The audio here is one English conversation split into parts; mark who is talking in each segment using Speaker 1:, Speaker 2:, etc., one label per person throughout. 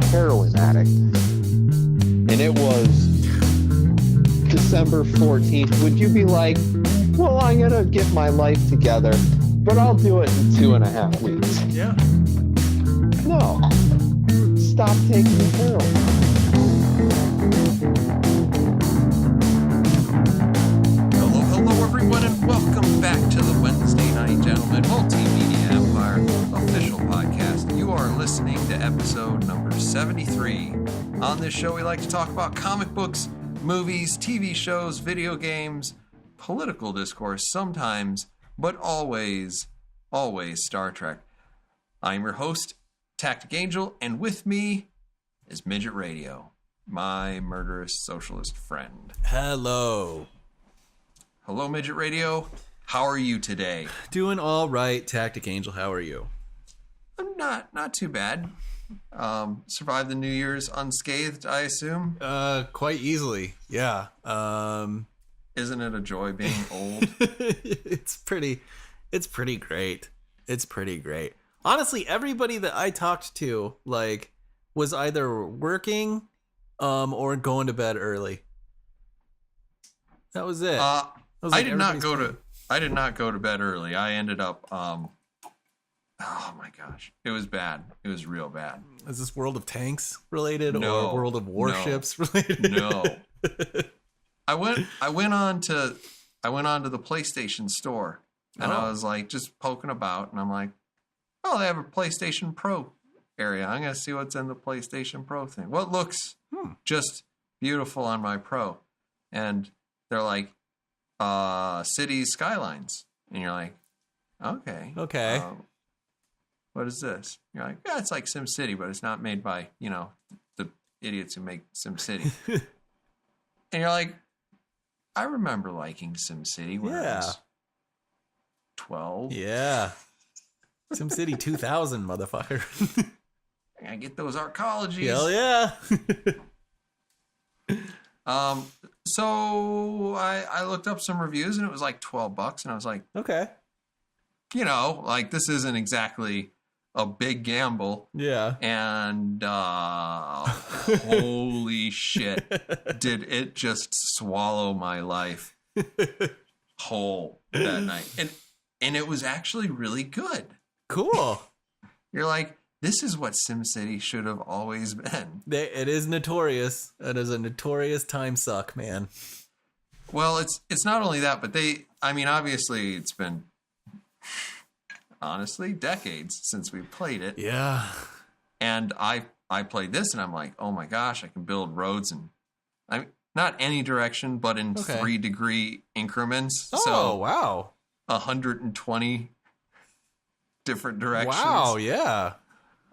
Speaker 1: heroin addict and it was December 14th, would you be like, well, I'm going to get my life together, but I'll do it in 2.5 weeks?
Speaker 2: Yeah.
Speaker 1: No. Stop taking the heroin.
Speaker 3: Hello, everyone, and welcome back to the Wednesday Night Gentlemen Multimedia Empire official podcast. You are listening to episode number 73. On this show, we like to talk about comic books, movies, TV shows, video games, political discourse sometimes, but always Star Trek. I'm your host, Tactic Angel, and with me is Midget Radio, my murderous socialist friend.
Speaker 2: Hello.
Speaker 3: Hello, Midget Radio. How are you today?
Speaker 2: Doing all right, Tactic Angel. How are you?
Speaker 3: I'm not too bad. Survived the New Year's unscathed, I assume.
Speaker 2: Quite easily. Yeah.
Speaker 3: Isn't it a joy being old?
Speaker 2: It's pretty great. It's pretty great. Honestly, everybody that I talked to, like, was either working, or going to bed early. That was it.
Speaker 3: I did not go to bed early. I ended up, oh my gosh, it was bad. It was real bad.
Speaker 2: Is this World of Tanks related
Speaker 3: No,
Speaker 2: or World of Warships related?
Speaker 3: No. I went on to the PlayStation store and I was like just poking about and I'm like, oh, they have a PlayStation Pro area. I'm going to see what's in the PlayStation Pro thing. What looks just beautiful on my Pro? And they're like, Cities Skylines. And you're like, okay. What is this? You're like, yeah, it's like SimCity, but it's not made by, the idiots who make SimCity. And you're like, I remember liking SimCity when I was 12.
Speaker 2: Yeah. SimCity 2000, motherfucker.
Speaker 3: I get those arcologies.
Speaker 2: Hell yeah.
Speaker 3: So I looked up some reviews and it was like $12 and I was like,
Speaker 2: Okay.
Speaker 3: Like this isn't exactly a big gamble.
Speaker 2: Yeah.
Speaker 3: And holy shit, did it just swallow my life whole that night. And it was actually really good.
Speaker 2: Cool.
Speaker 3: You're like, this is what SimCity should have always been.
Speaker 2: It is notorious. It is a notorious time suck, man.
Speaker 3: Well, it's not only that, but obviously it's been, honestly, decades since we played it.
Speaker 2: Yeah.
Speaker 3: And I played this and I'm like, oh my gosh, I can build roads in, not any direction, but in 3-degree increments.
Speaker 2: Oh,
Speaker 3: so
Speaker 2: wow.
Speaker 3: 120 different directions.
Speaker 2: Wow, yeah.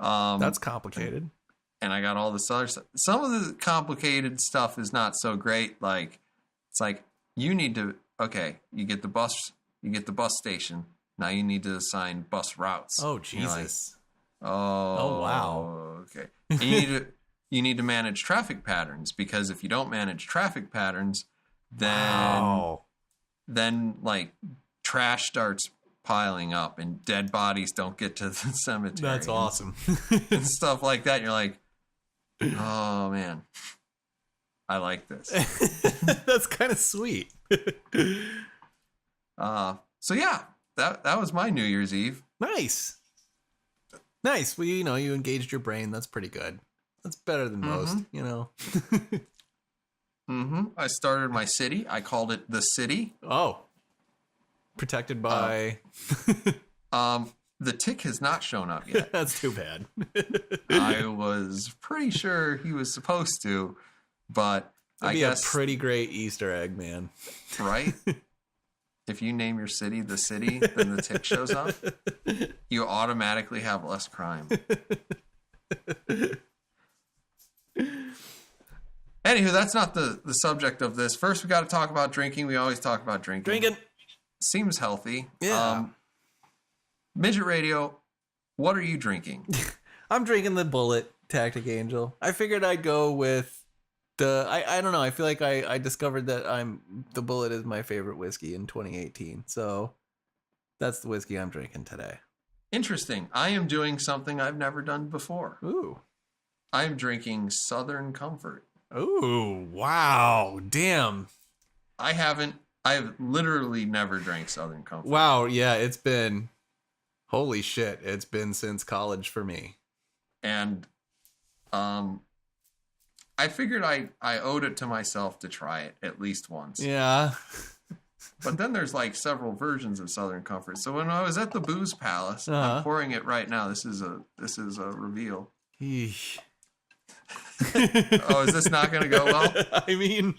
Speaker 2: That's complicated.
Speaker 3: And I got all this other stuff. Some of the complicated stuff is not so great. Like, it's like, you need to, you get the bus station. Now you need to assign bus routes.
Speaker 2: Oh, Jesus.
Speaker 3: Like,
Speaker 2: wow.
Speaker 3: Okay. And you need to manage traffic patterns, because if you don't manage traffic patterns, then like trash starts piling up and dead bodies don't get to the cemetery.
Speaker 2: That's awesome.
Speaker 3: And stuff like that. And you're like, oh man, I like this.
Speaker 2: That's kind of sweet.
Speaker 3: So yeah, that was my New Year's Eve.
Speaker 2: Nice. Well, you engaged your brain. That's pretty good. That's better than most,
Speaker 3: I started my city. I called it the city.
Speaker 2: Oh. Protected by...
Speaker 3: the tick has not shown up yet.
Speaker 2: That's too bad.
Speaker 3: I was pretty sure he was supposed to, but
Speaker 2: That'd be a pretty great Easter egg, man.
Speaker 3: Right? If you name your city the city, then the tick shows up, you automatically have less crime. Anywho, that's not the subject of this. First, we got to talk about drinking. We always talk about drinking.
Speaker 2: Drinking.
Speaker 3: Seems healthy.
Speaker 2: Yeah.
Speaker 3: Midget Radio, what are you drinking?
Speaker 2: I'm drinking the Bullet Tactic Angel. I figured I'd go with I don't know. I feel like I discovered that the Bullet is my favorite whiskey in 2018. So that's the whiskey I'm drinking today.
Speaker 3: Interesting. I am doing something I've never done before.
Speaker 2: Ooh.
Speaker 3: I'm drinking Southern Comfort.
Speaker 2: Ooh, wow. Damn.
Speaker 3: I've literally never drank Southern Comfort.
Speaker 2: Wow, yeah, it's been, holy shit, it's been since college for me.
Speaker 3: And I figured I owed it to myself to try it at least once.
Speaker 2: Yeah.
Speaker 3: But then there's like several versions of Southern Comfort. So when I was at the Booze Palace,
Speaker 2: Uh-huh.
Speaker 3: I'm pouring it right now. This is a reveal.
Speaker 2: Eesh.
Speaker 3: Oh, is this not going to go well?
Speaker 2: I mean,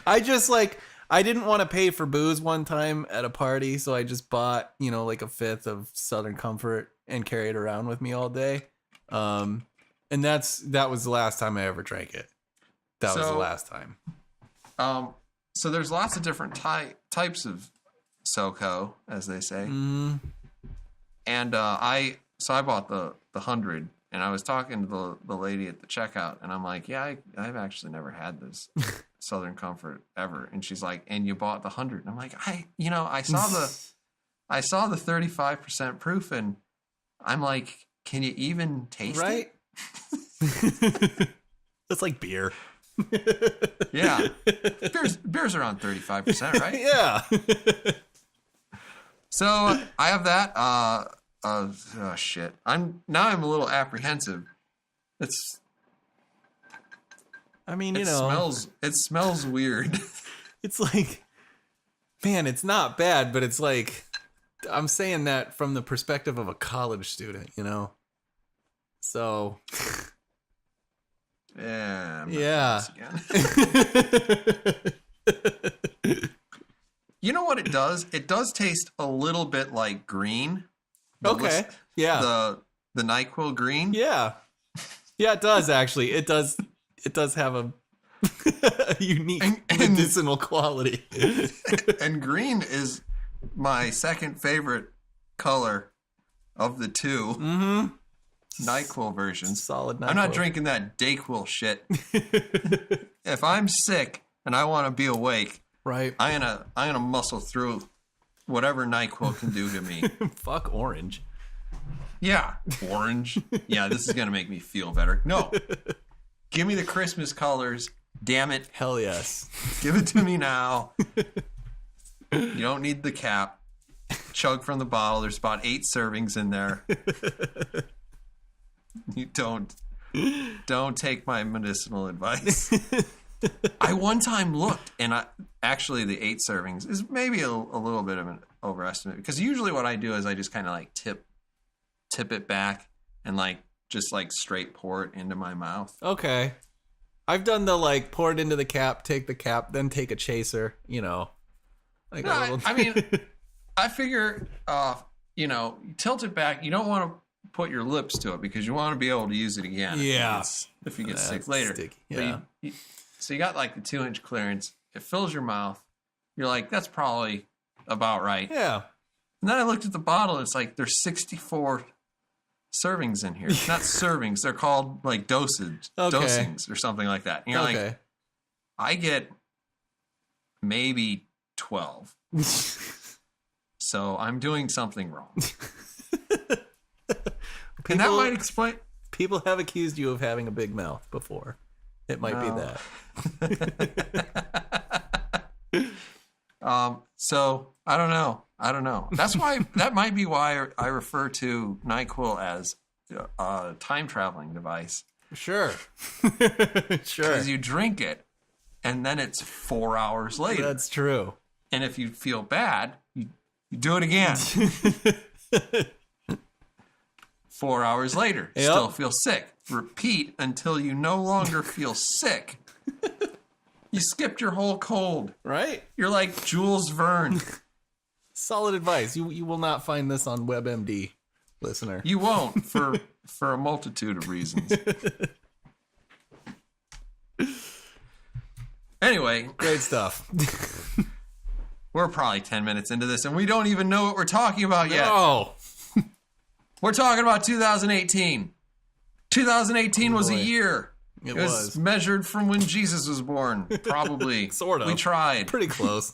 Speaker 2: I didn't want to pay for booze one time at a party, so I just bought, like a fifth of Southern Comfort and carried it around with me all day. And that was the last time I ever drank it. That was the last time.
Speaker 3: So there's lots of different types of SoCo, as they say.
Speaker 2: Mm.
Speaker 3: And I bought the 100, and I was talking to the lady at the checkout, and I'm like, yeah, I've actually never had this Southern Comfort ever. And she's like, and you bought the 100. And I'm like, I saw the 35% proof, and I'm like, can you even taste it?
Speaker 2: That's like beer.
Speaker 3: Yeah. Beer's around 35%, right?
Speaker 2: Yeah.
Speaker 3: So I have that. Oh shit. I'm a little apprehensive. It smells weird.
Speaker 2: It's like, man, it's not bad, but it's like, I'm saying that from the perspective of a college student, So
Speaker 3: yeah. You know what it does? It does taste a little bit like green.
Speaker 2: Okay. Yeah.
Speaker 3: The NyQuil green.
Speaker 2: Yeah. Yeah, it does actually. It does have a unique medicinal quality.
Speaker 3: And green is my second favorite color of the two. Mm-hmm. NyQuil versions.
Speaker 2: Solid NyQuil.
Speaker 3: I'm not drinking that Dayquil shit. If I'm sick and I want to be awake,
Speaker 2: right,
Speaker 3: I'm gonna muscle through whatever NyQuil can do to me.
Speaker 2: Fuck orange.
Speaker 3: Yeah, orange. Yeah, this is gonna make me feel better. No, give me the Christmas colors. Damn it.
Speaker 2: Hell yes.
Speaker 3: Give it to me now. You don't need the cap. Chug from the bottle. There's about 8 servings in there. You don't take my medicinal advice. I one time looked, and actually the 8 servings is maybe a little bit of an overestimate, because usually what I do is I just kind of like tip it back and just straight pour it into my mouth.
Speaker 2: Okay. I've done the pour it into the cap, take the cap, then take a chaser,
Speaker 3: I mean, I figure, tilt it back. You don't want to put your lips to it because you want to be able to use it again.
Speaker 2: Yeah.
Speaker 3: If you get sick later.
Speaker 2: Sticky. Yeah.
Speaker 3: So you got the 2-inch clearance. It fills your mouth. You're like, that's probably about right.
Speaker 2: Yeah.
Speaker 3: And then I looked at the bottle. It's like there's 64 servings in here. Not servings. They're called dosings or something like that. And you're like, I get maybe 12. So I'm doing something wrong. And that might explain.
Speaker 2: People have accused you of having a big mouth before. It might be that.
Speaker 3: So I don't know. That's why that might be why I refer to NyQuil as a time traveling device.
Speaker 2: Sure.
Speaker 3: Because you drink it, and then it's 4 hours later.
Speaker 2: That's true.
Speaker 3: And if you feel bad, you do it again. 4 hours later, still feel sick. Repeat until you no longer feel sick. You skipped your whole cold.
Speaker 2: Right?
Speaker 3: You're like Jules Verne.
Speaker 2: Solid advice. You will not find this on WebMD, listener.
Speaker 3: You won't, for a multitude of reasons. Anyway.
Speaker 2: Great stuff.
Speaker 3: We're probably 10 minutes into this, and we don't even know what we're talking about yet.
Speaker 2: No.
Speaker 3: We're talking about 2018. 2018 was a year.
Speaker 2: It
Speaker 3: was measured from when Jesus was born, probably.
Speaker 2: Sort of.
Speaker 3: We tried.
Speaker 2: Pretty close.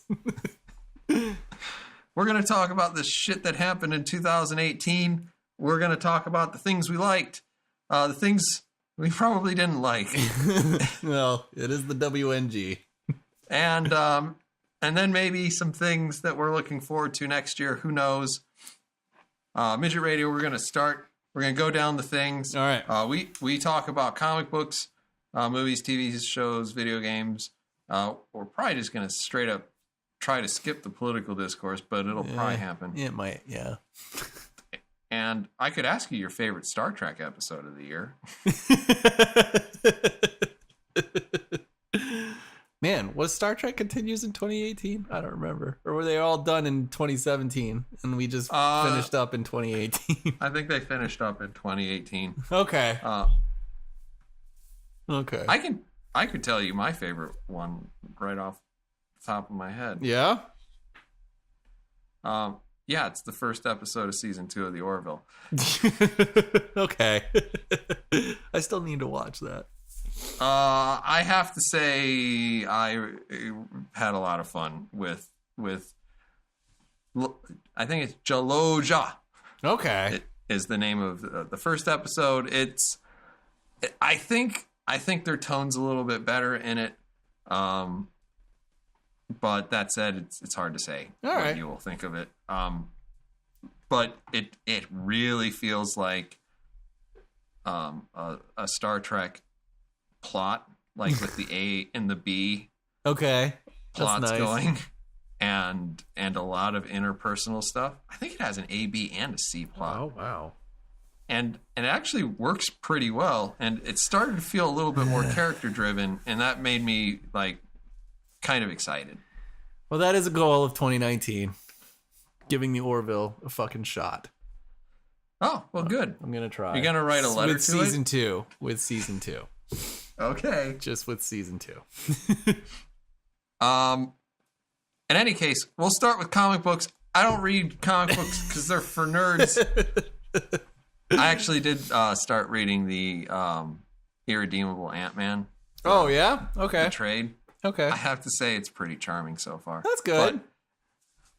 Speaker 3: We're going to talk about the shit that happened in 2018. We're going to talk about the things we liked, the things we probably didn't like.
Speaker 2: Well, it is the WNG.
Speaker 3: And then maybe some things that we're looking forward to next year. Who knows? Midget Radio, we're going to go down the things.
Speaker 2: All right.
Speaker 3: We talk about comic books, movies, TV shows, video games. We're probably just going to straight up try to skip the political discourse, but it'll probably happen.
Speaker 2: It might, yeah.
Speaker 3: And I could ask you your favorite Star Trek episode of the year.
Speaker 2: Man, was Star Trek continues in 2018? I don't remember. Or were they all done in 2017 and we just finished up in 2018?
Speaker 3: I think they finished up in 2018.
Speaker 2: Okay. Okay.
Speaker 3: I could tell you my favorite one right off the top of my head.
Speaker 2: Yeah?
Speaker 3: Yeah, it's the first episode of season 2 of The Orville.
Speaker 2: Okay. I still need to watch that.
Speaker 3: I have to say I had a lot of fun with I think it's Jaloja.
Speaker 2: Okay.
Speaker 3: It is the name of the first episode. I think their tone's a little bit better in it. But that said, it's hard to say what you will think of it. But it really feels like a Star Trek plot, like with the A and the B plots going, and a lot of interpersonal stuff. I think it has an A, B, and a C plot.
Speaker 2: Oh wow.
Speaker 3: And it actually works pretty well, and it started to feel a little bit more character driven, and that made me like kind of excited.
Speaker 2: Well, that is a goal of 2019. Giving the Orville a fucking shot.
Speaker 3: Oh, well, good.
Speaker 2: I'm going to try.
Speaker 3: You're going to write a letter
Speaker 2: with
Speaker 3: to
Speaker 2: season
Speaker 3: it?
Speaker 2: 2. With season 2.
Speaker 3: Okay.
Speaker 2: Just with season 2.
Speaker 3: In any case, we'll start with comic books. I don't read comic books because they're for nerds. I actually did start reading the Irredeemable Ant-Man.
Speaker 2: Oh, yeah? Okay.
Speaker 3: The trade.
Speaker 2: Okay.
Speaker 3: I have to say it's pretty charming so far.
Speaker 2: That's good.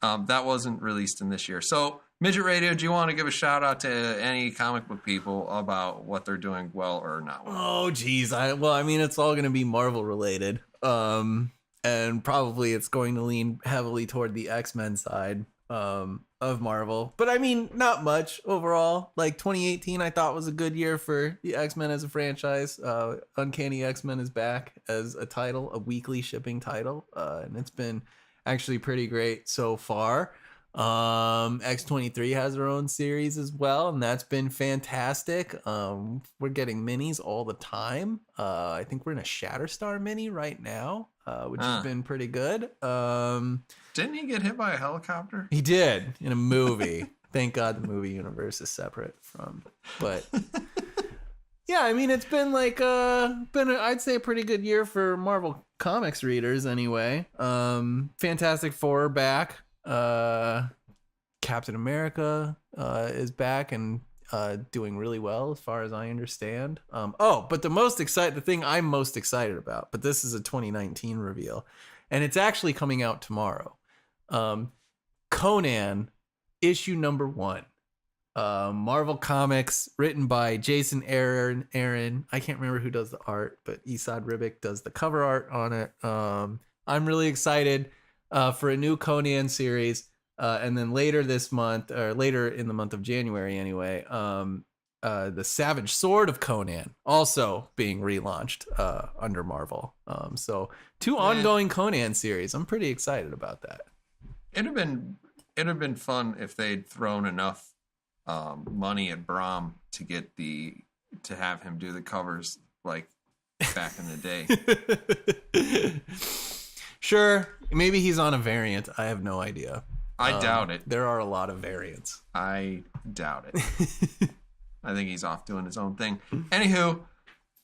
Speaker 3: But, that wasn't released in this year. So, Midget Radio, do you want to give a shout out to any comic book people about what they're doing well or not well?
Speaker 2: Oh, geez. I mean, it's all going to be Marvel related. And probably it's going to lean heavily toward the X-Men side of Marvel. But I mean, not much overall. Like 2018, I thought was a good year for the X-Men as a franchise. Uncanny X-Men is back as a title, a weekly shipping title. And it's been actually pretty great so far. X23 has their own series as well, and that's been fantastic. We're getting minis all the time. I think we're in a Shatterstar mini right now, which has been pretty good.
Speaker 3: Didn't he get hit by a helicopter?
Speaker 2: He did in a movie. Thank God the movie universe is separate from, but yeah, I mean, it's been like I'd say a pretty good year for Marvel Comics readers anyway. Fantastic Four are back. Captain America is back and doing really well as far as I understand. But the thing I'm most excited about, but this is a 2019 reveal, and it's actually coming out tomorrow. Conan issue number 1. Marvel Comics, written by Jason Aaron. I can't remember who does the art, but Esad Ribic does the cover art on it. I'm really excited for a new Conan series. And then later this month, or later in the month of January anyway, the Savage Sword of Conan also being relaunched under Marvel. So 2 ongoing Conan series. I'm pretty excited about that.
Speaker 3: It'd have been fun if they'd thrown enough money at Brahm to have him do the covers like back in the day.
Speaker 2: Sure, maybe he's on a variant. I have no idea.
Speaker 3: I doubt it.
Speaker 2: There are a lot of variants.
Speaker 3: I doubt it. I think he's off doing his own thing. Anywho,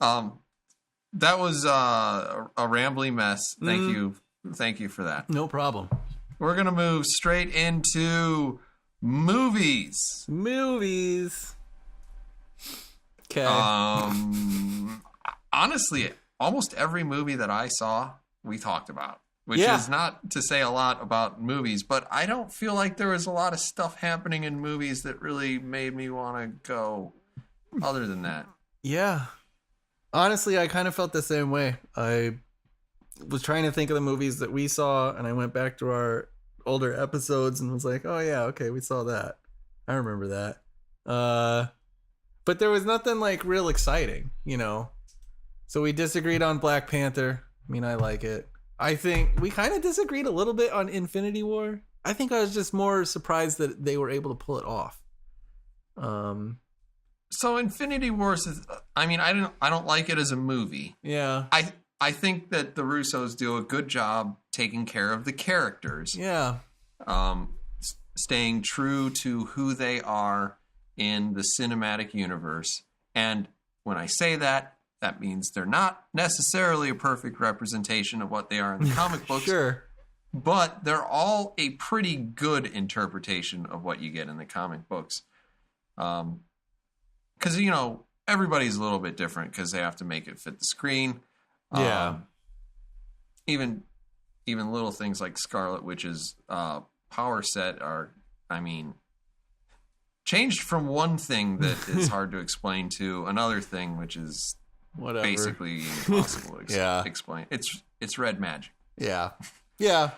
Speaker 3: that was a rambly mess. Thank you for that.
Speaker 2: No problem.
Speaker 3: We're gonna move straight into movies.
Speaker 2: Okay.
Speaker 3: Honestly, almost every movie that I saw, we talked about. Which is not to say a lot about movies, but I don't feel like there was a lot of stuff happening in movies that really made me want to go other than that.
Speaker 2: Yeah. Honestly, I kind of felt the same way. I was trying to think of the movies that we saw, and I went back to our older episodes and was like, oh yeah, okay, we saw that. I remember that. But there was nothing like real exciting, you know. So we disagreed on Black Panther. I mean, I like it. I think we kind of disagreed a little bit on Infinity War. I think I was just more surprised that they were able to pull it off.
Speaker 3: So Infinity Wars is, I mean, I don't like it as a movie.
Speaker 2: Yeah.
Speaker 3: I think that the Russos do a good job taking care of the characters.
Speaker 2: Yeah.
Speaker 3: Staying true to who they are in the cinematic universe. And when I say that, that means they're not necessarily a perfect representation of what they are in the comic books.
Speaker 2: Sure.
Speaker 3: But they're all a pretty good interpretation of what you get in the comic books. Because, you know, everybody's a little bit different because they have to make it fit the screen.
Speaker 2: Yeah.
Speaker 3: Even little things like Scarlet Witch's power set are, I mean, changed from one thing that is hard to explain to another thing, which is
Speaker 2: Whatever.
Speaker 3: basically impossible to explain. It's red magic.
Speaker 2: Yeah. Yeah.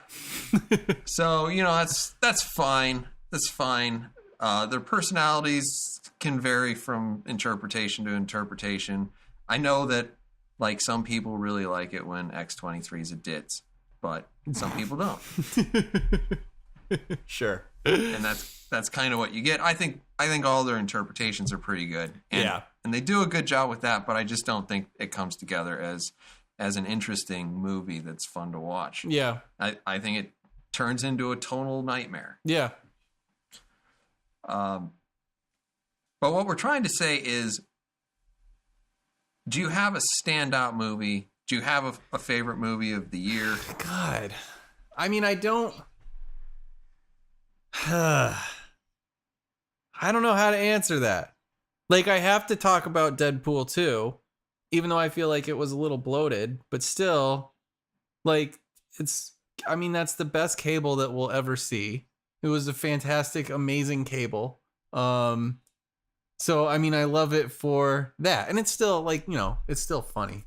Speaker 3: So, you know, that's fine. That's fine. Their personalities can vary from interpretation to interpretation. I know that, like, some people really like it when X-23 is a ditz, but some people don't.
Speaker 2: Sure.
Speaker 3: And that's kind of what you get. I think all their interpretations are pretty good. And they do a good job with that, but I just don't think it comes together as an interesting movie that's fun to watch.
Speaker 2: Yeah.
Speaker 3: I think it turns into a tonal nightmare.
Speaker 2: Yeah.
Speaker 3: But what we're trying to say is, do you have a standout movie? Do you have a favorite movie of the year?
Speaker 2: God. I mean, I don't... I don't know how to answer that. Like, I have to talk about Deadpool 2, even though I feel like it was a little bloated, but still, like, I mean, that's the best Cable that we'll ever see. It was a fantastic, amazing Cable. So, I mean, I love it for that. And it's still, like, you know, it's still funny.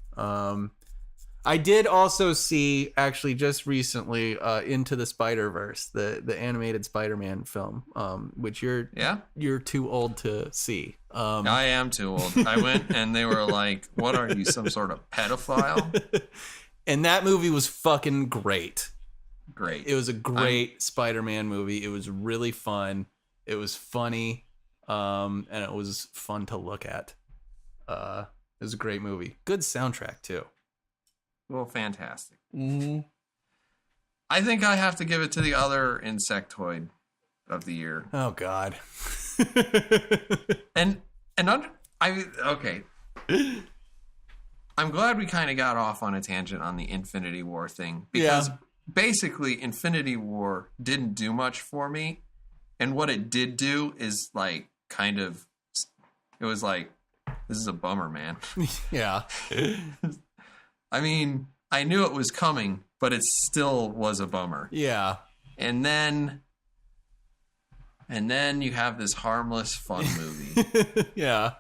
Speaker 2: I did also see, actually, just recently, Into the Spider-Verse, the animated Spider-Man film, which you're too old to see.
Speaker 3: I am too old. I went and they were like, "What are you, some sort of pedophile?"
Speaker 2: And that movie was fucking great.
Speaker 3: Great.
Speaker 2: It was a great Spider-Man movie. It was really fun. It was funny, and it was fun to look at. It was a great movie. Good soundtrack too.
Speaker 3: Well, fantastic.
Speaker 2: Mm-hmm.
Speaker 3: I think I have to give it to the other insectoid of the year.
Speaker 2: Oh God.
Speaker 3: Okay. I'm glad we kind of got off on a tangent on the Infinity War thing, because basically Infinity War didn't do much for me, and what it did do is, like, kind of, it was like, this is a bummer, man.
Speaker 2: Yeah.
Speaker 3: I mean, I knew it was coming, but it still was a bummer.
Speaker 2: Yeah.
Speaker 3: And then you have this harmless, fun movie.
Speaker 2: Yeah.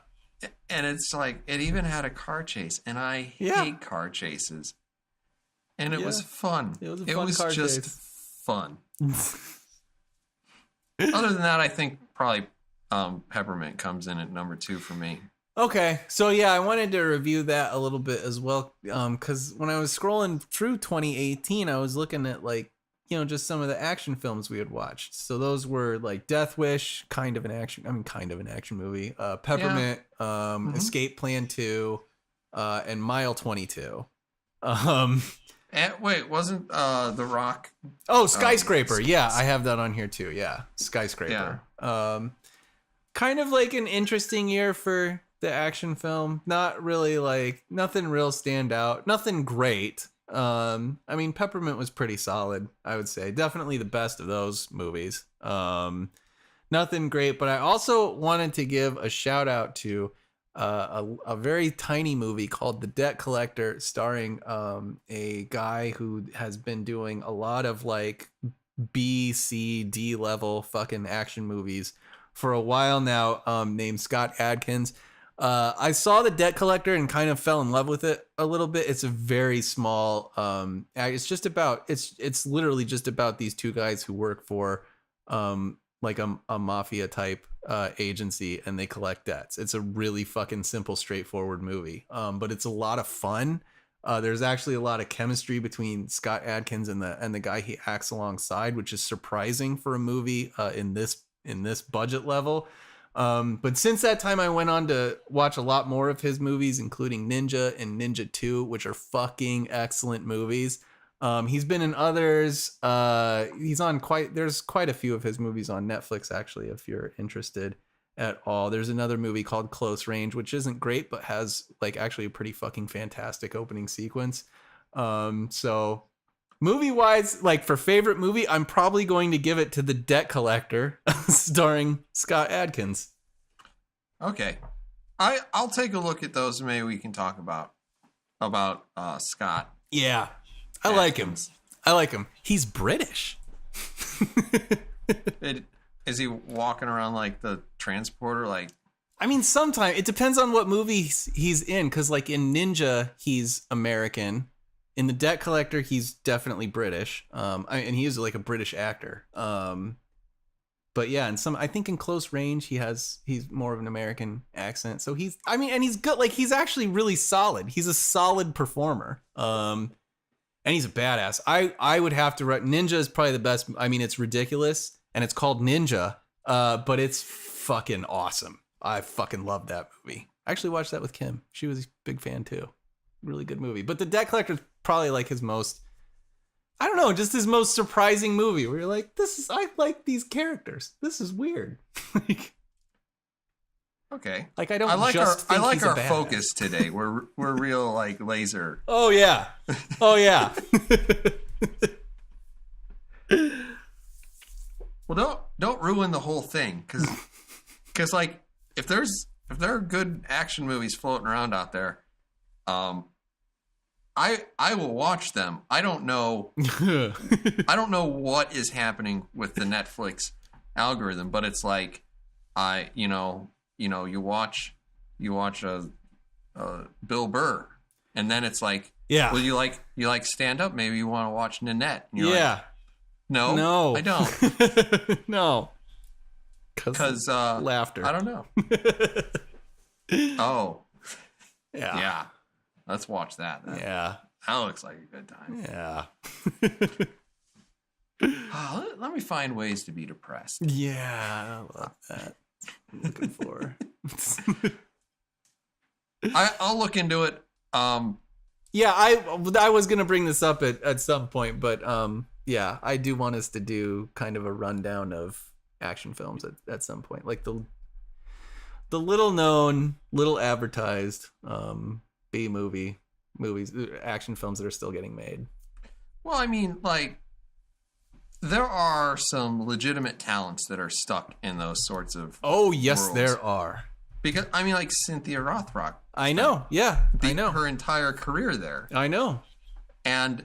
Speaker 3: And it's like, it even had a car chase, and I hate car chases. And it was fun. It was a fun car just chase. Fun. Other than that, I think probably Peppermint comes in at number 2 for me.
Speaker 2: Okay, so yeah, I wanted to review that a little bit as well, because when I was scrolling through 2018, I was looking at, like, you know, just some of the action films we had watched. So those were like Death Wish, kind of an action movie, Peppermint, Escape Plan 2, and Mile 22.
Speaker 3: Wait, wasn't The Rock?
Speaker 2: Oh, Skyscraper. Yeah, I have that on here too. Yeah, Skyscraper. Yeah. Kind of like an interesting year for the action film. Not really, like, nothing real stand out. Nothing great. I mean, Peppermint was pretty solid, I would say. Definitely the best of those movies. Nothing great, but I also wanted to give a shout out to a very tiny movie called The Debt Collector, starring a guy who has been doing a lot of, like, B, C, D level fucking action movies for a while now, named Scott Adkins. I saw The Debt Collector and kind of fell in love with it a little bit. It's a very small. It's just about. It's literally just about these two guys who work for, like a mafia type agency, and they collect debts. It's a really fucking simple, straightforward movie. But it's a lot of fun. There's actually a lot of chemistry between Scott Adkins and the guy he acts alongside, which is surprising for a movie in this budget level. But since that time, I went on to watch a lot more of his movies, including Ninja and Ninja 2, which are fucking excellent movies. He's been in others. There's quite a few of his movies on Netflix, actually, if you're interested at all. There's another movie called Close Range, which isn't great, but has like actually a pretty fucking fantastic opening sequence. So movie wise, like for favorite movie, I'm probably going to give it to The Debt Collector, starring Scott Adkins.
Speaker 3: Okay. I'll take a look at those and maybe we can talk about Scott.
Speaker 2: Yeah. I like him. He's British.
Speaker 3: Is he walking around like the transporter? Like,
Speaker 2: I mean, sometimes it depends on what movie he's in. Because like in Ninja, he's American. In The Debt Collector, he's definitely British. And he is like a British actor. But yeah, I think in Close Range, he's more of an American accent. So and he's good. Like he's actually really solid. He's a solid performer. And he's a badass. I would have to Ninja is probably the best. I mean, it's ridiculous and it's called Ninja, but it's fucking awesome. I fucking love that movie. I actually watched that with Kim. She was a big fan too. Really good movie. But The Debt Collector is probably like his most, I don't know, just his most surprising movie where you're like, I like these characters. This is weird.
Speaker 3: okay.
Speaker 2: Like I don't.
Speaker 3: I like our
Speaker 2: badass.
Speaker 3: focus today. We're real like laser.
Speaker 2: Oh yeah. Oh yeah.
Speaker 3: Well, don't ruin the whole thing, because like if there are good action movies floating around out there, I will watch them. I don't know what is happening with the Netflix algorithm, but it's like you watch a Bill Burr, and then it's like,
Speaker 2: yeah,
Speaker 3: well, you like stand up, maybe you want to watch Nanette. And you're
Speaker 2: yeah.
Speaker 3: like, no, I don't.
Speaker 2: No.
Speaker 3: Because
Speaker 2: laughter.
Speaker 3: I don't know. Oh.
Speaker 2: Yeah.
Speaker 3: Yeah. Let's watch that then.
Speaker 2: Yeah.
Speaker 3: That looks like a good time.
Speaker 2: Yeah.
Speaker 3: Let me find ways to be depressed.
Speaker 2: Yeah, I love that. I'm looking for.
Speaker 3: I'll look into it.
Speaker 2: Yeah, I was gonna bring this up at some point, but yeah, I do want us to do kind of a rundown of action films at some point, like the little known, little advertised B movies, action films that are still getting made.
Speaker 3: Well, I mean, like, there are some legitimate talents that are stuck in those sorts of
Speaker 2: yes,
Speaker 3: worlds.
Speaker 2: there are.
Speaker 3: Because, I mean, like Cynthia Rothrock.
Speaker 2: I know, yeah, I know.
Speaker 3: Her entire career there.
Speaker 2: I know.
Speaker 3: And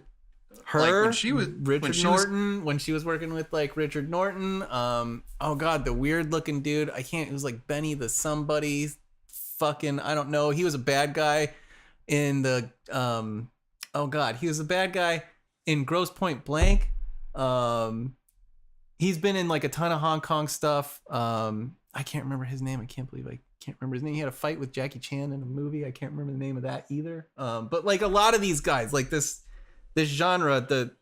Speaker 2: her,
Speaker 3: like when she was
Speaker 2: when she was working with like Richard Norton, oh god, the weird looking dude, it was like Benny the somebody, fucking, I don't know, he was a bad guy in the he was a bad guy in Grosse Pointe Blank. He's been in like a ton of Hong Kong stuff. I can't remember his name. I can't believe I can't remember his name. He had a fight with Jackie Chan in a movie. I can't remember the name of that either. But like a lot of these guys, like this genre,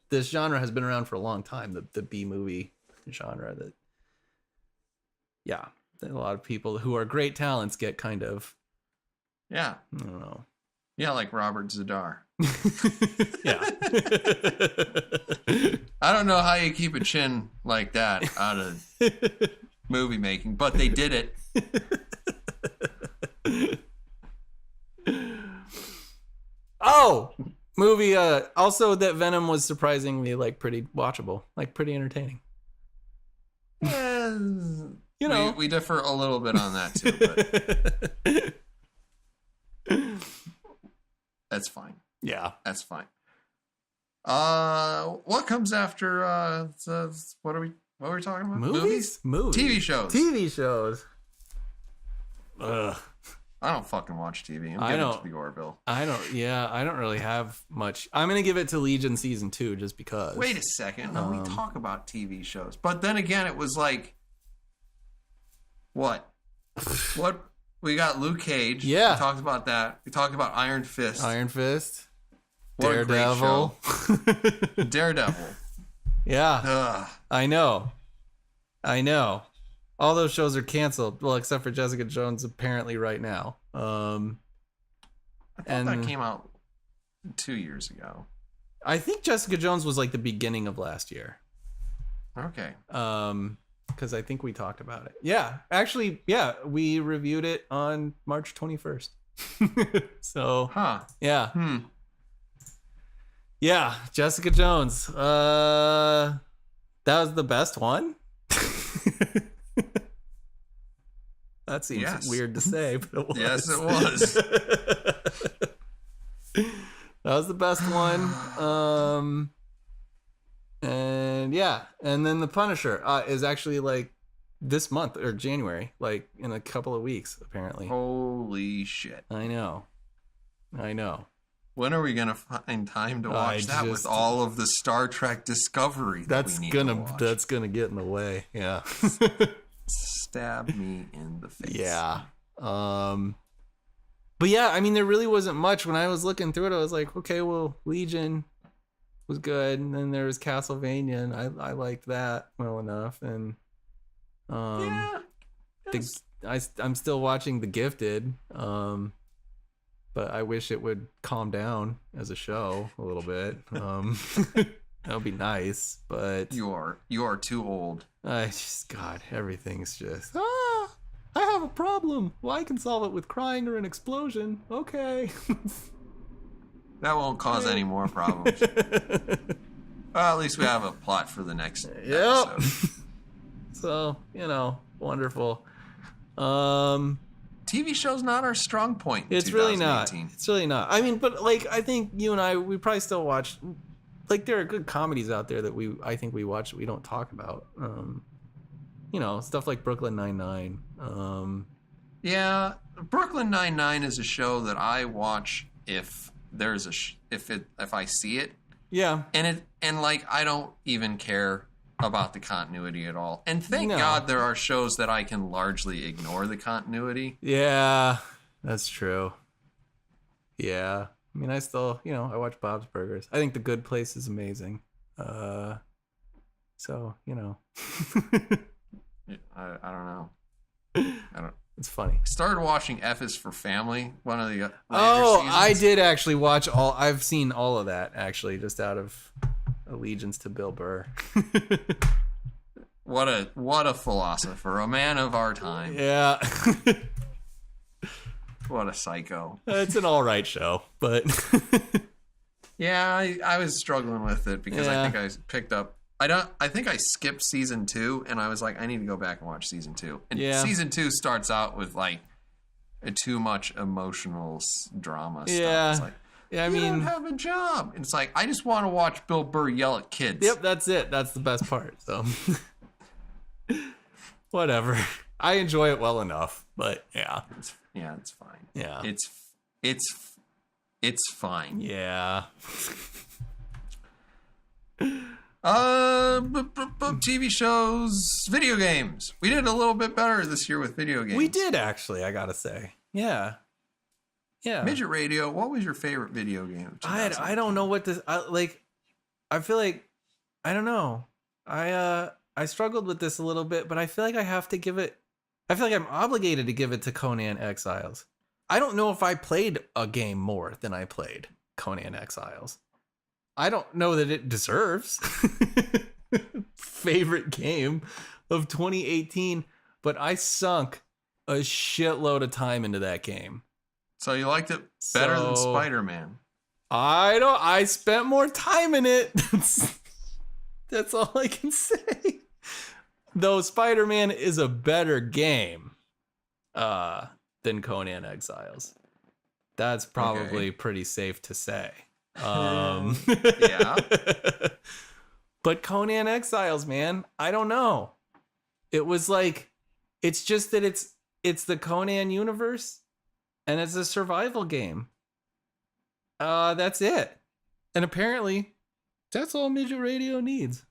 Speaker 2: this genre has been around for a long time. The B movie genre. That, yeah, a lot of people who are great talents get kind of,
Speaker 3: yeah,
Speaker 2: I don't know.
Speaker 3: Yeah, like Robert Zadar.
Speaker 2: Yeah.
Speaker 3: I don't know how you keep a chin like that out of movie making, but they did it.
Speaker 2: Movie also that Venom was surprisingly like pretty watchable, like pretty entertaining. You know,
Speaker 3: we differ a little bit on that too, but that's fine.
Speaker 2: Yeah,
Speaker 3: that's fine. What comes after? What are we talking about?
Speaker 2: Movies,
Speaker 3: TV shows.
Speaker 2: Ugh.
Speaker 3: I don't fucking watch TV.
Speaker 2: I
Speaker 3: I'm giving it
Speaker 2: don't-
Speaker 3: to the Orville.
Speaker 2: I don't really have much. I'm gonna give it to Legion season 2 just because.
Speaker 3: Wait a second. No, we talk about TV shows. But then again, it was like, what? What? We got Luke Cage.
Speaker 2: Yeah.
Speaker 3: We talked about that. We talked about Iron Fist.
Speaker 2: Iron Fist.
Speaker 3: What a great
Speaker 2: Daredevil.
Speaker 3: show. Daredevil.
Speaker 2: Yeah.
Speaker 3: Ugh.
Speaker 2: I know. All those shows are canceled. Well, except for Jessica Jones apparently right now.
Speaker 3: I thought
Speaker 2: And-
Speaker 3: that came out 2 years ago.
Speaker 2: I think Jessica Jones was like the beginning of last year.
Speaker 3: Okay.
Speaker 2: Because I think we talked about it. Yeah, actually, yeah, we reviewed it on March 21st. So,
Speaker 3: Huh.
Speaker 2: yeah. Yeah, Jessica Jones. That was the best one. That seems
Speaker 3: Yes.
Speaker 2: weird to say, but it was.
Speaker 3: Yes, it was.
Speaker 2: That was the best one. And yeah, and then The Punisher is actually like this month or January, like in a couple of weeks, apparently.
Speaker 3: Holy shit.
Speaker 2: I know.
Speaker 3: When are we gonna find time to watch that with
Speaker 2: just-
Speaker 3: all of the Star Trek Discovery?
Speaker 2: That's
Speaker 3: we need to watch?
Speaker 2: gonna get in the way. Yeah.
Speaker 3: Stab me in the face.
Speaker 2: Yeah. But yeah, I mean, there really wasn't much. When I was looking through it, I was like, okay, well, Legion was good, and then there was Castlevania, and I liked that well enough, and
Speaker 3: Yeah.
Speaker 2: I'm still watching The Gifted, but I wish it would calm down as a show a little bit. That would be nice, but
Speaker 3: You are too old.
Speaker 2: I just, God, everything's just, I have a problem. Well, I can solve it with crying or an explosion. Okay.
Speaker 3: That won't cause any more problems. Well, at least we have a plot for the next
Speaker 2: Yep.
Speaker 3: episode.
Speaker 2: So, wonderful.
Speaker 3: TV show's not our strong point. In
Speaker 2: It's really not.
Speaker 3: 2018.
Speaker 2: It's really not. I mean, but like, I think you and I, we probably still watch. Like, there are good comedies out there that I think we watch that we don't talk about. Stuff like Brooklyn Nine-Nine.
Speaker 3: Yeah, Brooklyn Nine-Nine is a show that I watch if there's if I see it,
Speaker 2: Yeah.
Speaker 3: and like I don't even care about the continuity at all. And thank
Speaker 2: No.
Speaker 3: God there are shows that I can largely ignore the continuity.
Speaker 2: Yeah, that's true. Yeah. I mean, I still, I watch Bob's Burgers. I think The Good Place is amazing. So,
Speaker 3: I don't know.
Speaker 2: it's funny.
Speaker 3: Started watching F is for Family, one of the later
Speaker 2: I
Speaker 3: seasons.
Speaker 2: did actually watch I've seen all of that, actually, just out of allegiance to Bill Burr.
Speaker 3: What a philosopher, a man of our time.
Speaker 2: Yeah.
Speaker 3: What a psycho.
Speaker 2: It's an all right show, but
Speaker 3: Yeah, I was struggling with it because
Speaker 2: Yeah.
Speaker 3: I think I picked up. I think I skipped season 2, and I was like, I need to go back and watch season 2. And
Speaker 2: Yeah.
Speaker 3: season 2 starts out with like a too much emotional drama stuff.
Speaker 2: Yeah.
Speaker 3: It's like,
Speaker 2: yeah, I
Speaker 3: you don't
Speaker 2: mean,
Speaker 3: have a job. And it's like, I just want to watch Bill Burr yell at kids.
Speaker 2: yep, that's it. That's the best part. So whatever. I enjoy it well enough, but yeah.
Speaker 3: It's fine.
Speaker 2: Yeah.
Speaker 3: It's fine.
Speaker 2: Yeah.
Speaker 3: TV shows, video games. We did a little bit better this year with video games.
Speaker 2: We did actually, I gotta say. Yeah. Yeah.
Speaker 3: Midget Radio, what was your favorite video game? of
Speaker 2: I
Speaker 3: 2018?
Speaker 2: don't know what this I feel like I don't know. I struggled with this a little bit, but I feel like I feel like I'm obligated to give it to Conan Exiles. I don't know if I played a game more than I played Conan Exiles. I don't know that it deserves favorite game of 2018, but I sunk a shitload of time into that game.
Speaker 3: So you liked it better than
Speaker 2: So-
Speaker 3: Spider-Man.
Speaker 2: I spent more time in it. That's all I can say. Though Spider-Man is a better game than Conan Exiles. That's probably pretty safe to say.
Speaker 3: Yeah.
Speaker 2: But Conan Exiles, man, I don't know. It was like, it's just that it's the Conan universe, and it's a survival game. That's it. And apparently, that's all Midget Radio needs.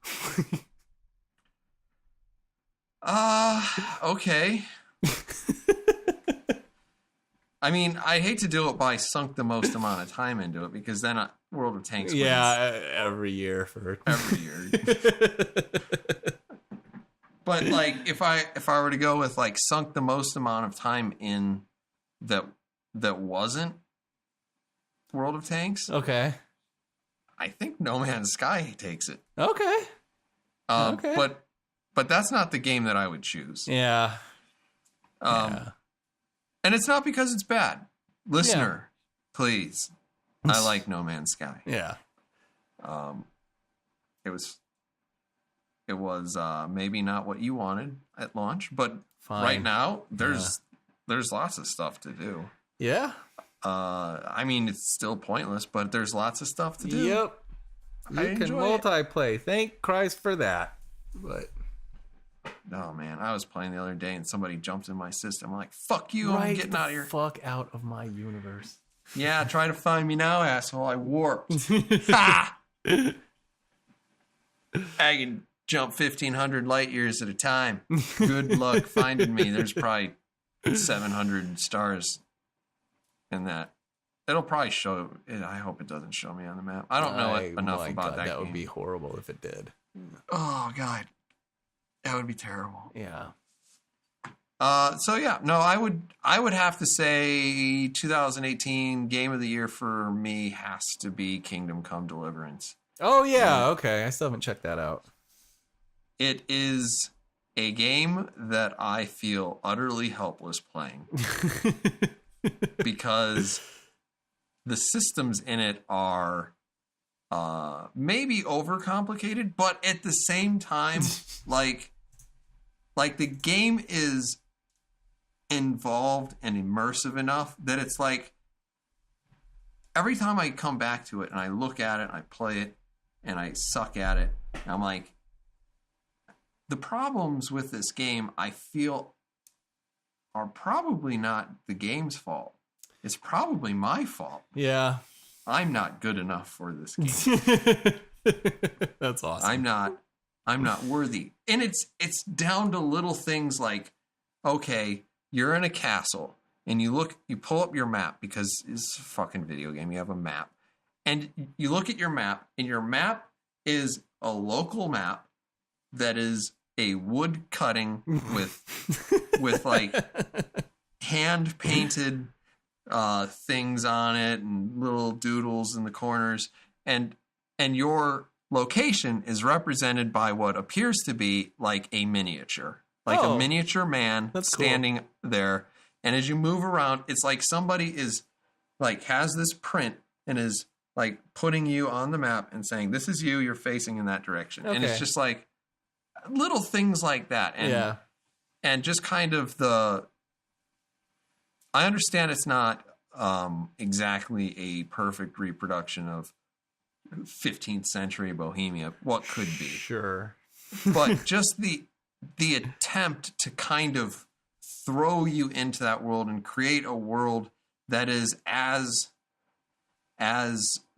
Speaker 3: Okay. I mean, I hate to do it, but I sunk the most amount of time into it because then World of Tanks wins
Speaker 2: every year for
Speaker 3: every year. But like, if I were to go with like sunk the most amount of time in that wasn't World of Tanks,
Speaker 2: Okay.
Speaker 3: I think No Man's Sky takes it.
Speaker 2: Okay. Okay.
Speaker 3: But that's not the game that I would choose.
Speaker 2: Yeah.
Speaker 3: And it's not because it's bad. Listener, please. I like No Man's Sky.
Speaker 2: Yeah.
Speaker 3: It was maybe not what you wanted at launch, but
Speaker 2: Fine.
Speaker 3: right now there's lots of stuff to do.
Speaker 2: Yeah.
Speaker 3: I mean, it's still pointless, but there's lots of stuff to do.
Speaker 2: Yep.
Speaker 3: I
Speaker 2: You can
Speaker 3: enjoy it.
Speaker 2: multiplay. Thank Christ for that. But
Speaker 3: Oh man, I was playing the other day and somebody jumped in my system. I'm like, "Fuck you! I'm getting out of here."
Speaker 2: Fuck out of my universe.
Speaker 3: Yeah, try to find me now, asshole. I warped. Ha! I can jump 1,500 light years at a time. Good luck finding me. There's probably 700 stars in that. It'll probably show. I hope it doesn't show me on the map. I don't know enough about that game.
Speaker 2: That would be horrible if it did.
Speaker 3: Oh god, that would be terrible.
Speaker 2: Yeah.
Speaker 3: So yeah, no, I would have to say 2018 game of the year for me has to be Kingdom Come Deliverance.
Speaker 2: Oh yeah. Okay. I still haven't checked that out.
Speaker 3: It is a game that I feel utterly helpless playing because the systems in it are maybe overcomplicated, but at the same time, like the game is involved and immersive enough that it's like every time I come back to it and I look at it and I play it and I suck at it, I'm like, the problems with this game I feel are probably not the game's fault. It's probably my fault.
Speaker 2: Yeah.
Speaker 3: I'm not good enough for this game.
Speaker 2: That's awesome.
Speaker 3: I'm not worthy. And it's down to little things like, okay, you're in a castle and you pull up your map because it's a fucking video game. You have a map. And you look at your map and your map is a local map that is a wood cutting with like hand painted things on it and little doodles in the corners, and your location is represented by what appears to be like a miniature, a miniature man standing there. And as you move around, it's like somebody is like has this print and is like putting you on the map and saying, "This is you. You're facing in that direction."
Speaker 2: Okay.
Speaker 3: And it's just like little things like that, and just kind of I understand it's not exactly a perfect reproduction of 15th century Bohemia, what could be.
Speaker 2: Sure.
Speaker 3: But just the attempt to kind of throw you into that world and create a world that is as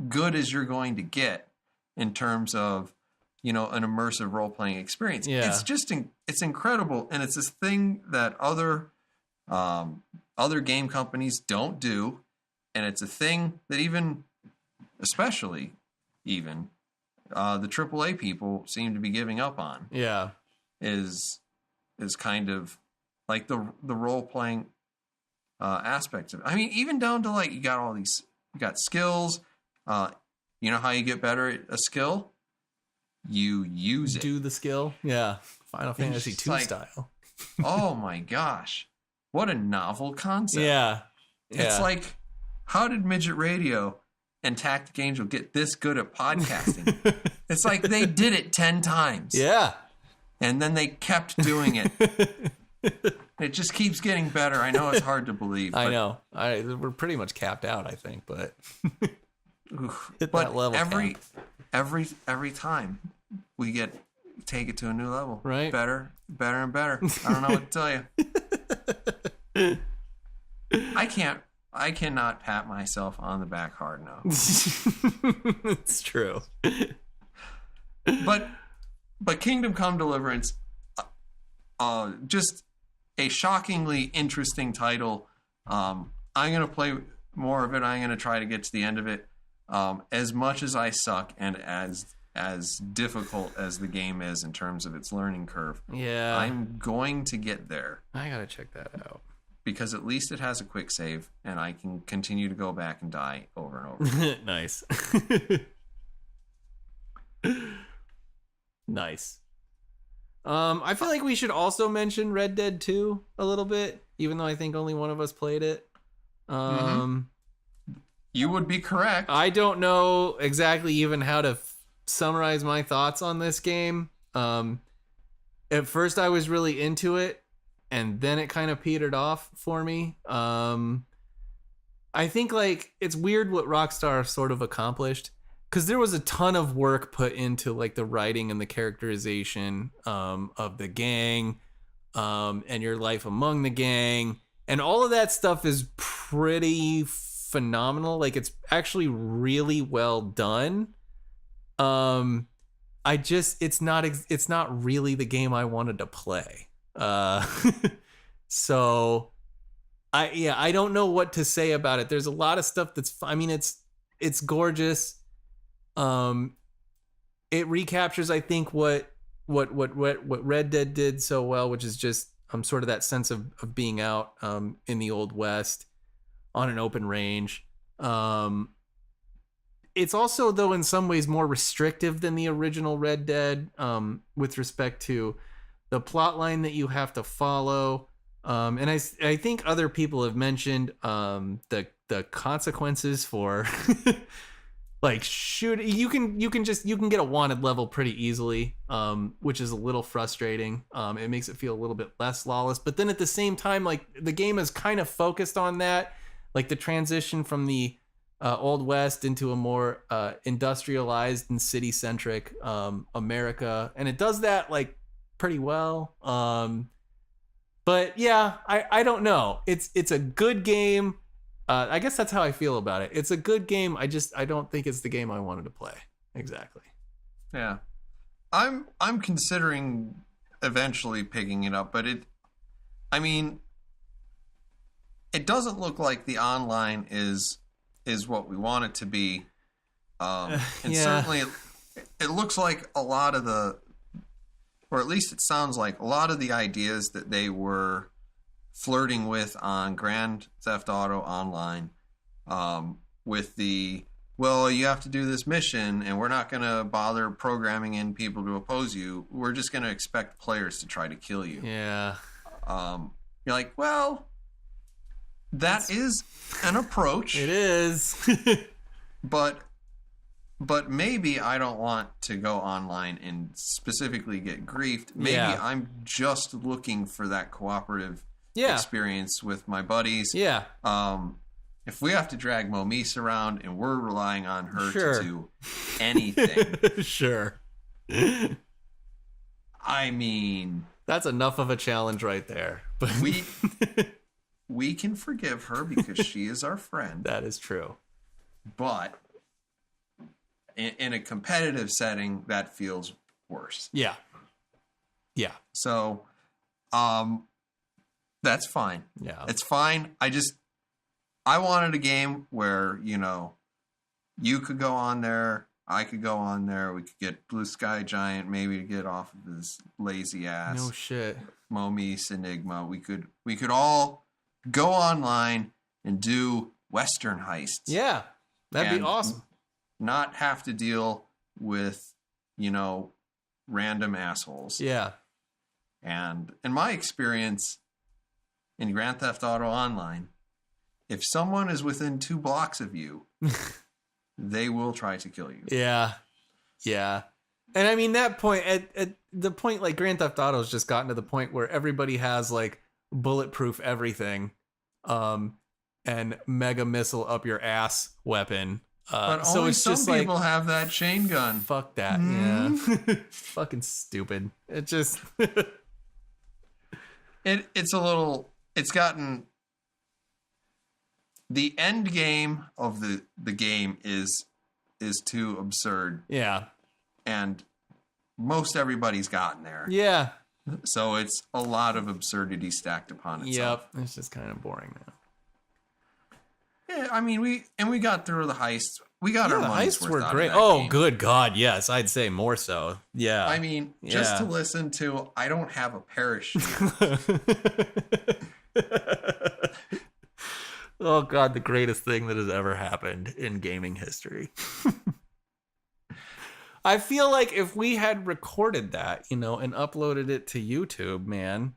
Speaker 3: good as you're going to get in terms of, an immersive role-playing experience.
Speaker 2: Yeah.
Speaker 3: It's just, it's incredible. And it's this thing that other game companies don't do. And it's a thing that especially the AAA people seem to be giving up on.
Speaker 2: Yeah.
Speaker 3: Is kind of like the role-playing aspects of it. I mean, even down to like, you got skills. You know how you get better at a skill? You use it.
Speaker 2: Do the skill. Yeah. Final Fantasy
Speaker 3: just
Speaker 2: II
Speaker 3: like,
Speaker 2: style.
Speaker 3: Oh my gosh. What a novel concept.
Speaker 2: Yeah.
Speaker 3: It's like, how did Midget Radio and Tactic Angel get this good at podcasting? It's like they did it 10 times.
Speaker 2: Yeah.
Speaker 3: And then they kept doing it. It just keeps getting better. I know it's hard to believe.
Speaker 2: I know. We're pretty much capped out, I think, but hit
Speaker 3: but
Speaker 2: that level
Speaker 3: every time we take it to a new level.
Speaker 2: Right.
Speaker 3: Better and better. I don't know what to tell you. I cannot pat myself on the back hard enough.
Speaker 2: It's true.
Speaker 3: But Kingdom Come Deliverance, just a shockingly interesting title. I'm gonna play more of it. I'm gonna try to get to the end of it. As much as I suck and as difficult as the game is in terms of its learning curve,
Speaker 2: Yeah,
Speaker 3: I'm going to get there.
Speaker 2: I gotta check that out.
Speaker 3: Because at least it has a quick save, and I can continue to go back and die over and over.
Speaker 2: Nice. Nice. I feel like we should also mention Red Dead 2 a little bit, even though I think only one of us played it.
Speaker 3: You would be correct.
Speaker 2: I don't know exactly even how to summarize my thoughts on this game. At first I was really into it, and then it kind of petered off for me. I think like it's weird what Rockstar sort of accomplished, because there was a ton of work put into like the writing and the characterization of the gang, and your life among the gang, and all of that stuff is pretty phenomenal. Like it's actually really well done. It's not really the game I wanted to play. So I don't know what to say about it. There's a lot of stuff it's gorgeous. It recaptures, I think, what Red Dead did so well, which is just sort of that sense of being out in the Old West on an open range. It's also, though, in some ways more restrictive than the original Red Dead with respect to the plot line that you have to follow. And I think other people have mentioned the consequences for like shooting. You can get a wanted level pretty easily, which is a little frustrating. It makes it feel a little bit less lawless. But then at the same time, like the game is kind of focused on that, like the transition from the Old West into a more industrialized and city-centric America, and it does that like pretty well. But yeah, I don't know. It's a good game. I guess that's how I feel about it. It's a good game. I don't think it's the game I wanted to play. Exactly.
Speaker 3: Yeah, I'm considering eventually picking it up, but it doesn't look like the online is what we want it to be. And
Speaker 2: yeah.
Speaker 3: Certainly it looks like a lot of or at least it sounds like a lot of the ideas that they were flirting with on Grand Theft Auto Online, with you have to do this mission and we're not going to bother programming in people to oppose you. We're just going to expect players to try to kill you.
Speaker 2: Yeah.
Speaker 3: You're like, well, that is an approach.
Speaker 2: It is.
Speaker 3: But maybe I don't want to go online and specifically get griefed. Maybe I'm just looking for that cooperative experience with my buddies.
Speaker 2: Yeah.
Speaker 3: If we have to drag Momise around and we're relying on her
Speaker 2: Sure.
Speaker 3: to do anything.
Speaker 2: Sure.
Speaker 3: I mean,
Speaker 2: that's enough of a challenge right there. But
Speaker 3: we can forgive her because she is our friend.
Speaker 2: That is true.
Speaker 3: But in a competitive setting, that feels worse.
Speaker 2: Yeah. Yeah.
Speaker 3: So, that's fine.
Speaker 2: Yeah.
Speaker 3: It's fine. I wanted a game where, you could go on there, I could go on there, we could get Blue Sky Giant maybe to get off of his lazy ass.
Speaker 2: No shit.
Speaker 3: Momise, Enigma. We could all go online and do Western heists.
Speaker 2: Yeah. That'd be awesome.
Speaker 3: Not have to deal with, random assholes.
Speaker 2: Yeah.
Speaker 3: And in my experience in Grand Theft Auto Online, if someone is within 2 blocks of you, they will try to kill you.
Speaker 2: Yeah. Yeah. And I mean, that point, at the point, like Grand Theft Auto's just gotten to the point where everybody has like bulletproof everything, and mega missile up your ass weapon.
Speaker 3: But
Speaker 2: so
Speaker 3: only
Speaker 2: it's
Speaker 3: some
Speaker 2: just
Speaker 3: people
Speaker 2: like,
Speaker 3: have that chain gun.
Speaker 2: fuck that. Yeah. Fucking stupid. It just,
Speaker 3: it's gotten, the end game of the game is too absurd,
Speaker 2: Yeah.
Speaker 3: and most everybody's gotten there.
Speaker 2: Yeah.
Speaker 3: So it's a lot of absurdity stacked upon itself.
Speaker 2: Yep. It's just kind of boring now.
Speaker 3: Yeah, I mean, we got through the heist. We got our
Speaker 2: The
Speaker 3: money's
Speaker 2: heists
Speaker 3: worth
Speaker 2: were
Speaker 3: out
Speaker 2: great.
Speaker 3: of that
Speaker 2: Oh,
Speaker 3: game.
Speaker 2: good God. Yes, I'd say more so. Yeah.
Speaker 3: I mean, just to listen to I don't have a parachute.
Speaker 2: Oh, God, the greatest thing that has ever happened in gaming history. I feel like if we had recorded that, and uploaded it to YouTube, man,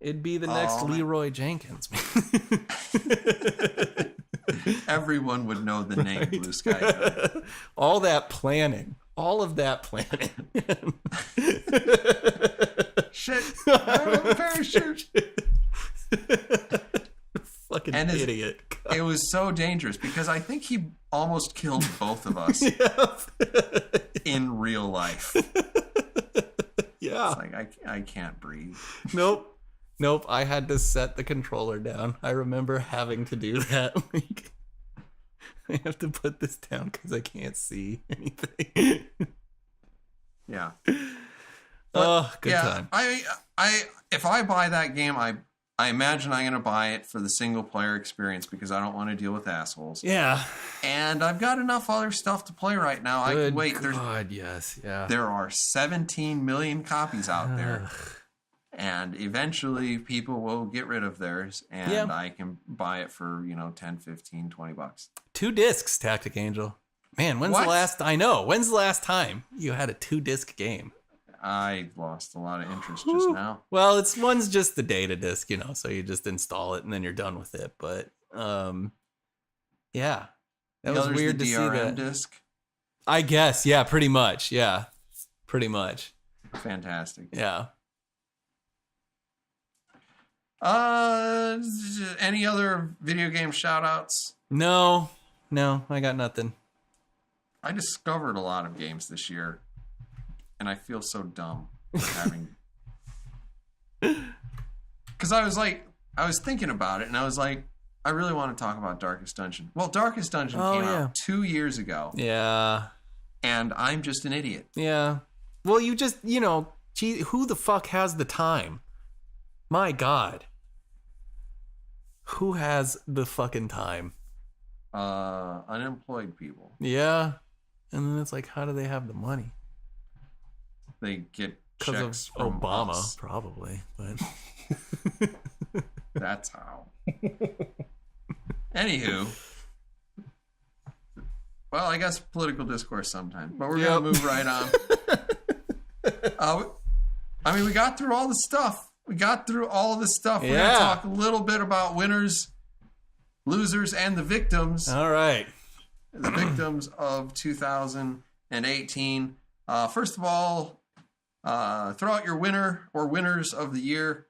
Speaker 2: it'd be the next Leroy Jenkins.
Speaker 3: Everyone would know the name Blue Sky Gun.
Speaker 2: All that planning. All of that planning.
Speaker 3: Shit. I don't have a parachute.
Speaker 2: Fucking
Speaker 3: And
Speaker 2: idiot.
Speaker 3: It was so dangerous because I think he almost killed both of us in real life.
Speaker 2: Yeah.
Speaker 3: It's like, I can't breathe.
Speaker 2: Nope. I had to set the controller down. I remember having to do that. Like, I have to put this down because I can't see anything.
Speaker 3: Yeah.
Speaker 2: Oh, good
Speaker 3: yeah,
Speaker 2: time.
Speaker 3: If I buy that game, I imagine I'm going to buy it for the single player experience because I don't want to deal with assholes.
Speaker 2: Yeah.
Speaker 3: And I've got enough other stuff to play right now. I can wait.
Speaker 2: God, yes. Yeah.
Speaker 3: There are 17 million copies out there. And eventually people will get rid of theirs and I can buy it for, 10, 15, 20 bucks.
Speaker 2: 2 discs, Tactic Angel. Man, when's the last time you had a 2-disc game?
Speaker 3: I lost a lot of interest just now.
Speaker 2: Well, one's just the data disc, so you just install it and then you're done with it. But yeah, that was weird to see that.
Speaker 3: Disc.
Speaker 2: I guess, yeah, pretty much, yeah, pretty much.
Speaker 3: Fantastic.
Speaker 2: Yeah.
Speaker 3: Any other video game shout outs?
Speaker 2: No, I got nothing.
Speaker 3: I discovered a lot of games this year. And I feel so dumb for having. Because I was thinking about it, and I was like, I really want to talk about Darkest Dungeon. Well, Darkest Dungeon came out 2 years ago.
Speaker 2: Yeah.
Speaker 3: And I'm just an idiot.
Speaker 2: Yeah. Well, you just, gee, who the fuck has the time? My God. Who has the fucking time?
Speaker 3: Unemployed people.
Speaker 2: Yeah. And then it's like, how do they have the money?
Speaker 3: They get
Speaker 2: because
Speaker 3: checks
Speaker 2: of
Speaker 3: from
Speaker 2: Obama,
Speaker 3: us.
Speaker 2: probably. But
Speaker 3: that's how. Anywho, well, I guess political discourse sometime, but we're gonna move right on. We got through all the stuff. We're gonna talk a little bit about winners, losers, and the victims.
Speaker 2: All right,
Speaker 3: the victims of 2018. First of all, throw out your winner or winners of the year,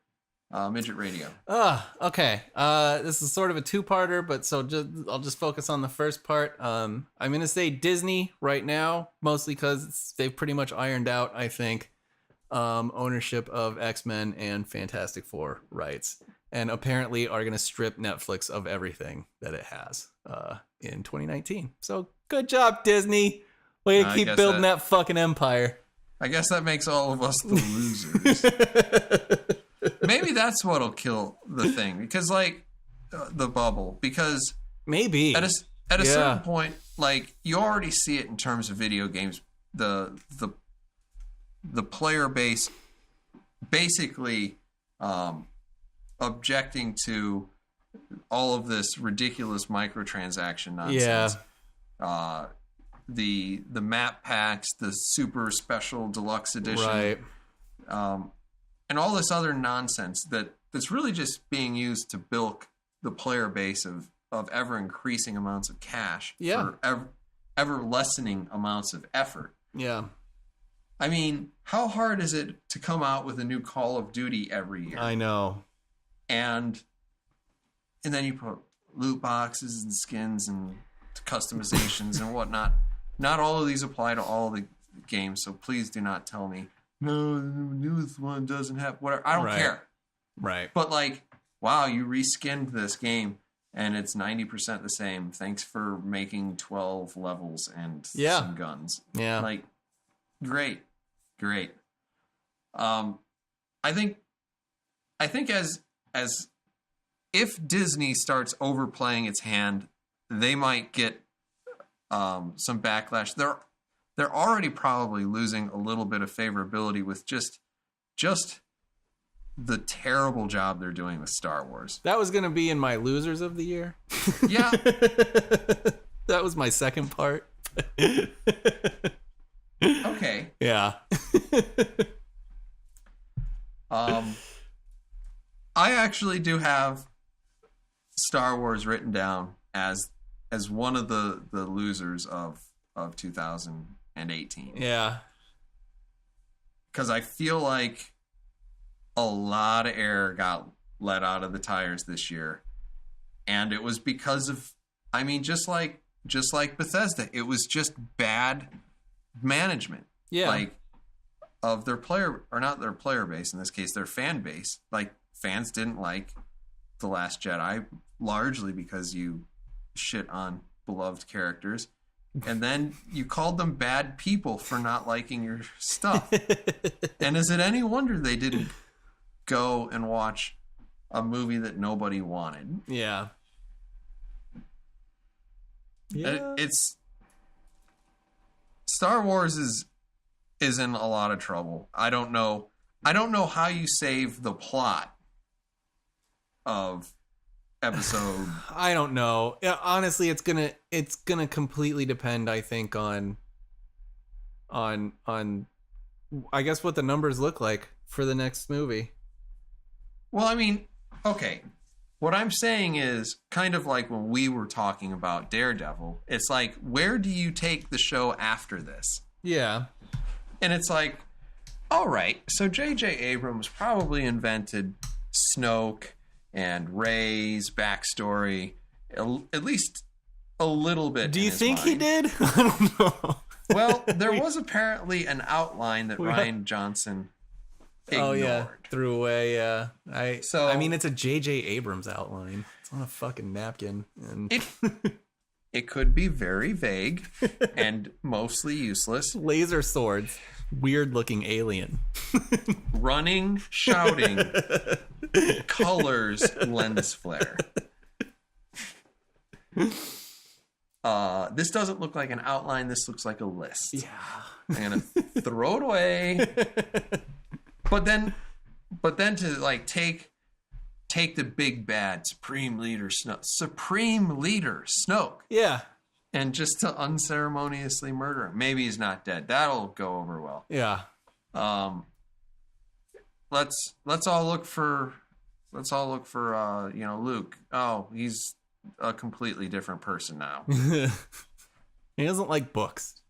Speaker 3: Midget Radio.
Speaker 2: Okay. This is sort of a 2-parter, but I'll just focus on the first part. I'm going to say Disney right now, mostly because they've pretty much ironed out, I think, ownership of X-Men and Fantastic Four rights, and apparently are going to strip Netflix of everything that it has in 2019. So good job, Disney. Way to keep building that fucking empire.
Speaker 3: I guess that makes all of us the losers. Maybe that's what'll kill the thing, because the bubble. Because
Speaker 2: maybe
Speaker 3: at a certain point, you already see it in terms of video games. The player base basically objecting to all of this ridiculous microtransaction nonsense. Yeah. The map packs, the super special deluxe edition,
Speaker 2: right,
Speaker 3: and all this other nonsense that's really just being used to bilk the player base of ever increasing amounts of cash for ever lessening amounts of effort.
Speaker 2: Yeah.
Speaker 3: I mean, how hard is it to come out with a new Call of Duty every year?
Speaker 2: I know.
Speaker 3: And then you put loot boxes and skins and customizations and whatnot. Not all of these apply to all the games, so please do not tell me, no, the newest one doesn't have whatever. I don't care.
Speaker 2: Right.
Speaker 3: But wow, you reskinned this game and it's 90% the same. Thanks for making 12 levels and
Speaker 2: Yeah.
Speaker 3: some guns.
Speaker 2: Yeah.
Speaker 3: Like, great. I think as if Disney starts overplaying its hand, they might get some backlash. They're already probably losing a little bit of favorability with just the terrible job they're doing with Star Wars.
Speaker 2: That was going to be in my losers of the year.
Speaker 3: Yeah.
Speaker 2: That was my second part.
Speaker 3: Okay.
Speaker 2: Yeah.
Speaker 3: I actually do have Star Wars written down as one of the losers of 2018.
Speaker 2: Yeah.
Speaker 3: Because I feel like a lot of air got let out of the tires this year, and it was because of, I mean, just like Bethesda, it was just bad management.
Speaker 2: Yeah.
Speaker 3: Like, of their player, or not their player base, in this case, their fan base. Like, fans didn't like The Last Jedi, largely because you shit on beloved characters. And then you called them bad people for not liking your stuff. And is it any wonder they didn't go and watch a movie that nobody wanted?
Speaker 2: Yeah. Yeah.
Speaker 3: It's Star Wars is in a lot of trouble. I don't know how you save the plot of episode.
Speaker 2: I don't know. Yeah, honestly, it's gonna completely depend, I think, on I guess what the numbers look like for the next movie.
Speaker 3: Well, I mean, okay. What I'm saying is kind of like when we were talking about Daredevil. It's like, where do you take the show after this?
Speaker 2: Yeah.
Speaker 3: And it's like, all right, so J.J. Abrams probably invented Snoke and Rey's backstory, at least a little bit.
Speaker 2: Do you think he did? I don't know.
Speaker 3: Well, there was apparently an outline that Rian Johnson ignored.
Speaker 2: Oh yeah, threw away. Yeah, I mean, it's a J.J. Abrams outline. It's on a fucking napkin, and
Speaker 3: it could be very vague and mostly useless.
Speaker 2: Laser swords, weird looking alien,
Speaker 3: running, shouting, colors, lens flare. This doesn't look like an outline. This looks like a list.
Speaker 2: Yeah,
Speaker 3: I'm gonna throw it away. But then to like take the big bad Supreme Leader Snoke.
Speaker 2: Yeah.
Speaker 3: And just to unceremoniously murder him. Maybe he's not dead. That'll go over well.
Speaker 2: Yeah.
Speaker 3: Let's all look for Luke. Oh, he's a completely different person now.
Speaker 2: He doesn't like books.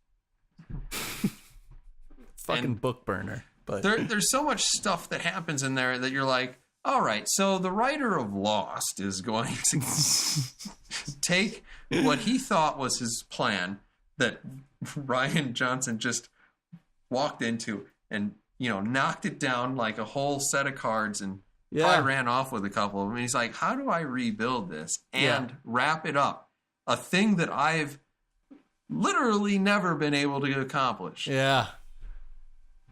Speaker 2: Fucking book burner. But
Speaker 3: there's so much stuff that happens in there that you're like, all right, so the writer of Lost is going to take what he thought was his plan that Rian Johnson just walked into and, knocked it down like a whole set of cards and probably ran off with a couple of them. And he's like, how do I rebuild this and wrap it up? A thing that I've literally never been able to accomplish.
Speaker 2: Yeah.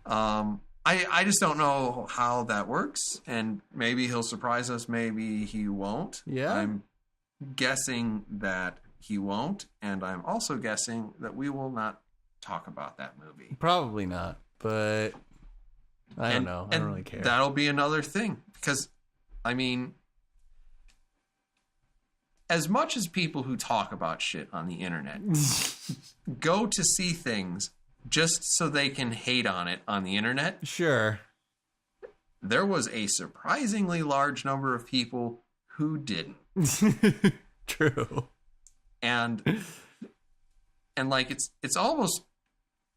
Speaker 3: I just don't know how that works, and maybe he'll surprise us, maybe he won't.
Speaker 2: Yeah.
Speaker 3: I'm guessing that he won't, and I'm also guessing that we will not talk about that movie.
Speaker 2: Probably not, but I don't know. I don't really care.
Speaker 3: That'll be another thing, because, I mean, as much as people who talk about shit on the internet go to see things just so they can hate on it on the internet.
Speaker 2: Sure.
Speaker 3: There was a surprisingly large number of people who didn't.
Speaker 2: True.
Speaker 3: And like it's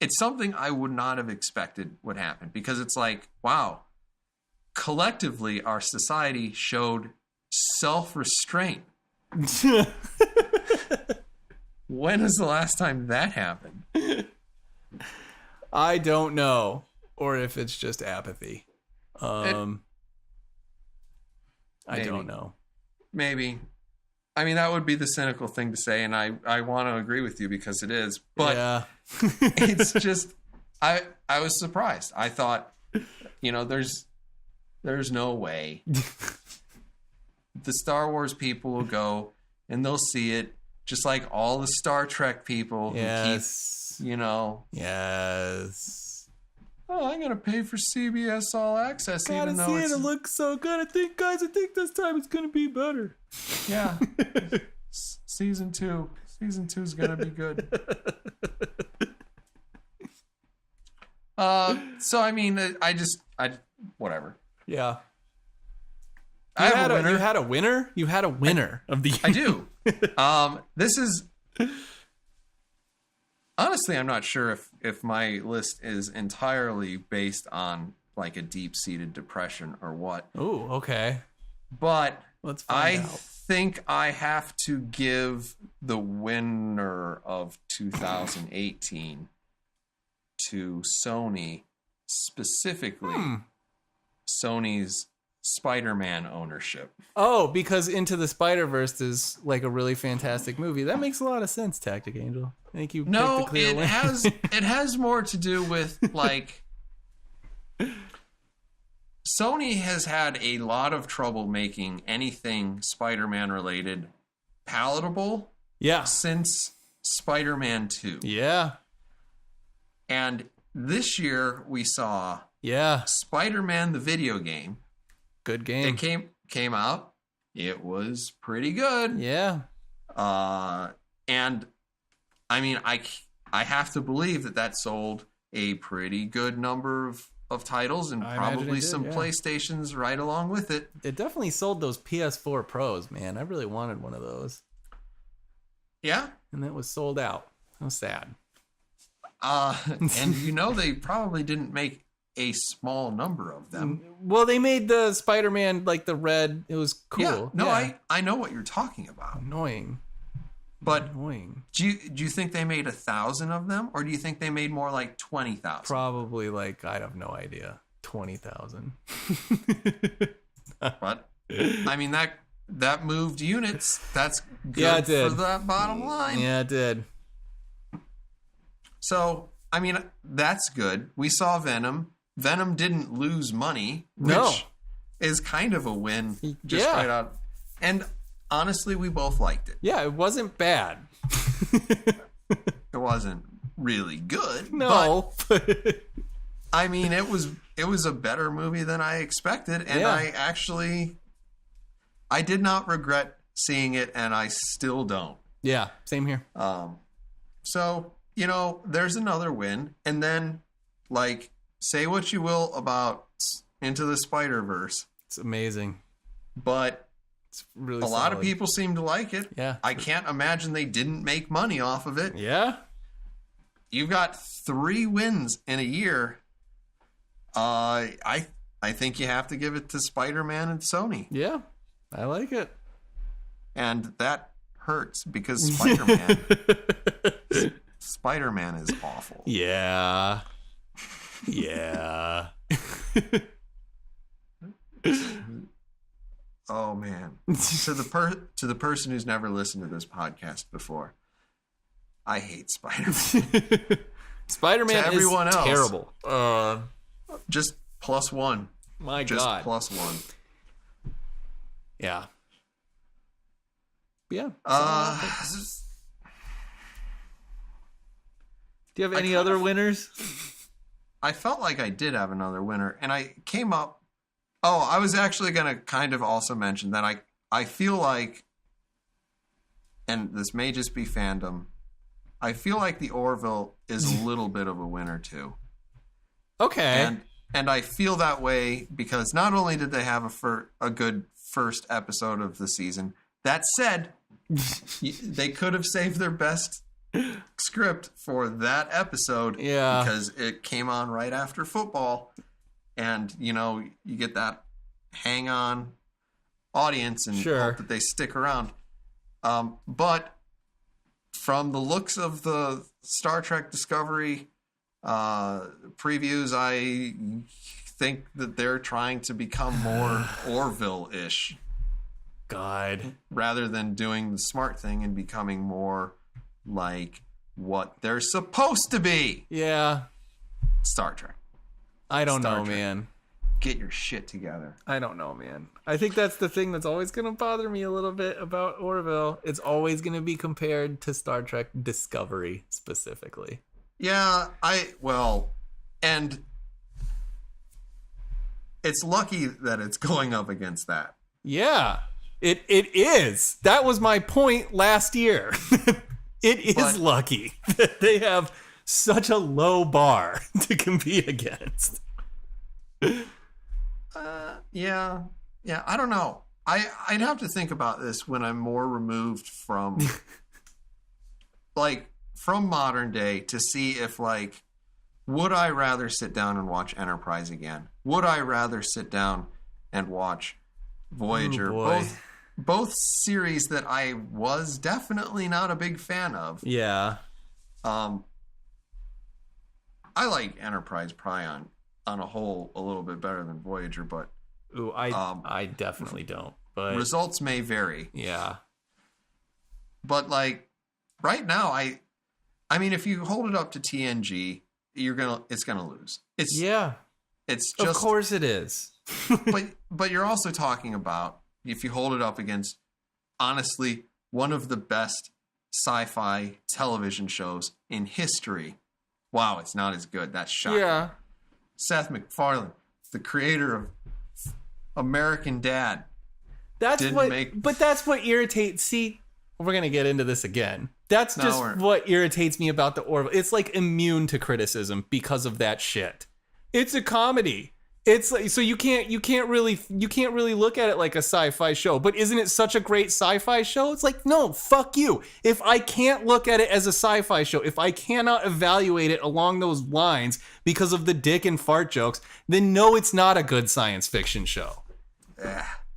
Speaker 3: something I would not have expected would happen, because it's like, wow, collectively our society showed self-restraint. When was the last time that happened?
Speaker 2: I don't know, or if it's just apathy. I don't know.
Speaker 3: Maybe. I mean, that would be the cynical thing to say, and I want to agree with you because it is. But
Speaker 2: yeah.
Speaker 3: it's just, I was surprised. I thought, there's no way the Star Wars people will go and they'll see it, just like all the Star Trek people who
Speaker 2: Yes.
Speaker 3: keep,
Speaker 2: Yes.
Speaker 3: oh, I'm gonna pay for CBS All Access,
Speaker 2: Gotta
Speaker 3: even though
Speaker 2: see
Speaker 3: it's
Speaker 2: it looks so good. I think this time it's gonna be better.
Speaker 3: yeah. Season 2 is gonna be good. So I mean, I whatever.
Speaker 2: Yeah.
Speaker 3: I have a winner.
Speaker 2: You had a winner? You had a winner of the year.
Speaker 3: I do. This is honestly, I'm not sure if my list is entirely based on like a deep-seated depression or what.
Speaker 2: Oh, okay.
Speaker 3: But
Speaker 2: Let's find out.
Speaker 3: think I have to give the winner of 2018 to Sony, specifically Sony's Spider-Man ownership.
Speaker 2: Oh, because Into the Spider-Verse is like a really fantastic movie. That makes a lot of sense, Tactic Angel. I think you picked
Speaker 3: No,
Speaker 2: the clear winner.
Speaker 3: it has more to do with like Sony has had a lot of trouble making anything Spider-Man related palatable
Speaker 2: Yeah.
Speaker 3: since Spider-Man 2.
Speaker 2: Yeah.
Speaker 3: And this year we saw
Speaker 2: Yeah.
Speaker 3: Spider-Man the video game.
Speaker 2: Good game.
Speaker 3: It came out. It was pretty good.
Speaker 2: Yeah.
Speaker 3: And I mean, I have to believe that sold a pretty good number of titles and
Speaker 2: I imagine
Speaker 3: probably
Speaker 2: it did,
Speaker 3: some
Speaker 2: yeah.
Speaker 3: PlayStations right along with it.
Speaker 2: It definitely sold those PS4 Pros, man. I really wanted one of those.
Speaker 3: Yeah.
Speaker 2: And that was sold out. How sad.
Speaker 3: And they probably didn't make a small number of them.
Speaker 2: Well, they made the Spider-Man like the red. It was cool.
Speaker 3: Yeah. No,
Speaker 2: Yeah.
Speaker 3: I know what you're talking about.
Speaker 2: Annoying.
Speaker 3: But
Speaker 2: Annoying.
Speaker 3: do you think they made 1,000 of them, or do you think they made more like 20,000?
Speaker 2: Probably like, I have no idea. 20,000.
Speaker 3: But I mean that moved units. That's good
Speaker 2: Yeah, it did.
Speaker 3: for that bottom line.
Speaker 2: Yeah, it did.
Speaker 3: So I mean that's good. We saw Venom. Venom didn't lose money, which
Speaker 2: No.
Speaker 3: is kind of a win. Just
Speaker 2: Yeah.
Speaker 3: right out. And honestly, we both liked it.
Speaker 2: Yeah, it wasn't bad.
Speaker 3: It wasn't really good.
Speaker 2: No.
Speaker 3: But, I mean, it was a better movie than I expected, and
Speaker 2: Yeah.
Speaker 3: I did not regret seeing it, and I still don't.
Speaker 2: Yeah, same here.
Speaker 3: So, there's another win, and then, like, say what you will about Into the Spider-Verse,
Speaker 2: It's amazing.
Speaker 3: but
Speaker 2: It's really
Speaker 3: a lot of
Speaker 2: solid.
Speaker 3: people seem to like it.
Speaker 2: Yeah.
Speaker 3: I can't imagine they didn't make money off of it.
Speaker 2: Yeah.
Speaker 3: You've got 3 wins in a year. I think you have to give it to Spider-Man and Sony.
Speaker 2: Yeah. I like it.
Speaker 3: And that hurts because Spider-Man is awful.
Speaker 2: Yeah. Yeah.
Speaker 3: Oh man. To the person who's never listened to this podcast before, I hate Spider-Man.
Speaker 2: Spider-Man
Speaker 3: To everyone
Speaker 2: is
Speaker 3: else.
Speaker 2: terrible.
Speaker 3: Just +1.
Speaker 2: My
Speaker 3: Just
Speaker 2: God.
Speaker 3: +1.
Speaker 2: Yeah. Yeah. Do you have any other winners?
Speaker 3: I felt like I did have another winner, and I came up. Oh, I was actually going to kind of also mention that I feel like, and this may just be fandom, I feel like the Orville is a little bit of a winner too.
Speaker 2: Okay.
Speaker 3: And I feel that way because not only did they have a good first episode of the season, that said, they could have saved their best script for that episode.
Speaker 2: Yeah.
Speaker 3: Because it came on right after football. And, you get that hang on audience and
Speaker 2: Sure.
Speaker 3: hope that they stick around. But from the looks of the Star Trek Discovery previews, I think that they're trying to become more Orville-ish.
Speaker 2: God.
Speaker 3: rather than doing the smart thing and becoming more like what they're supposed to be.
Speaker 2: Yeah.
Speaker 3: Star Trek.
Speaker 2: I don't
Speaker 3: Star
Speaker 2: know,
Speaker 3: Trek.
Speaker 2: man.
Speaker 3: Get your shit together.
Speaker 2: I don't know, man. I think that's the thing that's always going to bother me a little bit about Orville. It's always going to be compared to Star Trek Discovery specifically.
Speaker 3: Yeah, and it's lucky that it's going up against that.
Speaker 2: Yeah, it is. That was my point last year. It is lucky that they have such a low bar to compete against.
Speaker 3: Yeah, I don't know. I'd have to think about this when I'm more removed from, from modern day to see if, would I rather sit down and watch Enterprise again? Would I rather sit down and watch Voyager? Both series that I was definitely not a big fan of.
Speaker 2: Yeah.
Speaker 3: I like Enterprise probably on a whole a little bit better than Voyager, but
Speaker 2: Ooh, I definitely don't. But
Speaker 3: results may vary.
Speaker 2: Yeah.
Speaker 3: But right now, I mean, if you hold it up to TNG, it's gonna lose. It's just,
Speaker 2: of course it is.
Speaker 3: but you're also talking about, if you hold it up against, honestly, one of the best sci-fi television shows in history. Wow, it's not as good. That's shocking.
Speaker 2: Yeah.
Speaker 3: Seth MacFarlane, the creator of American Dad.
Speaker 2: But that's what irritates. See, we're gonna get into this again. That's just what irritates me about the Orville. It's immune to criticism because of that shit. It's a comedy. It's so you can't really look at it like a sci-fi show. But isn't it such a great sci-fi show? It's no, fuck you. If I can't look at it as a sci-fi show, if I cannot evaluate it along those lines because of the dick and fart jokes, then no, it's not a good science fiction show.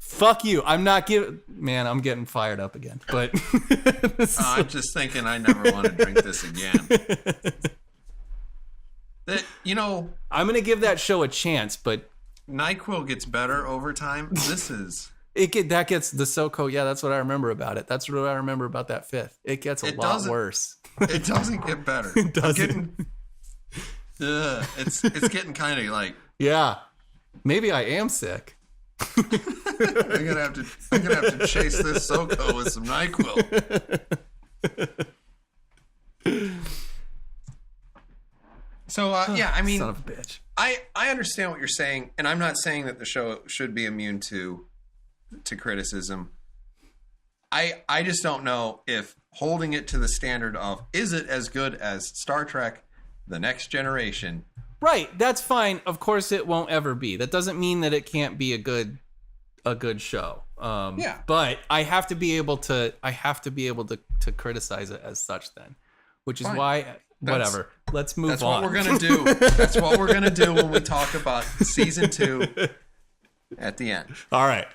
Speaker 2: Fuck you. I'm not man, I'm getting fired up again. But
Speaker 3: I'm just thinking I never want to drink this again.
Speaker 2: I'm gonna give that show a chance, but
Speaker 3: NyQuil gets better over time. This is
Speaker 2: that gets the SoCo. Yeah, that's what I remember about it. That's what I remember about that fifth. It gets a lot worse.
Speaker 3: It doesn't get better.
Speaker 2: It doesn't.
Speaker 3: It's getting kind of
Speaker 2: yeah. Maybe I am sick.
Speaker 3: I'm gonna have to chase this SoCo with some NyQuil. So yeah, I mean,
Speaker 2: son of a bitch.
Speaker 3: I understand what you're saying, and I'm not saying that the show should be immune to criticism. I just don't know if holding it to the standard of, is it as good as Star Trek The Next Generation?
Speaker 2: Right, that's fine. Of course it won't ever be. That doesn't mean that it can't be a good show.
Speaker 3: Yeah.
Speaker 2: But I have to be able to criticize it as such then. Which is why whatever. Let's move on.
Speaker 3: That's what we're gonna do. That's what we're gonna do when we talk about season 2 at the end.
Speaker 2: All right.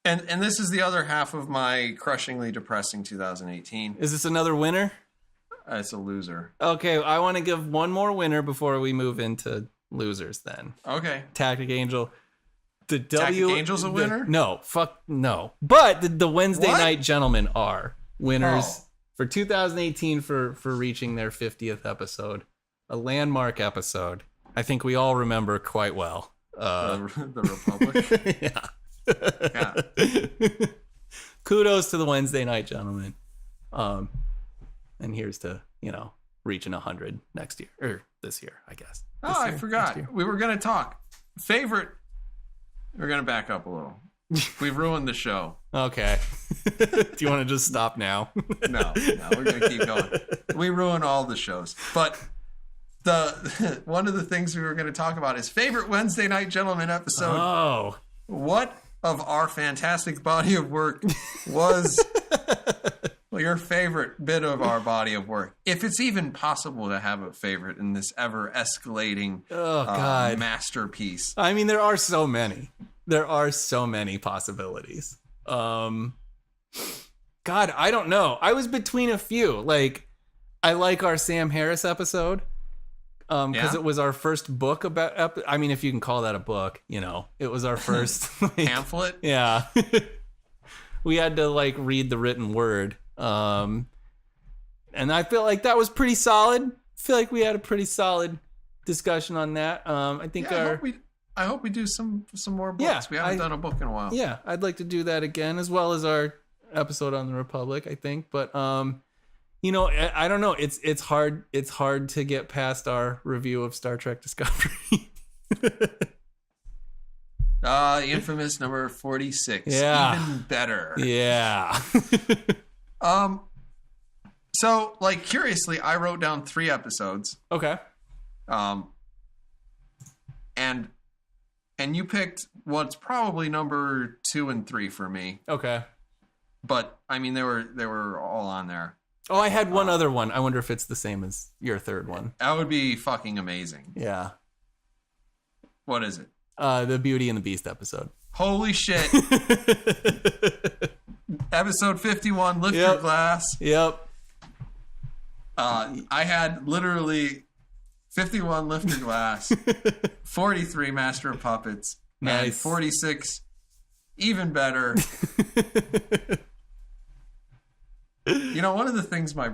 Speaker 3: And this is the other half of my crushingly depressing 2018.
Speaker 2: Is this another winner?
Speaker 3: It's a loser.
Speaker 2: Okay, I want to give one more winner before we move into losers then.
Speaker 3: Okay.
Speaker 2: Tactic Angel.
Speaker 3: Tactic Angel's a winner?
Speaker 2: No, fuck no. But the Wednesday Night Gentlemen are winners for 2018 for reaching their 50th episode. A landmark episode. I think we all remember quite well.
Speaker 3: The Republic?
Speaker 2: Yeah.
Speaker 3: Yeah.
Speaker 2: Kudos to the Wednesday Night Gentlemen. And here's to, reaching 100 next year. Or this year, I guess.
Speaker 3: I forgot. We were going to talk. Favorite. We're going to back up a little. We've ruined the show.
Speaker 2: Okay. Do you want to just stop now?
Speaker 3: No, we're going to keep going. We ruin all the shows. But one of the things we were going to talk about is favorite Wednesday Night Gentlemen episode.
Speaker 2: Oh.
Speaker 3: What of our fantastic body of work was your favorite bit of our body of work? If it's even possible to have a favorite in this ever escalating masterpiece.
Speaker 2: I mean, there are so many. There are so many possibilities. God, I don't know. I was between a few. I like our Sam Harris episode. because
Speaker 3: Yeah?
Speaker 2: it was our first book about. I mean, if you can call that a book, it was our first
Speaker 3: Pamphlet?
Speaker 2: Yeah, we had to like read the written word, and I feel like that was pretty solid. I feel like we had a pretty solid discussion on that. I think
Speaker 3: I hope we do some more books.
Speaker 2: Yeah,
Speaker 3: We haven't done a book in a while.
Speaker 2: Yeah, I'd like to do that again, as well as our episode on the Republic, I think. But I don't know. It's hard to get past our review of Star Trek Discovery.
Speaker 3: Infamous number 46.
Speaker 2: Yeah.
Speaker 3: Even better.
Speaker 2: Yeah.
Speaker 3: So, like, curiously, I wrote down 3 episodes.
Speaker 2: Okay.
Speaker 3: And you picked what's probably number 2 and 3 for me.
Speaker 2: Okay.
Speaker 3: But I mean, they were all on there.
Speaker 2: Oh, I had one other one. I wonder if it's the same as your third one.
Speaker 3: That would be fucking amazing.
Speaker 2: Yeah.
Speaker 3: What is it?
Speaker 2: The Beauty and the Beast episode.
Speaker 3: Holy shit. Episode 51, Lift Your Glass.
Speaker 2: Yep.
Speaker 3: I had literally 51, Lift Your Glass, 43, Master of Puppets, and 46, Even Better. One of the things my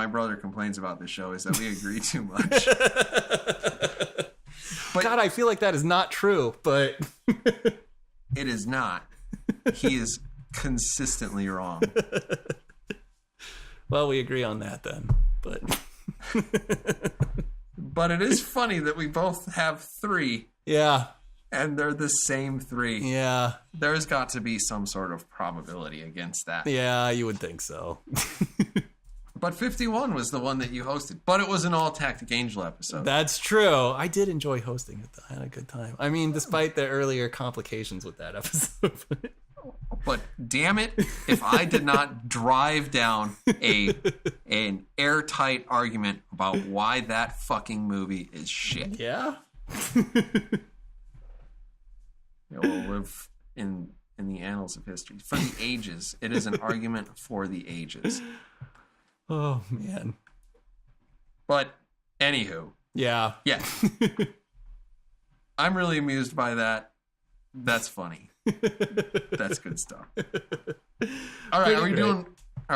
Speaker 3: brother complains about this show is that we agree too much. But
Speaker 2: God, I feel like that is not true, but
Speaker 3: it is not. He is consistently wrong.
Speaker 2: Well, we agree on that then.
Speaker 3: But it is funny that we both have 3.
Speaker 2: Yeah.
Speaker 3: And they're the same 3.
Speaker 2: Yeah.
Speaker 3: There's got to be some sort of probability against that.
Speaker 2: Yeah, you would think so.
Speaker 3: But 51 was the one that you hosted. But it was an All Tactic Angel episode.
Speaker 2: That's true. I did enjoy hosting it, though. I had a good time. I mean, despite the earlier complications with that episode.
Speaker 3: But damn it, if I did not drive down an airtight argument about why that fucking movie is shit.
Speaker 2: Yeah?
Speaker 3: It will live in the annals of history. For the ages. It is an argument for the ages.
Speaker 2: Oh, man.
Speaker 3: But, anywho.
Speaker 2: Yeah.
Speaker 3: Yeah. I'm really amused by that. That's funny. That's good stuff. All right, are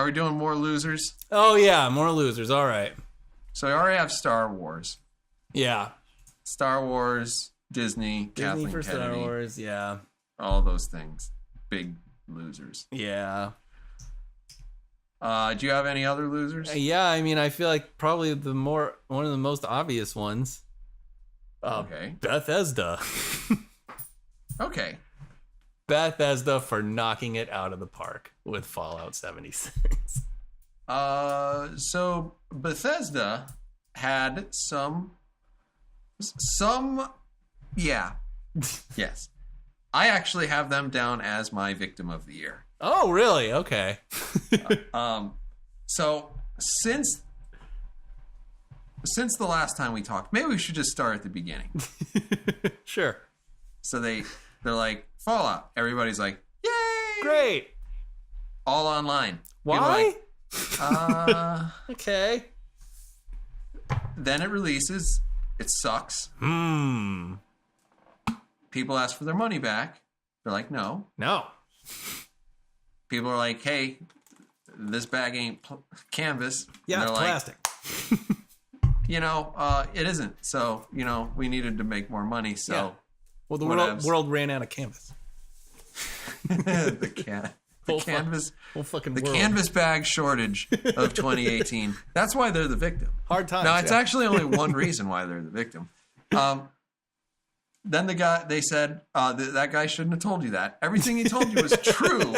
Speaker 3: we doing more losers?
Speaker 2: Oh, yeah, more losers. All right.
Speaker 3: So we already have Star Wars.
Speaker 2: Yeah.
Speaker 3: Star Wars, Disney Kathleen
Speaker 2: for
Speaker 3: Kennedy,
Speaker 2: Star Wars, yeah.
Speaker 3: all those things. Big losers.
Speaker 2: Yeah.
Speaker 3: Do you have any other losers?
Speaker 2: Yeah, I mean, I feel like probably one of the most obvious ones.
Speaker 3: Okay.
Speaker 2: Bethesda.
Speaker 3: Okay.
Speaker 2: Bethesda for knocking it out of the park with Fallout 76.
Speaker 3: So Bethesda had some, yeah, yes. I actually have them down as my victim of the year.
Speaker 2: Oh, really? Okay.
Speaker 3: So since the last time we talked, maybe we should just start at the beginning.
Speaker 2: Sure.
Speaker 3: So they're like, Fallout. Everybody's like, yay!
Speaker 2: Great.
Speaker 3: All online.
Speaker 2: Why?
Speaker 3: Like,
Speaker 2: okay.
Speaker 3: Then it releases. It sucks. People ask for their money back. They're like, no.
Speaker 2: No.
Speaker 3: People are like, hey, this bag ain't canvas.
Speaker 2: Yeah,
Speaker 3: it's
Speaker 2: plastic.
Speaker 3: It isn't. So, we needed to make more money. So,
Speaker 2: yeah. Well, the world ran out of canvas.
Speaker 3: the canvas bag shortage of 2018. That's why they're the victim.
Speaker 2: Hard times.
Speaker 3: No, it's actually only one reason why they're the victim. Then they said that guy shouldn't have told you that. Everything he told you was true,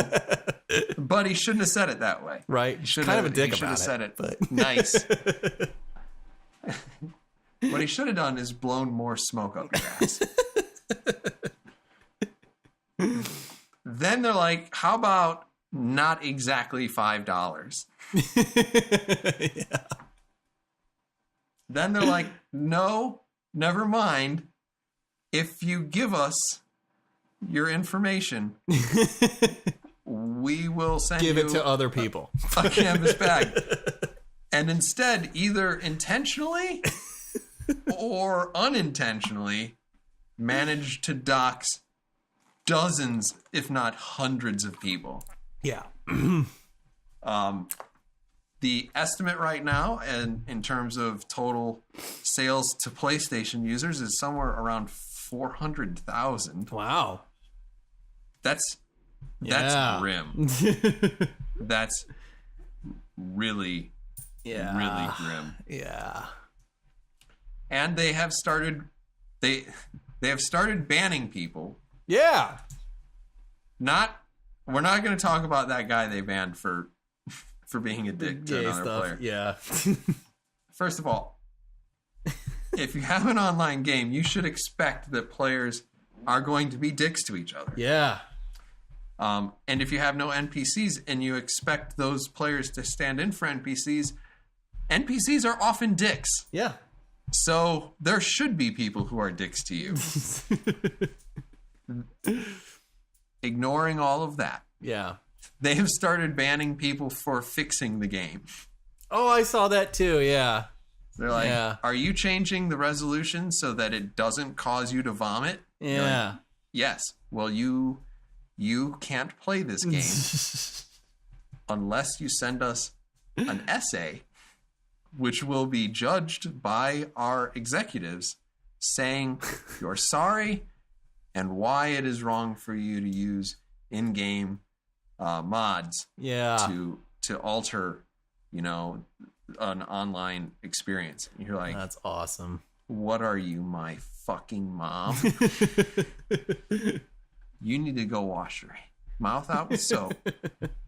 Speaker 3: but he shouldn't have said it that way.
Speaker 2: Right.
Speaker 3: He
Speaker 2: kind of a dick
Speaker 3: he should
Speaker 2: about
Speaker 3: have said it
Speaker 2: but...
Speaker 3: nice. What he should have done is blown more smoke up your ass. Then they're like, how about not exactly $5?
Speaker 2: Yeah.
Speaker 3: Then they're like, no, never mind. If you give us your information, we will send
Speaker 2: Give
Speaker 3: you
Speaker 2: it to other people.
Speaker 3: a canvas bag. And instead, either intentionally or unintentionally managed to dox dozens, if not hundreds of people.
Speaker 2: Yeah.
Speaker 3: The estimate right now, and in terms of total sales to PlayStation users, is somewhere around 400,000.
Speaker 2: Wow.
Speaker 3: That's
Speaker 2: Yeah.
Speaker 3: grim. That's really, really grim.
Speaker 2: Yeah.
Speaker 3: And they have started banning people.
Speaker 2: Yeah.
Speaker 3: We're not going to talk about that guy they banned for being a dick to
Speaker 2: Gay
Speaker 3: another
Speaker 2: stuff.
Speaker 3: player.
Speaker 2: Yeah.
Speaker 3: First of all, if you have an online game, you should expect that players are going to be dicks to each other.
Speaker 2: Yeah.
Speaker 3: And if you have no NPCs and you expect those players to stand in for NPCs, NPCs are often dicks.
Speaker 2: Yeah.
Speaker 3: So there should be people who are dicks to you. Ignoring all of that,
Speaker 2: Yeah.
Speaker 3: they have started banning people for fixing the game.
Speaker 2: Oh, I saw that too. Yeah.
Speaker 3: They're like,
Speaker 2: Yeah.
Speaker 3: are you changing the resolution so that it doesn't cause you to vomit? You're like,
Speaker 2: Yeah.
Speaker 3: yes. Well, you can't play this game unless you send us an essay, which will be judged by our executives, saying you're sorry and why it is wrong for you to use in-game mods
Speaker 2: Yeah.
Speaker 3: to alter, an online experience. You're like,
Speaker 2: That's awesome.
Speaker 3: what are you, my fucking mom? You need to go wash your mouth out with soap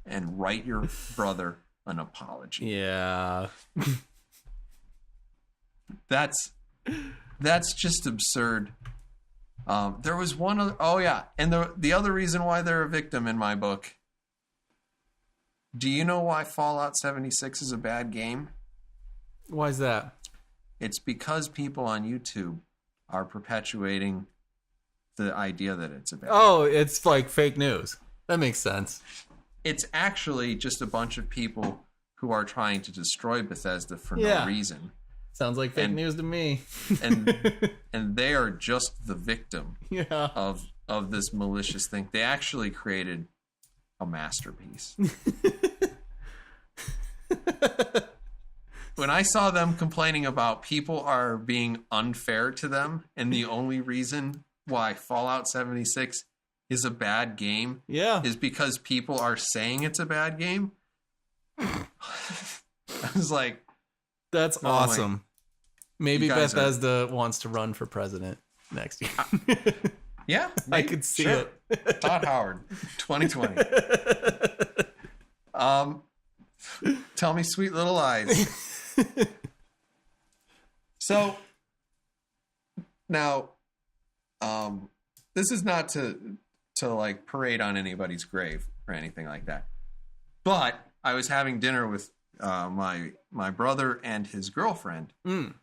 Speaker 3: and write your brother an apology.
Speaker 2: Yeah.
Speaker 3: That's just absurd. There was one other, and the other reason why they're a victim in my book. Do you know why Fallout 76 is a bad game?
Speaker 2: Why is that?
Speaker 3: It's because people on YouTube are perpetuating the idea that it's a bad game.
Speaker 2: Oh, it's like fake news. That makes sense.
Speaker 3: It's actually just a bunch of people who are trying to destroy Bethesda for
Speaker 2: Yeah.
Speaker 3: no reason.
Speaker 2: Sounds like fake
Speaker 3: And-
Speaker 2: news to me.
Speaker 3: And they are just the victim
Speaker 2: Yeah.
Speaker 3: of this malicious thing. They actually created a masterpiece. When I saw them complaining about people are being unfair to them, and the only reason why Fallout 76 is a bad game
Speaker 2: Yeah.
Speaker 3: is because people are saying it's a bad game, I was like,
Speaker 2: That's
Speaker 3: my-
Speaker 2: awesome. Maybe
Speaker 3: You guys
Speaker 2: Bethesda wants to run for president next year.
Speaker 3: yeah,
Speaker 2: I
Speaker 3: maybe,
Speaker 2: could see
Speaker 3: sure.
Speaker 2: it.
Speaker 3: Todd Howard, 2020. Tell me sweet little lies. So now, this is not to like parade on anybody's grave or anything like that. But I was having dinner with my brother and his girlfriend.
Speaker 2: Mm.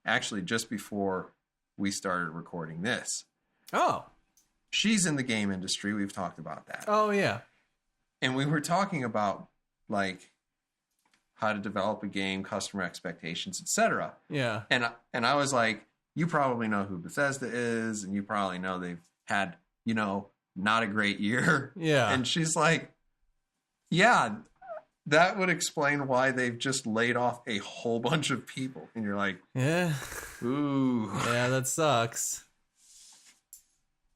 Speaker 3: Actually, just before we started recording this.
Speaker 2: Oh.
Speaker 3: She's in the game industry. We've talked about that.
Speaker 2: Oh, yeah.
Speaker 3: And we were talking about like how to develop a game, customer expectations, etc.
Speaker 2: Yeah.
Speaker 3: And I was like, you probably know who Bethesda is, and you probably know they've had, not a great year.
Speaker 2: Yeah.
Speaker 3: And she's like, yeah, that would explain why they've just laid off a whole bunch of people. And you're like,
Speaker 2: Yeah.
Speaker 3: ooh,
Speaker 2: Yeah, that sucks.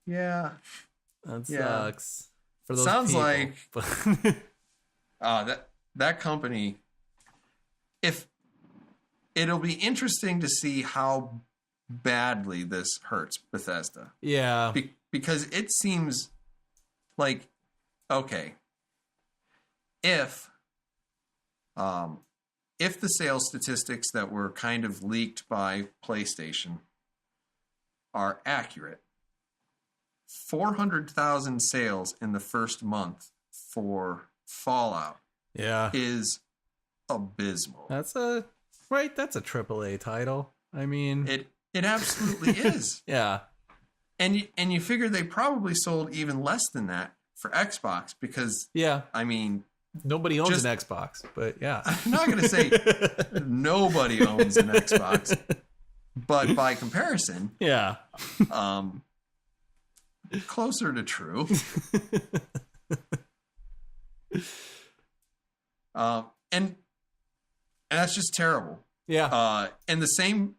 Speaker 3: yeah.
Speaker 2: That
Speaker 3: Yeah.
Speaker 2: sucks. For those
Speaker 3: Sounds
Speaker 2: people.
Speaker 3: like that company, if it'll be interesting to see how badly this hurts Bethesda.
Speaker 2: Yeah.
Speaker 3: Because it seems like, okay, if the sales statistics that were kind of leaked by PlayStation are accurate, 400,000 sales in the first month for Fallout
Speaker 2: Yeah.
Speaker 3: is abysmal.
Speaker 2: That's a AAA title. I mean,
Speaker 3: It absolutely is.
Speaker 2: yeah.
Speaker 3: And you figure they probably sold even less than that for Xbox because,
Speaker 2: Yeah.
Speaker 3: I mean,
Speaker 2: Nobody owns an Xbox, but yeah.
Speaker 3: I'm not going to say nobody owns an Xbox, but by comparison,
Speaker 2: yeah,
Speaker 3: closer to true. And that's just terrible.
Speaker 2: Yeah.
Speaker 3: In the same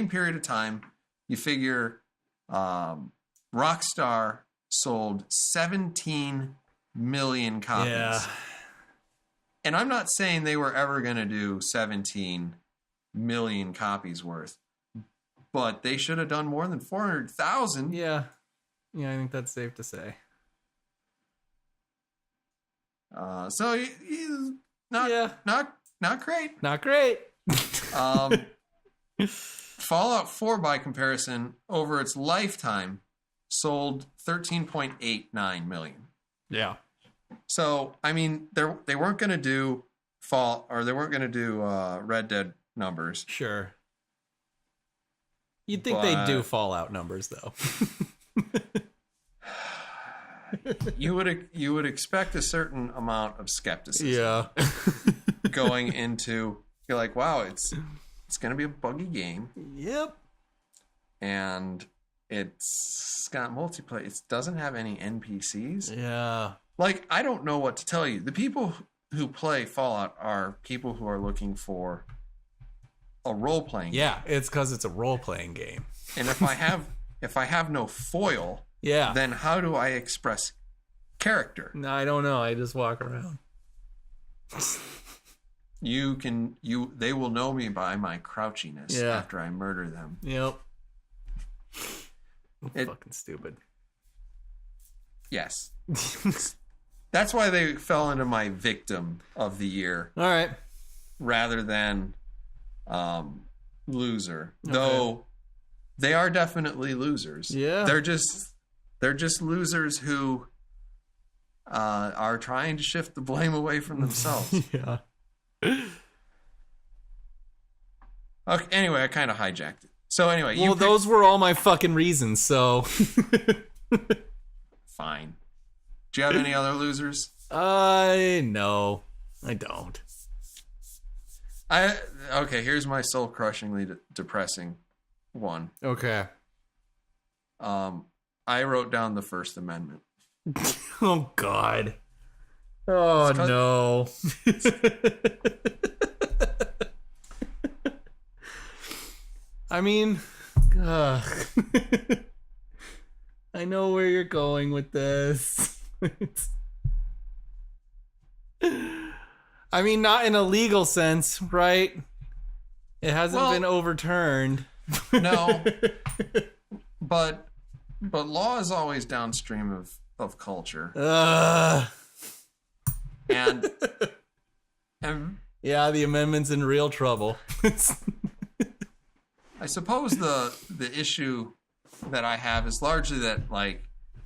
Speaker 3: period of time, you figure Rockstar sold 17 million copies.
Speaker 2: Yeah.
Speaker 3: And I'm not saying they were ever going to do 17 million copies worth, but they should have done more than 400,000.
Speaker 2: Yeah. Yeah, I think that's safe to say.
Speaker 3: So not great.
Speaker 2: Not great.
Speaker 3: Fallout 4, by comparison, over its lifetime, sold 13.89 million.
Speaker 2: Yeah.
Speaker 3: So, I mean, they weren't going to do Red Dead numbers.
Speaker 2: Sure. You'd think they'd do Fallout numbers, though.
Speaker 3: You would expect a certain amount of skepticism.
Speaker 2: Yeah.
Speaker 3: Going into, you're like, wow, it's going to be a buggy game.
Speaker 2: Yep.
Speaker 3: And it's got multiplayer. It doesn't have any NPCs.
Speaker 2: Yeah.
Speaker 3: Like, I don't know what to tell you. The people who play Fallout are people who are looking for a role-playing game.
Speaker 2: Yeah, it's because it's a role-playing game.
Speaker 3: And if I have no foil,
Speaker 2: yeah,
Speaker 3: then how do I express character?
Speaker 2: No, I don't know. I just walk around.
Speaker 3: They will know me by my crouchiness after I murder them.
Speaker 2: Yep. Fucking stupid.
Speaker 3: Yes. That's why they fell into my victim of the year.
Speaker 2: All right.
Speaker 3: Rather than loser.
Speaker 2: Okay.
Speaker 3: Though they are definitely losers.
Speaker 2: Yeah.
Speaker 3: They're just losers who are trying to shift the blame away from themselves.
Speaker 2: Yeah.
Speaker 3: Okay, anyway, I kind of hijacked it. So anyway,
Speaker 2: those were all my fucking reasons, so
Speaker 3: fine. Do you have any other losers?
Speaker 2: No, I don't.
Speaker 3: Okay, here's my soul-crushingly depressing one.
Speaker 2: Okay.
Speaker 3: I wrote down the First Amendment.
Speaker 2: Oh God. Oh no. I mean, I know where you're going with this. I mean, not in a legal sense, right? It hasn't been overturned.
Speaker 3: No. But law is always downstream of culture. And
Speaker 2: yeah, the amendment's in real trouble.
Speaker 3: I suppose the issue that I have is largely that, like,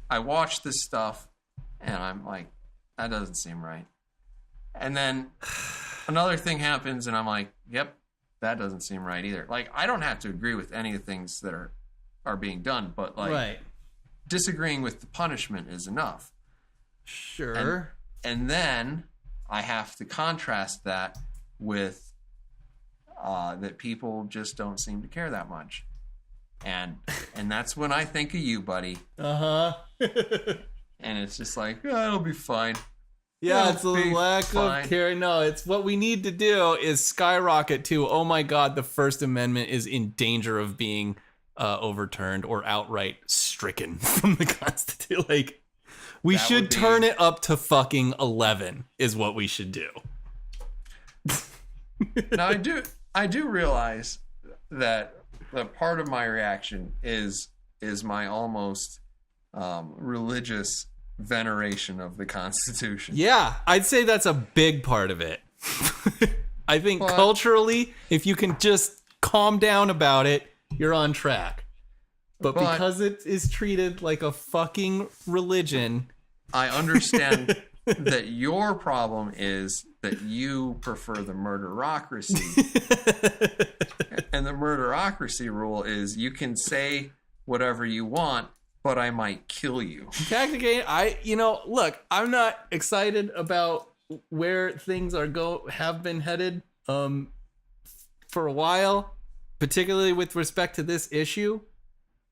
Speaker 3: I watch this stuff and I'm like, that doesn't seem right. And then another thing happens and I'm like, yep, that doesn't seem right either. Like, I don't have to agree with any of the things that are being done, but like disagreeing with the punishment is enough.
Speaker 2: Sure.
Speaker 3: And then I have to contrast that with that people just don't seem to care that much. And that's when I think of you, buddy.
Speaker 2: Uh-huh.
Speaker 3: And it's just like, oh, it'll be fine.
Speaker 2: Yeah, it's a lack of care. No, it's what we need to do is skyrocket to, oh my God, the First Amendment is in danger of being overturned or outright stricken from the Constitution. Like, we should turn it up to fucking 11 is what we should do.
Speaker 3: Now, I do realize that part of my reaction is my almost religious veneration of the Constitution.
Speaker 2: Yeah, I'd say that's a big part of it. I think culturally, if you can just calm down about it, you're on track. But because it is treated like a fucking religion,
Speaker 3: I understand that your problem is that you prefer the murderocracy. And the murderocracy rule is you can say whatever you want, but I might kill you.
Speaker 2: Technically, look, I'm not excited about where things have been headed for a while, particularly with respect to this issue,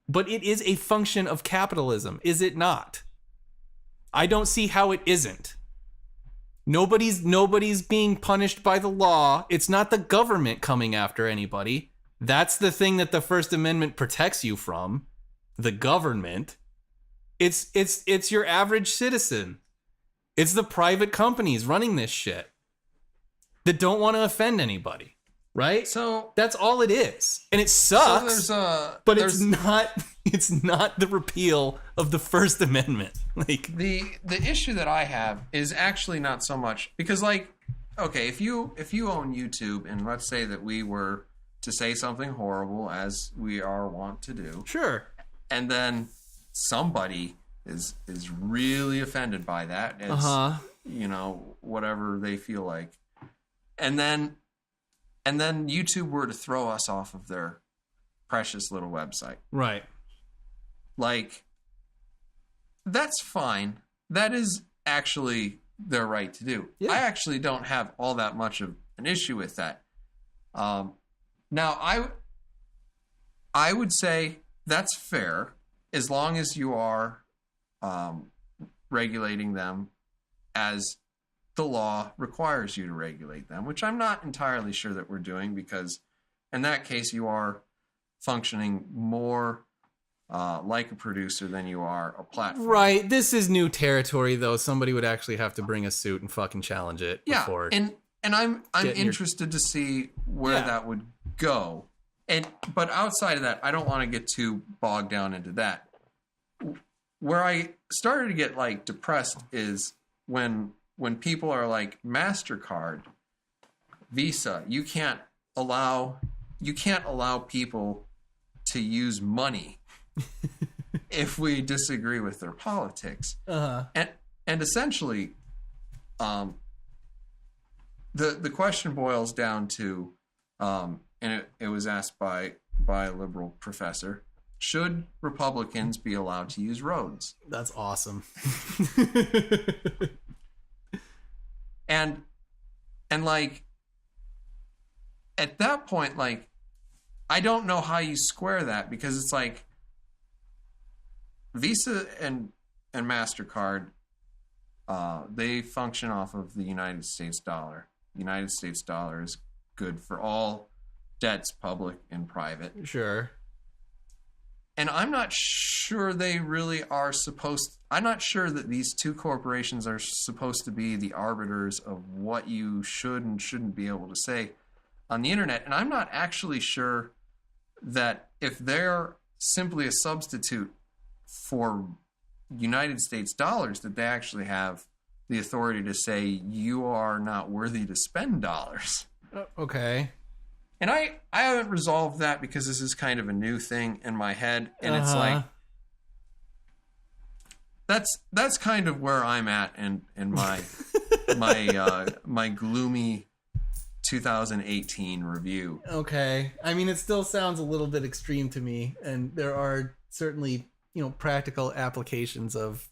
Speaker 2: but it is a function of capitalism, is it not? I don't see how it isn't. Nobody's being punished by the law. It's not the government coming after anybody. That's the thing that the First Amendment protects you from. The government. It's your average citizen. It's the private companies running this shit that don't want to offend anybody, right?
Speaker 3: So
Speaker 2: that's all it is, and it sucks. But it's not the repeal of the First Amendment. Like
Speaker 3: the issue that I have is actually not so much because, like, okay, if you own YouTube and let's say that we were to say something horrible as we are wont to do,
Speaker 2: sure,
Speaker 3: and then somebody is really offended by that, as you know, whatever they feel like, and then YouTube were to throw us off of their precious little website,
Speaker 2: right?
Speaker 3: Like, that's fine. That is actually their right to do. Yeah. I actually don't have all that much of an issue with that. Now, I would say that's fair as long as you are regulating them as the law requires you to regulate them, which I'm not entirely sure that we're doing, because in that case you are functioning more like a producer than you are a platform.
Speaker 2: Right. This is new territory, though. Somebody would actually have to bring a suit and fucking challenge it. Before
Speaker 3: and I'm interested to see where that would go. But outside of that, I don't want to get too bogged down into that. Where I started to get like depressed is when people are like, MasterCard, Visa, you can't allow people to use money if we disagree with their politics. And essentially, the question boils down to, and it was asked by a liberal professor, should Republicans be allowed to use roads?
Speaker 2: That's awesome.
Speaker 3: and like, at that point, like, I don't know how you square that, because it's like Visa and MasterCard, they function off of the United States dollar. The United States dollar is good for all debts, public and private.
Speaker 2: Sure.
Speaker 3: And I'm not sure they really are I'm not sure that these two corporations are supposed to be the arbiters of what you should and shouldn't be able to say on the internet. And I'm not actually sure that if they're simply a substitute for United States dollars, that they actually have the authority to say you are not worthy to spend dollars.
Speaker 2: Okay.
Speaker 3: And I haven't resolved that, because this is kind of a new thing in my head, and it's like that's kind of where I'm at in my my gloomy 2018 review.
Speaker 2: Okay. I mean, it still sounds a little bit extreme to me, and there are certainly, practical applications of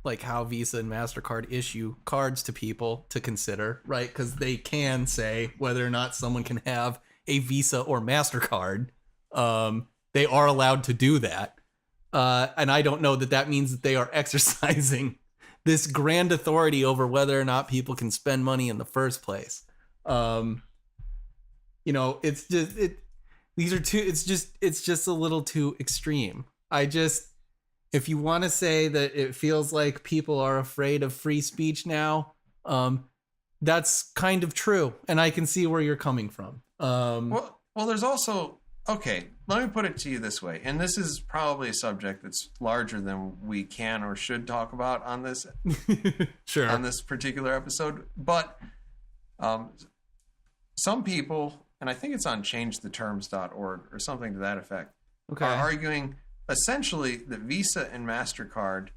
Speaker 2: like how Visa and MasterCard issue cards to people to consider, right? Because they can say whether or not someone can have a Visa or MasterCard. They are allowed to do that. And I don't know that means that they are exercising this grand authority over whether or not people can spend money in the first place. It's just a little too extreme. If you want to say that it feels like people are afraid of free speech now, that's kind of true. And I can see where you're coming from.
Speaker 3: Well, there's also, okay, let me put it to you this way. And this is probably a subject that's larger than we can or should talk about on this,
Speaker 2: sure,
Speaker 3: on this particular episode. But some people, and I think it's on changetheterms.org or something to that effect, are arguing essentially that Visa and MasterCard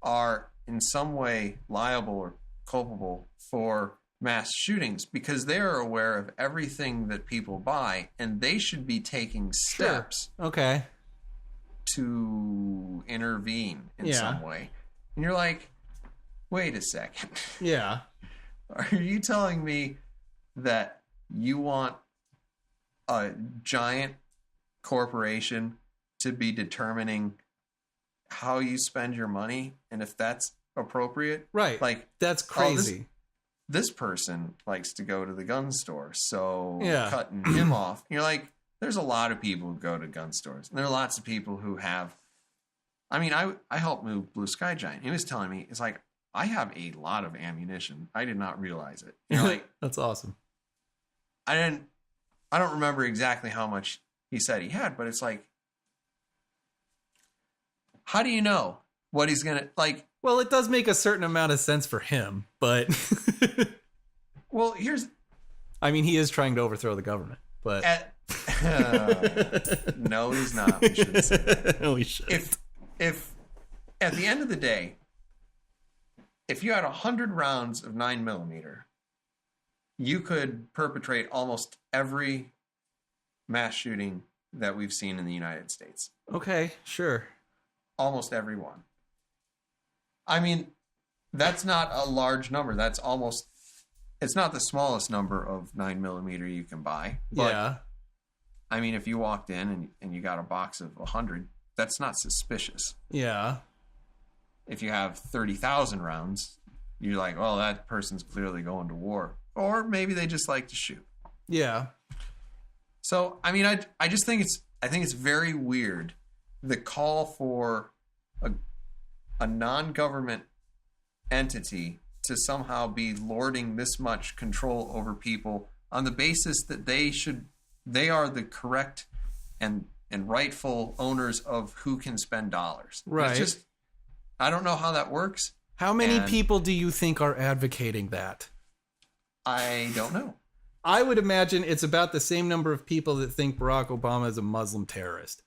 Speaker 3: are in some way liable or culpable for mass shootings, because they are aware of everything that people buy, and they should be taking steps to intervene in some way. And you're like, wait a second.
Speaker 2: Yeah.
Speaker 3: Are you telling me that you want a giant corporation to be determining how you spend your money and if that's appropriate?
Speaker 2: Right.
Speaker 3: Like,
Speaker 2: that's crazy.
Speaker 3: This person likes to go to the gun store, so
Speaker 2: Yeah.
Speaker 3: cutting him off. You're like, there's a lot of people who go to gun stores. And there are lots of people who have. I mean, I helped move Blue Sky Giant. He was telling me, it's like, I have a lot of ammunition. I did not realize it. You're like,
Speaker 2: that's awesome.
Speaker 3: I don't remember exactly how much he said he had, but it's like, how do you know what he's gonna like?
Speaker 2: Well, it does make a certain amount of sense for him, but
Speaker 3: Well,
Speaker 2: I mean, he is trying to overthrow the government, but
Speaker 3: no, he's not. We shouldn't say that.
Speaker 2: No, we should.
Speaker 3: If at the end of the day, if you had 100 rounds of 9mm, you could perpetrate almost every mass shooting that we've seen in the United States.
Speaker 2: Okay, sure.
Speaker 3: Almost every one. I mean, that's not a large number. That's almost, it's not the smallest number of 9mm you can buy. But,
Speaker 2: Yeah.
Speaker 3: I mean, if you walked in and you got a box of 100, that's not suspicious.
Speaker 2: Yeah.
Speaker 3: If you have 30,000 rounds, you're like, well, that person's clearly going to war. Or maybe they just like to shoot.
Speaker 2: Yeah.
Speaker 3: So, I mean, I just think it's very weird, the call for a non-government entity to somehow be lording this much control over people on the basis that they are the correct and rightful owners of who can spend dollars.
Speaker 2: Right.
Speaker 3: It's just, I don't know how that works.
Speaker 2: How many
Speaker 3: And
Speaker 2: people do you think are advocating that?
Speaker 3: I don't know.
Speaker 2: I would imagine it's about the same number of people that think Barack Obama is a Muslim terrorist.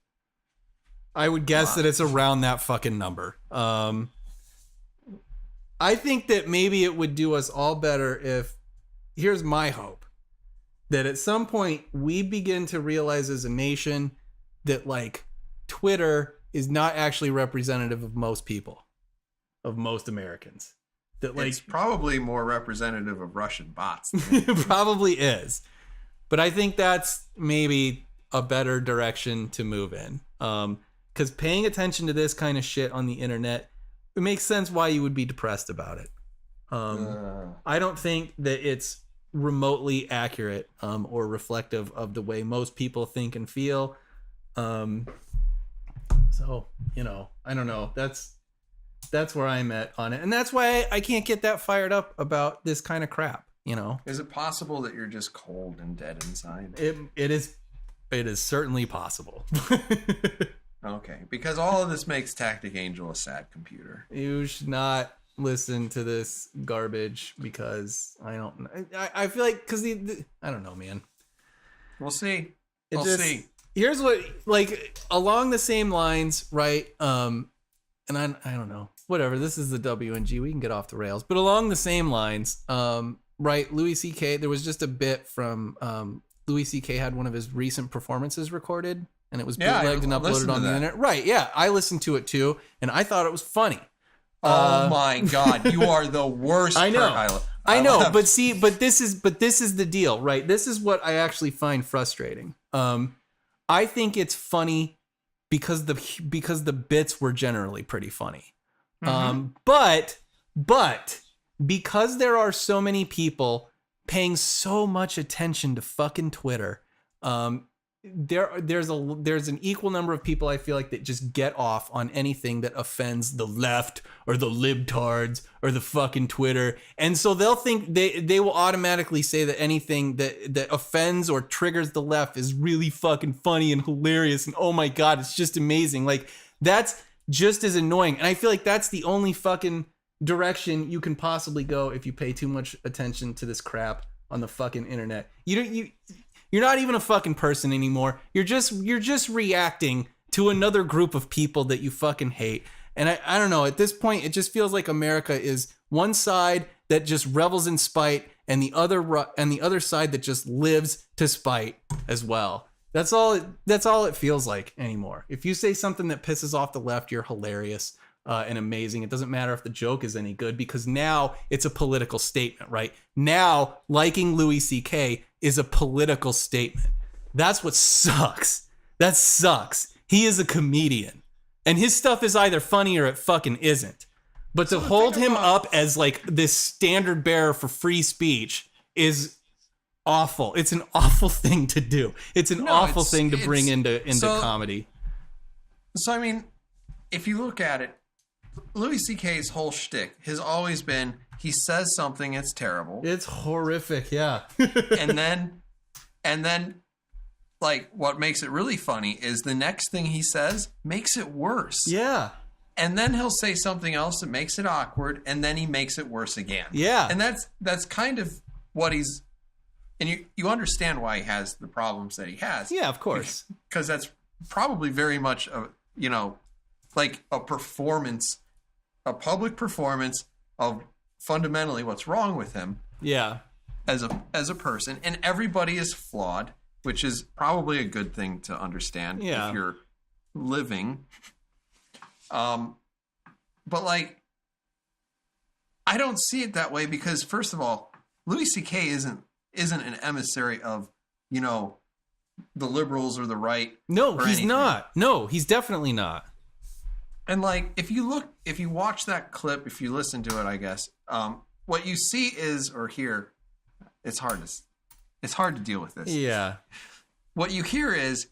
Speaker 2: I would guess that it's around that fucking number. I think that maybe it would do us all better if, here's my hope, that at some point we begin to realize as a nation that like Twitter is not actually representative of most people, of most Americans. That like
Speaker 3: It's probably more representative of Russian bots.
Speaker 2: it probably is. But I think that's maybe a better direction to move in. Because paying attention to this kind of shit on the internet, it makes sense why you would be depressed about it. I don't think that it's remotely accurate or reflective of the way most people think and feel. So, you know, I don't know. That's where I'm at on it. And that's why I can't get that fired up about this kind of crap, you know?
Speaker 3: Is it possible that you're just cold and dead inside?
Speaker 2: It is certainly possible.
Speaker 3: Okay, because all of this makes Tactic Angel a sad computer.
Speaker 2: You should not listen to this garbage because I feel like, because I don't know, man.
Speaker 3: We'll see.
Speaker 2: We'll
Speaker 3: see.
Speaker 2: Here's what, like, along the same lines, right? And I don't know, whatever. This is the WNG. We can get off the rails, but along the same lines, right? Louis C.K. There was just a bit from Louis C.K. had one of his recent performances recorded, and it was bootlegged and uploaded on the internet. Right? Yeah, I listened to it too, and I thought it was funny.
Speaker 3: Oh my god, you are the worst.
Speaker 2: I know. I know, but this is the deal, right? This is what I actually find frustrating. I think it's funny because the bits were generally pretty funny. But because there are so many people paying so much attention to fucking Twitter, there's an equal number of people I feel like that just get off on anything that offends the left or the libtards or the fucking Twitter, and so they'll think they will automatically say that anything that offends or triggers the left is really fucking funny and hilarious, and oh my god, it's just amazing. Like, that's just as annoying, and I feel like that's the only fucking direction you can possibly go if you pay too much attention to this crap on the fucking internet. You're not even a fucking person anymore. You're just reacting to another group of people that you fucking hate. And I don't know, at this point, it just feels like America is one side that just revels in spite and the other side that just lives to spite as well. That's all it feels like anymore. If you say something that pisses off the left, you're hilarious. and amazing. It doesn't matter if the joke is any good because now it's a political statement, right? Now liking Louis C.K. is a political statement. That's what sucks. That sucks. He is a comedian and his stuff is either funny or it fucking isn't. But to hold him up as like this standard bearer for free speech is awful. It's an awful thing to do. It's an awful thing to bring into comedy.
Speaker 3: So, I mean, if you look at it, Louis C.K.'s whole shtick has always been he says something, it's terrible.
Speaker 2: It's horrific, yeah.
Speaker 3: and then, like, what makes it really funny is the next thing he says makes it worse.
Speaker 2: Yeah.
Speaker 3: And then he'll say something else that makes it awkward, and then he makes it worse again.
Speaker 2: Yeah.
Speaker 3: And that's kind of what he's... And you understand why he has the problems that he has.
Speaker 2: Yeah, of course.
Speaker 3: Because that's probably very much a, like a performance, a public performance of fundamentally what's wrong with him.
Speaker 2: Yeah.
Speaker 3: As a person. And everybody is flawed, which is probably a good thing to understand if you're living. But like, I don't see it that way because first of all, Louis C.K. isn't an emissary of, the liberals or the right.
Speaker 2: No, he's not. No, he's definitely not.
Speaker 3: And like, if you watch that clip, if you listen to it, I guess, what you see is, or hear, it's hard to deal with this.
Speaker 2: Yeah.
Speaker 3: What you hear is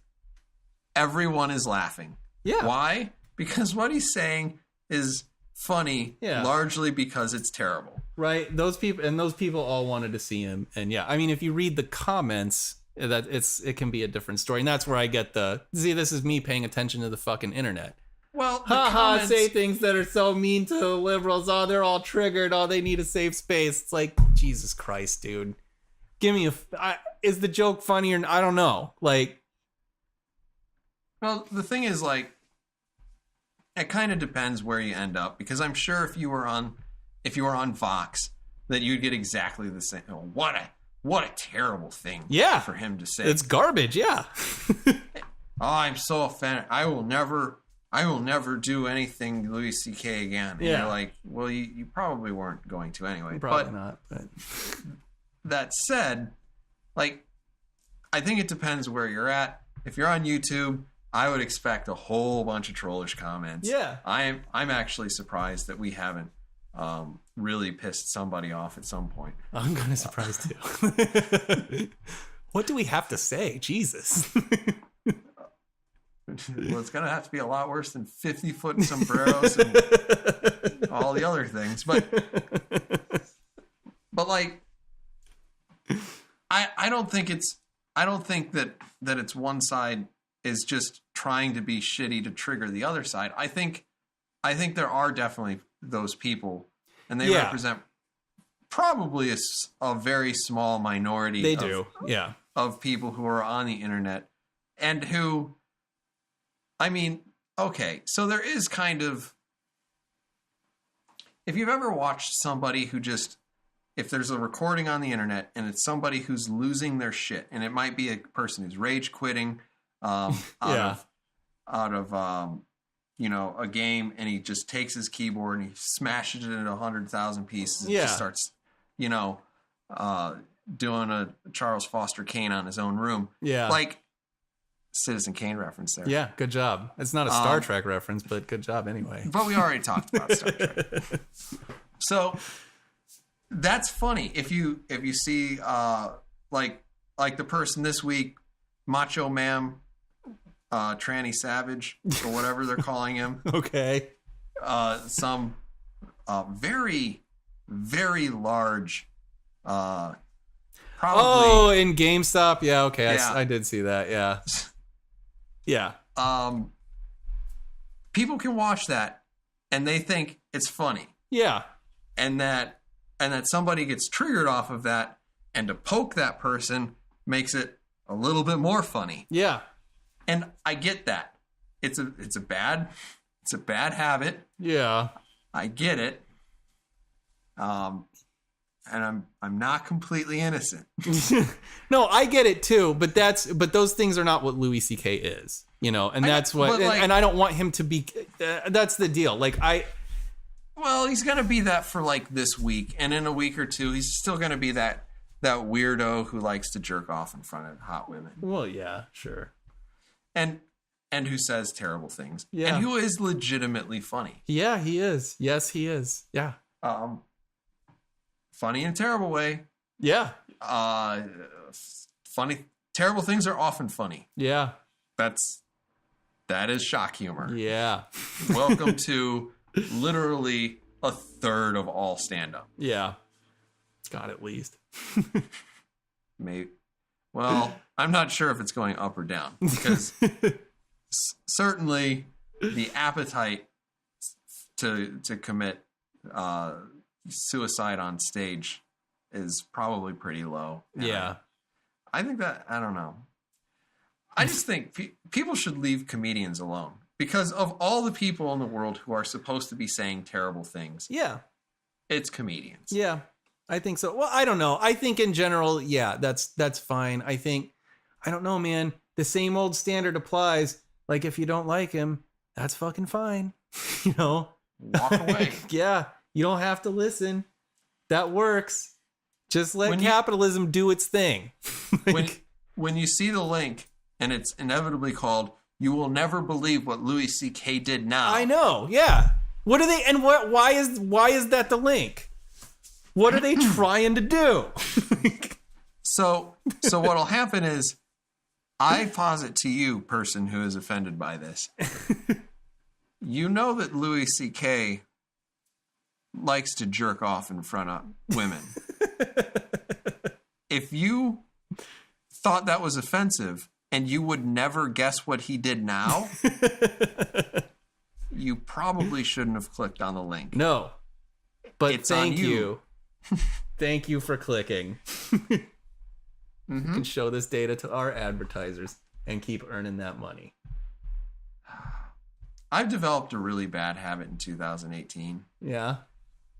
Speaker 3: everyone is laughing.
Speaker 2: Yeah.
Speaker 3: Why? Because what he's saying is funny, largely because it's terrible.
Speaker 2: Right. Those people all wanted to see him. And yeah, I mean, if you read the comments, it can be a different story. And that's where I get this is me paying attention to the fucking internet.
Speaker 3: Well,
Speaker 2: comments say things that are so mean to the liberals. Oh, they're all triggered. Oh, they need a safe space. It's like, Jesus Christ, dude. Give me is the joke funny or I don't know. Like,
Speaker 3: well, the thing is, like, it kind of depends where you end up because I'm sure if you were on Vox, that you'd get exactly the same. Oh, what a terrible thing.
Speaker 2: Yeah.
Speaker 3: For him to say.
Speaker 2: It's garbage. Yeah.
Speaker 3: Oh, I'm so offended. I will never do anything Louis C.K. again. And you're like, well, you probably weren't going to anyway.
Speaker 2: Probably not. But
Speaker 3: that said, like, I think it depends where you're at. If you're on YouTube, I would expect a whole bunch of trollish comments.
Speaker 2: Yeah.
Speaker 3: I'm actually surprised that we haven't really pissed somebody off at some point.
Speaker 2: I'm kind of surprised too. What do we have to say? Jesus.
Speaker 3: Well, it's going to have to be a lot worse than 50-foot sombreros and all the other things. But like, I don't think that it's one side is just trying to be shitty to trigger the other side. I think there are definitely those people, and they represent probably a very small minority.
Speaker 2: They do, yeah,
Speaker 3: of people who are on the internet and who, I mean, okay, so there is kind of, if you've ever watched somebody who just, if there's a recording on the internet and it's somebody who's losing their shit, and it might be a person who's rage quitting out of a game, and he just takes his keyboard and he smashes it into 100,000 pieces and just starts, doing a Charles Foster Kane on his own room.
Speaker 2: Yeah.
Speaker 3: Like, Citizen Kane reference there.
Speaker 2: Yeah, good job. It's not a Star Trek reference, but good job anyway.
Speaker 3: But we already talked about Star Trek. So that's funny. If you see like the person this week, Macho Man, Tranny Savage, or whatever they're calling him.
Speaker 2: Okay.
Speaker 3: Some very, very large probably.
Speaker 2: Oh, in GameStop? Yeah, okay.
Speaker 3: Yeah.
Speaker 2: I did see that, yeah. Yeah.
Speaker 3: People can watch that and they think it's funny.
Speaker 2: Yeah.
Speaker 3: And that somebody gets triggered off of that, and to poke that person makes it a little bit more funny.
Speaker 2: Yeah.
Speaker 3: And I get that. It's a bad habit.
Speaker 2: Yeah.
Speaker 3: I get it. And I'm not completely innocent.
Speaker 2: No, I get it too, but those things are not what Louis C.K. is. you know, and that's what, and I don't want him to be, that's the deal. Like
Speaker 3: well, he's going to be that for like this week. And in a week or two, he's still going to be that weirdo who likes to jerk off in front of hot women.
Speaker 2: Well, yeah, sure.
Speaker 3: And who says terrible things.
Speaker 2: Yeah.
Speaker 3: And who is legitimately funny.
Speaker 2: Yeah, he is. Yes, he is. Yeah.
Speaker 3: Funny in a terrible way.
Speaker 2: Yeah.
Speaker 3: Funny. Terrible things are often funny.
Speaker 2: Yeah.
Speaker 3: That is shock humor.
Speaker 2: Yeah.
Speaker 3: Welcome to literally a third of all stand-up.
Speaker 2: Yeah. God, at least.
Speaker 3: Maybe. Well, I'm not sure if it's going up or down because certainly the appetite to commit suicide on stage is probably pretty low.
Speaker 2: Yeah.
Speaker 3: I think that, I don't know. I just think people should leave comedians alone because of all the people in the world who are supposed to be saying terrible things.
Speaker 2: Yeah.
Speaker 3: It's comedians.
Speaker 2: Yeah, I think so. Well, I don't know. I think in general, yeah, that's fine. I think, I don't know, man. The same old standard applies. Like, if you don't like him, that's fucking fine. You know?
Speaker 3: Walk away.
Speaker 2: Yeah, you don't have to listen. That works. Just let capitalism do its thing.
Speaker 3: When you see the link and it's inevitably called, "You will never believe what Louis C.K. did now."
Speaker 2: I know, yeah. What are they, and why is that the link? What are they trying to do?
Speaker 3: So what'll happen is, I posit to you, person who is offended by this, you know that Louis C.K. likes to jerk off in front of women. If you thought that was offensive and you would never guess what he did now, you probably shouldn't have clicked on the link.
Speaker 2: No. But
Speaker 3: it's
Speaker 2: thank
Speaker 3: on you.
Speaker 2: you. Thank you for clicking. We can show this data to our advertisers and keep earning that money.
Speaker 3: I've developed a really bad habit in 2018.
Speaker 2: Yeah.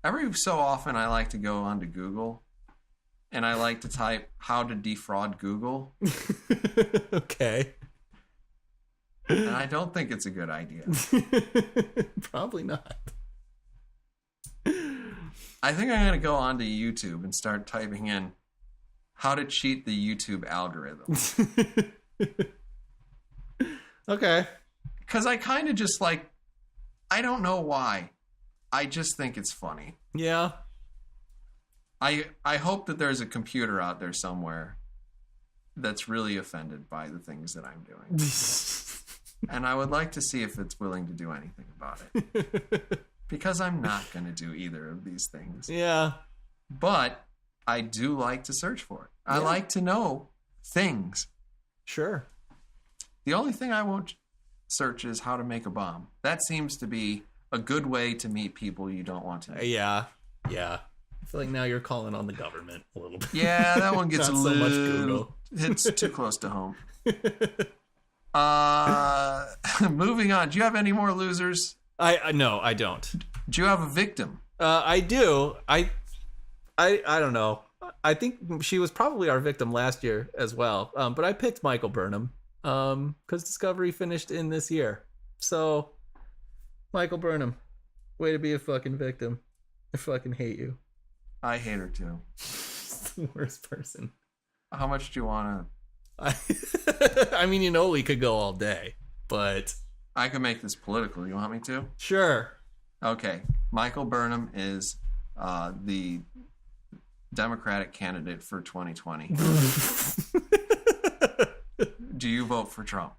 Speaker 3: Every so often, I like to go onto Google and I like to type "how to defraud Google."
Speaker 2: Okay.
Speaker 3: And I don't think it's a good idea.
Speaker 2: Probably not.
Speaker 3: I think I'm going to go onto YouTube and start typing in "how to cheat the YouTube algorithm."
Speaker 2: Okay.
Speaker 3: Because I kind of just like, I don't know why. I just think it's funny.
Speaker 2: Yeah.
Speaker 3: I hope that there's a computer out there somewhere that's really offended by the things that I'm doing. And I would like to see if it's willing to do anything about it. Because I'm not going to do either of these things.
Speaker 2: Yeah.
Speaker 3: But I do like to search for it. I like to know things.
Speaker 2: Sure.
Speaker 3: The only thing I won't search is how to make a bomb. That seems to be a good way to meet people you don't want to meet.
Speaker 2: Yeah. Yeah. I feel like now you're calling on the government a little bit.
Speaker 3: Yeah, that one gets
Speaker 2: Not
Speaker 3: a
Speaker 2: so
Speaker 3: little...
Speaker 2: much Google.
Speaker 3: It's too close to home. Moving on. Do you have any more losers?
Speaker 2: No, I don't.
Speaker 3: Do you have a victim?
Speaker 2: I do. I don't know. I think she was probably our victim last year as well. But I picked Michael Burnham because Discovery finished in this year. So, Michael Burnham, way to be a fucking victim. I fucking hate you.
Speaker 3: I hate her too.
Speaker 2: The worst person.
Speaker 3: How much do you want
Speaker 2: to... I mean, you know, we could go all day, but...
Speaker 3: I can make this political. You want me to?
Speaker 2: Sure.
Speaker 3: Okay. Michael Burnham is the Democratic candidate for 2020. Do you vote for Trump?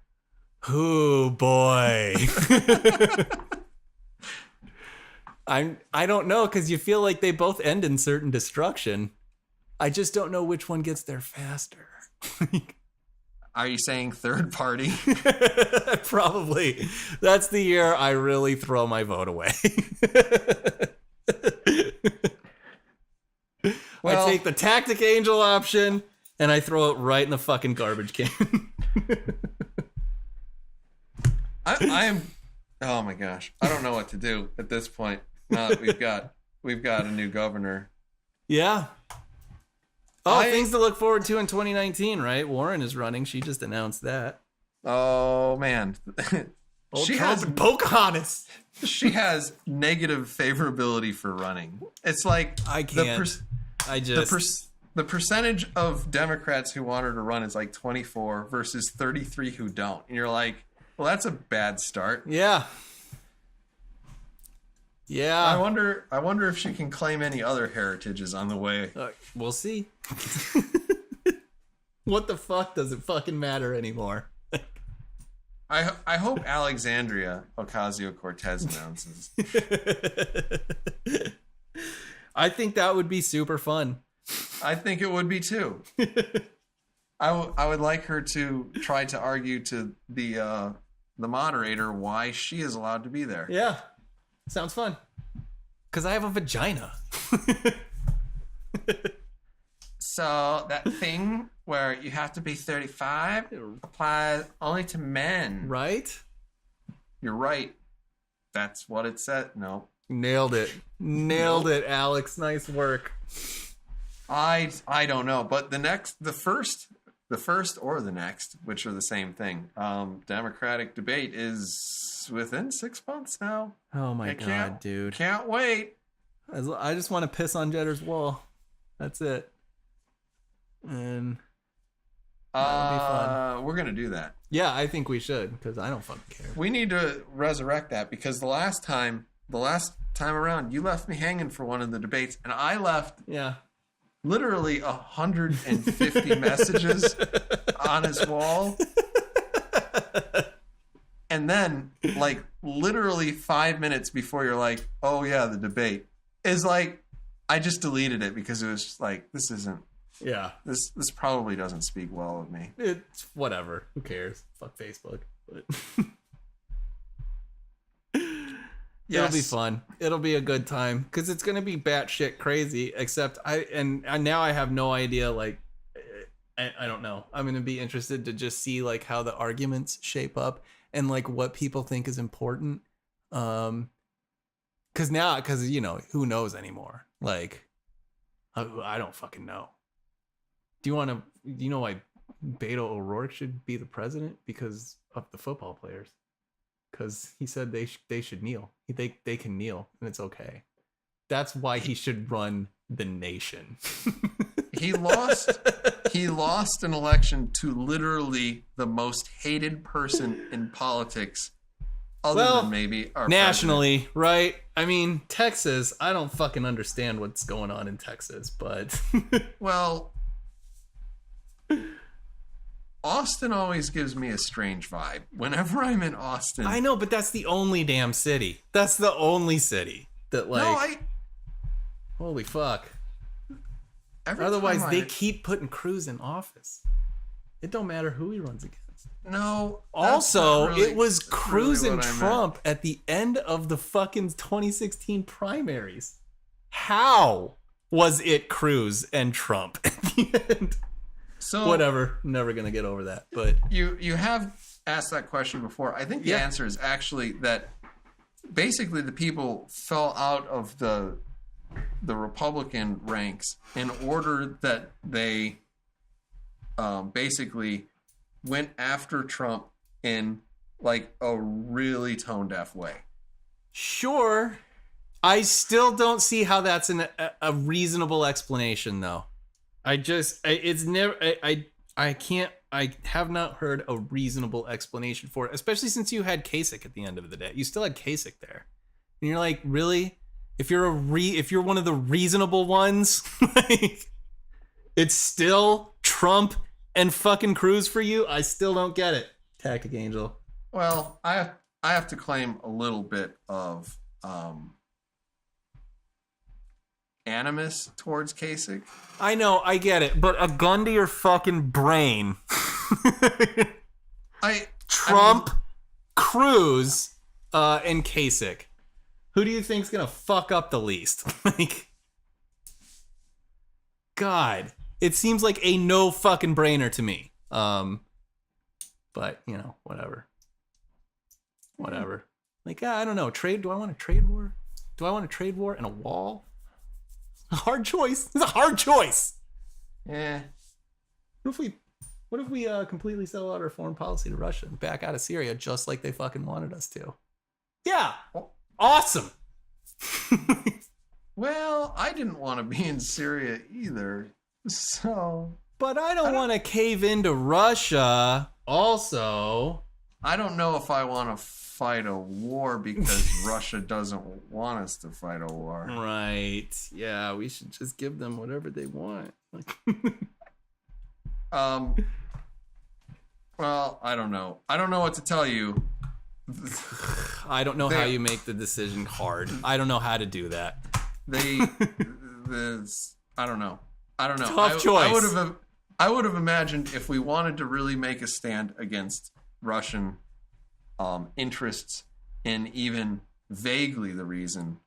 Speaker 2: Oh, boy. I don't know, because you feel like they both end in certain destruction. I just don't know which one gets there faster.
Speaker 3: Are you saying third party?
Speaker 2: Probably. That's the year I really throw my vote away.
Speaker 3: Well,
Speaker 2: I take the Tactic Angel option and I throw it right in the fucking garbage can.
Speaker 3: I am... Oh my gosh. I don't know what to do at this point. Now that we've got a new governor.
Speaker 2: Yeah. Oh, things to look forward to in 2019, right? Warren is running. She just announced that.
Speaker 3: Oh man.
Speaker 2: Old
Speaker 3: She
Speaker 2: Trump
Speaker 3: has
Speaker 2: and Pocahontas.
Speaker 3: she has negative favorability for running. It's like
Speaker 2: I can't.
Speaker 3: the percentage of Democrats who want her to run is like 24 versus 33 who don't. And you're like, well, that's a bad start.
Speaker 2: Yeah.
Speaker 3: I wonder if she can claim any other heritages on the way.
Speaker 2: We'll see. What the fuck does it fucking matter anymore?
Speaker 3: I hope Alexandria Ocasio-Cortez announces.
Speaker 2: I think that would be super fun.
Speaker 3: I think it would be too. I would like her to try to argue to the moderator why she is allowed to be there.
Speaker 2: Yeah. Sounds fun. Because I have a vagina.
Speaker 3: So that thing where you have to be 35 applies only to men.
Speaker 2: Right?
Speaker 3: You're right. That's what it said. No.
Speaker 2: Nailed it. Nailed it, Alex. Nice work.
Speaker 3: I don't know, but the first or the next, which are the same thing. Democratic debate is within 6 months now.
Speaker 2: Oh my god, dude.
Speaker 3: Can't wait.
Speaker 2: I just want to piss on Jetter's wall. That's it. And that'll be fun.
Speaker 3: We're gonna do that.
Speaker 2: Yeah, I think we should, because I don't fucking care.
Speaker 3: We need to resurrect that, because the last time around, you left me hanging for one of the debates, and I left literally 150 messages on his wall. And then, like, literally 5 minutes before you're like, oh yeah, the debate is like, I just deleted it because it was just like, this isn't.
Speaker 2: Yeah.
Speaker 3: This probably doesn't speak well of me.
Speaker 2: It's whatever. Who cares? Fuck Facebook. But it'll be fun. It'll be a good time because it's gonna be batshit crazy. Except now I have no idea. Like, I don't know. I'm gonna be interested to just see like how the arguments shape up and like what people think is important. Because who knows anymore? Like, I don't fucking know. Do you know why Beto O'Rourke should be the president? Because of the football players. Because he said they should kneel. They can kneel and it's okay. That's why he should run the nation.
Speaker 3: He lost an election to literally the most hated person in politics, other than maybe our
Speaker 2: nationally,
Speaker 3: president.
Speaker 2: Right? I mean, Texas. I don't fucking understand what's going on in Texas, but
Speaker 3: well. Austin always gives me a strange vibe. Whenever I'm in Austin.
Speaker 2: I know, but that's the only damn city. That's the only city that like. Holy fuck. Otherwise, they keep putting Cruz in office. It don't matter who he runs against.
Speaker 3: No.
Speaker 2: Also, it was Cruz and Trump at the end of the fucking 2016 primaries. How was it Cruz and Trump at the end? So whatever, never gonna get over that. But
Speaker 3: you have asked that question before. I think the answer is actually that basically the people fell out of the Republican ranks in order that they basically went after Trump in like a really tone deaf way.
Speaker 2: Sure, I still don't see how that's a reasonable explanation though. I have not heard a reasonable explanation for it, especially since you had Kasich at the end of the day. You still had Kasich there. And you're like, really? If you're one of the reasonable ones, like, it's still Trump and fucking Cruz for you? I still don't get it. Tactic Angel.
Speaker 3: Well, I have to claim a little bit of animus towards Kasich.
Speaker 2: I know, I get it, but a gun to your fucking brain. Trump, Cruz, and Kasich. Who do you think's gonna fuck up the least? Like, God, it seems like a no fucking brainer to me. But whatever. Like, I don't know. Do I want a trade war? Do I want a trade war and a wall? A hard choice. It's a hard choice.
Speaker 3: Yeah.
Speaker 2: What if we What if we completely sell out our foreign policy to Russia and back out of Syria just like they fucking wanted us to? Yeah. Awesome.
Speaker 3: Well, I didn't want to be in Syria either. So.
Speaker 2: But I don't want to cave into Russia also.
Speaker 3: I don't know if I want to fight a war because Russia doesn't want us to fight a war.
Speaker 2: Right. Yeah, we should just give them whatever they want.
Speaker 3: Well, I don't know. I don't know what to tell you.
Speaker 2: I don't know how you make the decision hard. I don't know how to do that.
Speaker 3: I don't know.
Speaker 2: Tough choice.
Speaker 3: I would have imagined if we wanted to really make a stand against Russian interests in even vaguely the region,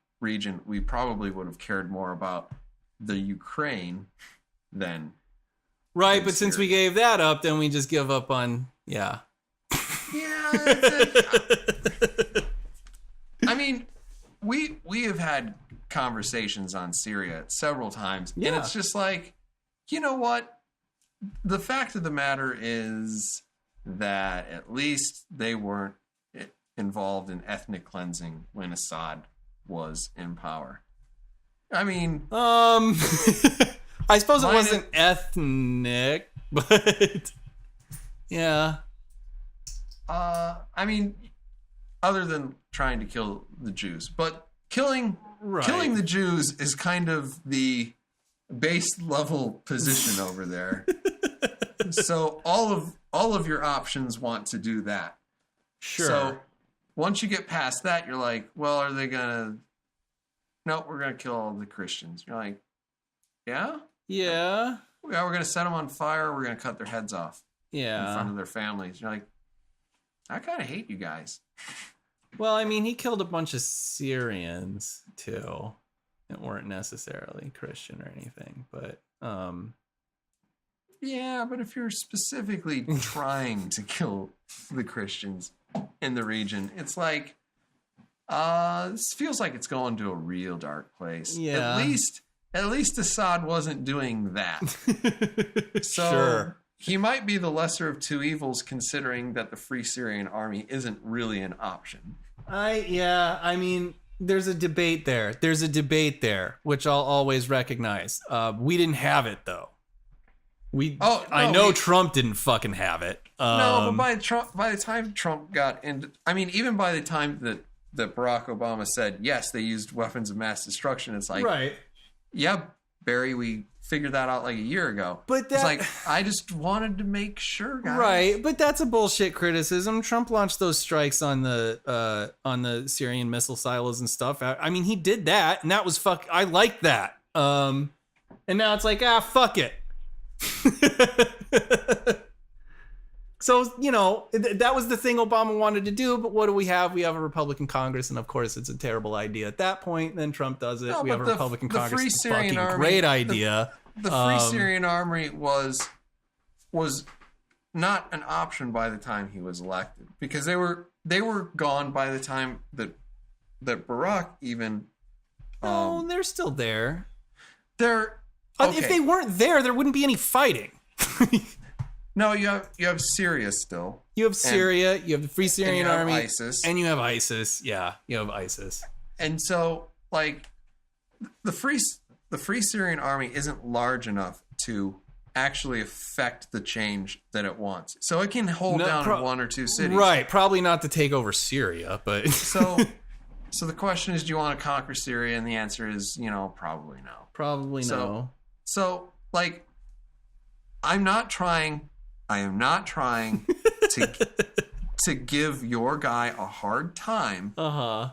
Speaker 3: we probably would have cared more about the Ukraine than
Speaker 2: right. But since we gave that up, then we just give up on
Speaker 3: Yeah. I mean, we have had conversations on Syria several times, and it's just like, you know what? The fact of the matter is that at least they weren't involved in ethnic cleansing when Assad was in power. I mean,
Speaker 2: I suppose it wasn't ethnic, but yeah.
Speaker 3: I mean, other than trying to kill the Jews, but killing the Jews is kind of the base level position over there. So all of your options want to do that.
Speaker 2: Sure.
Speaker 3: So once you get past that, you're like, well, are they gonna? No, we're gonna kill all the Christians. You're like, yeah,
Speaker 2: yeah,
Speaker 3: we're gonna set them on fire. We're gonna cut their heads off. In front of their families. You're like, I kind of hate you guys.
Speaker 2: Well, I mean, he killed a bunch of Syrians too, that weren't necessarily Christian or anything, but
Speaker 3: yeah, but if you're specifically trying to kill the Christians in the region, it's like this feels like it's going to a real dark place.
Speaker 2: Yeah.
Speaker 3: At least Assad wasn't doing that. So
Speaker 2: sure.
Speaker 3: He might be the lesser of two evils, considering that the Free Syrian Army isn't really an option.
Speaker 2: I mean, there's a debate there. Which I'll always recognize. We didn't have it though. I know Trump didn't fucking have it.
Speaker 3: No, but by the time Trump got into, I mean, even by the time that Barack Obama said, yes, they used weapons of mass destruction, it's like,
Speaker 2: right.
Speaker 3: Yeah, Barry, we figured that out like a year ago.
Speaker 2: But
Speaker 3: it's like, I just wanted to make sure, guys.
Speaker 2: Right, but that's a bullshit criticism. Trump launched those strikes on the Syrian missile silos and stuff. I mean, he did that, and that was I liked that. And now it's like, fuck it. So, you know, that was the thing Obama wanted to do, but what do we have? We have a Republican Congress, and of course it's a terrible idea at that point. Then Trump does it. We have a Republican Congress. It's a fucking great idea.
Speaker 3: The Free Syrian Army was not an option by the time he was elected, because they were gone by the time that Barack even.
Speaker 2: No, they're still there.
Speaker 3: They're okay.
Speaker 2: If they weren't there wouldn't be any fighting.
Speaker 3: No, you have Syria still.
Speaker 2: You have Syria. You have the Free Syrian Army,
Speaker 3: ISIS,
Speaker 2: and you have ISIS. Yeah, you have ISIS.
Speaker 3: And so, like, the Free Syrian Army isn't large enough to actually affect the change that it wants. So it can hold down one or two cities.
Speaker 2: Right. Probably not to take over Syria, but
Speaker 3: so the question is, do you want to conquer Syria? And the answer is, probably no.
Speaker 2: Probably no.
Speaker 3: So, like, I am not trying to give your guy a hard time.
Speaker 2: Uh-huh.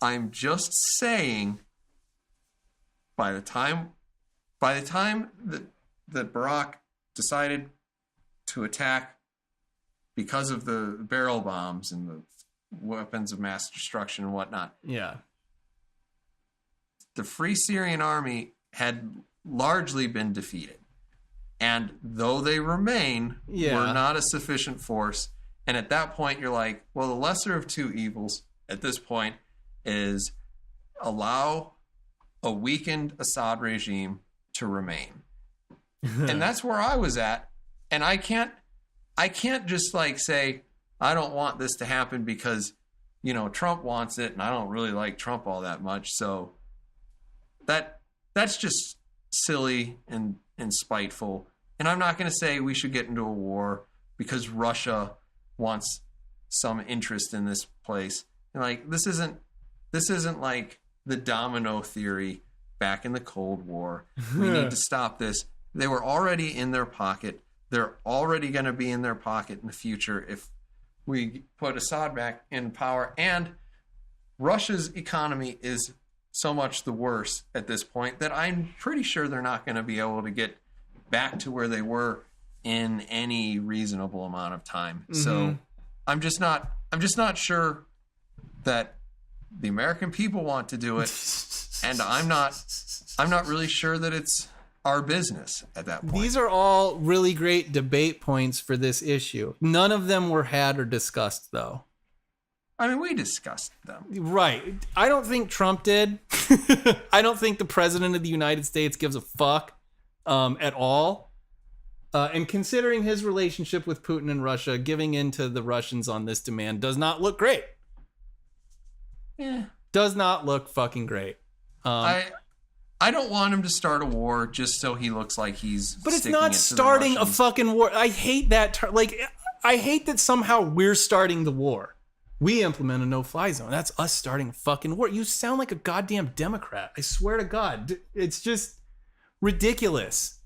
Speaker 3: I'm just saying, by the time that Barack decided to attack because of the barrel bombs and the weapons of mass destruction and whatnot.
Speaker 2: Yeah.
Speaker 3: The Free Syrian Army had largely been defeated. And though they remain, were not a sufficient force. And at that point, you're like, well, the lesser of two evils at this point is allow a weakened Assad regime to remain. And that's where I was at. And I can't I can't just like say I don't want this to happen because Trump wants it, and I don't really like Trump all that much. So that's just silly and spiteful. And I'm not going to say we should get into a war because Russia wants some interest in this place. And like this isn't like the domino theory back in the Cold War. We need to stop this. They were already in their pocket. They're already going to be in their pocket in the future if we put Assad back in power. And Russia's economy is so much the worse at this point that I'm pretty sure they're not going to be able to get back to where they were in any reasonable amount of time. Mm-hmm. So I'm just not sure that the American people want to do it, and I'm not really sure that it's our business at that point.
Speaker 2: These are all really great debate points for this issue. None of them were had or discussed, though.
Speaker 3: I mean, we discussed them.
Speaker 2: Right. I don't think Trump did. I don't think the president of the United States gives a fuck at all. And considering his relationship with Putin and Russia, giving in to the Russians on this demand does not look great.
Speaker 3: Yeah.
Speaker 2: Does not look fucking great.
Speaker 3: I don't want him to start a war just so he looks like he's.
Speaker 2: But it's not starting a fucking war. I hate that. I hate that somehow we're starting the war. We implement a no-fly zone. That's us starting a fucking war. You sound like a goddamn Democrat. I swear to God. It's just ridiculous.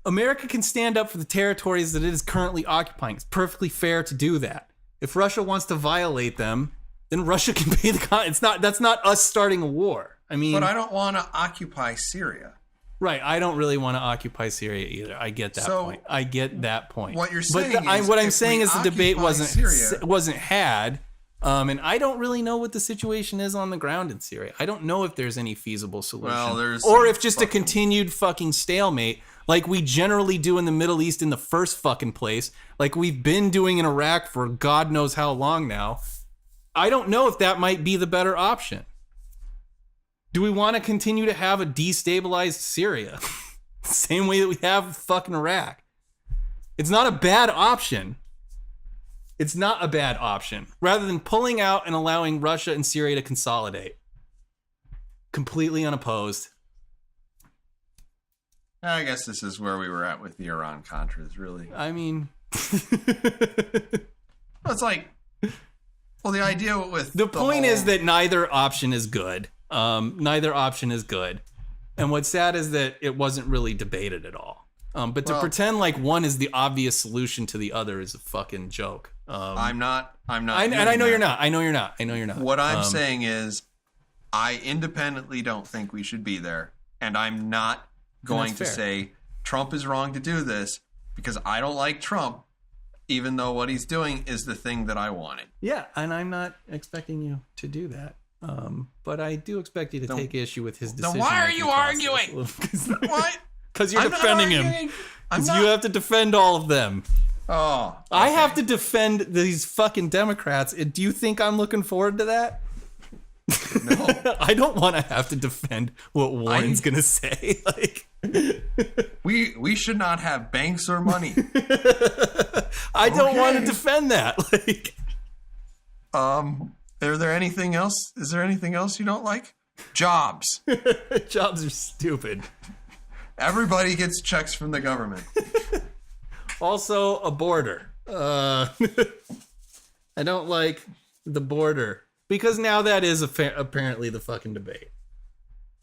Speaker 2: America can stand up for the territories that it is currently occupying. It's perfectly fair to do that. If Russia wants to violate them, then Russia can pay the cost. That's not us starting a war. I mean,
Speaker 3: but I don't want to occupy Syria.
Speaker 2: Right. I don't really want to occupy Syria either. I get that point. I get that point.
Speaker 3: What you're saying
Speaker 2: what I'm saying is the debate wasn't had. And I don't really know what the situation is on the ground in Syria. I don't know if there's any feasible solution. Or if just a continued fucking stalemate like we generally do in the Middle East in the first fucking place, like we've been doing in Iraq for God knows how long now. I don't know if that might be the better option. Do we want to continue to have a destabilized Syria? Same way that we have fucking Iraq. It's not a bad option. It's not a bad option. Rather than pulling out and allowing Russia and Syria to consolidate. Completely unopposed.
Speaker 3: I guess this is where we were at with the Iran-Contras, really.
Speaker 2: I mean...
Speaker 3: It's like... Well, the idea with...
Speaker 2: The point is that neither option is good. Neither option is good. And what's sad is that it wasn't really debated at all. But to pretend like one is the obvious solution to the other is a fucking joke.
Speaker 3: I'm not.
Speaker 2: And I know you're not. I know you're not.
Speaker 3: What I'm saying is I independently don't think we should be there. And I'm not going to say Trump is wrong to do this because I don't like Trump, even though what he's doing is the thing that I wanted.
Speaker 2: Yeah, and I'm not expecting you to do that. But I do expect you to take issue with his decision.
Speaker 3: Then why are you arguing? What?
Speaker 2: Because you're defending him. Because you have to defend all of them.
Speaker 3: Oh. Okay.
Speaker 2: I have to defend these fucking Democrats. Do you think I'm looking forward to that?
Speaker 3: No.
Speaker 2: I don't want to have to defend what Warren's going to say. Like,
Speaker 3: we should not have banks or money.
Speaker 2: I don't want to defend that. Like,
Speaker 3: Is there anything else? Is there anything else you don't like? Jobs.
Speaker 2: Jobs are stupid.
Speaker 3: Everybody gets checks from the government.
Speaker 2: Also, a border. I don't like the border because now that is apparently the fucking debate.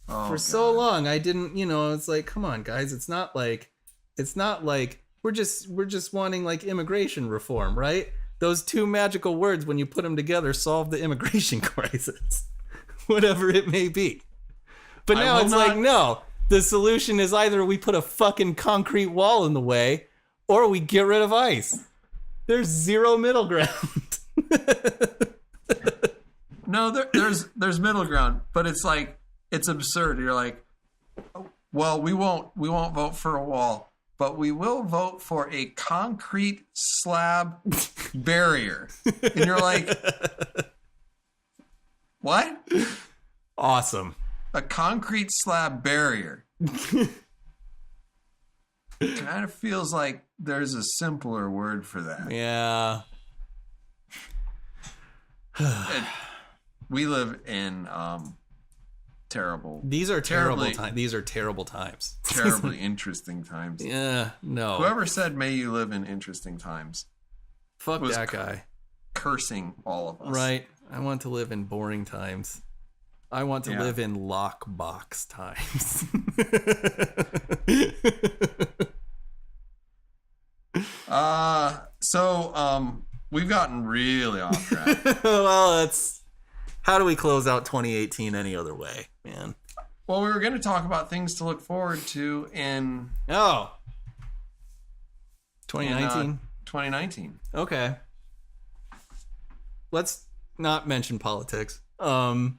Speaker 2: For so long, I didn't. It's like, come on, guys. It's not like we're just wanting like immigration reform, right? Those two magical words, when you put them together, solve the immigration crisis, whatever it may be. But now it's like, no, the solution is either we put a fucking concrete wall in the way or we get rid of ICE. There's zero middle ground.
Speaker 3: No, there's middle ground, but it's like, it's absurd. You're like, well, we won't vote for a wall, but we will vote for a concrete slab barrier. And you're like, what?
Speaker 2: Awesome.
Speaker 3: A concrete slab barrier. kind of feels like there's a simpler word for that.
Speaker 2: Yeah.
Speaker 3: We live in terrible.
Speaker 2: These are terrible
Speaker 3: terribly-
Speaker 2: times. These are terrible times.
Speaker 3: Terribly interesting times.
Speaker 2: Yeah, no.
Speaker 3: Whoever said "May you live in interesting times"
Speaker 2: Fuck
Speaker 3: was
Speaker 2: that guy.
Speaker 3: cursing all of us.
Speaker 2: Right. I want to live in boring times. I want to live in lockbox times.
Speaker 3: So we've gotten really off track.
Speaker 2: Well, that's how do we close out 2018 any other way, man?
Speaker 3: Well, we were going to talk about things to look forward to in
Speaker 2: 2019.
Speaker 3: 2019.
Speaker 2: Okay. Let's not mention politics.
Speaker 3: I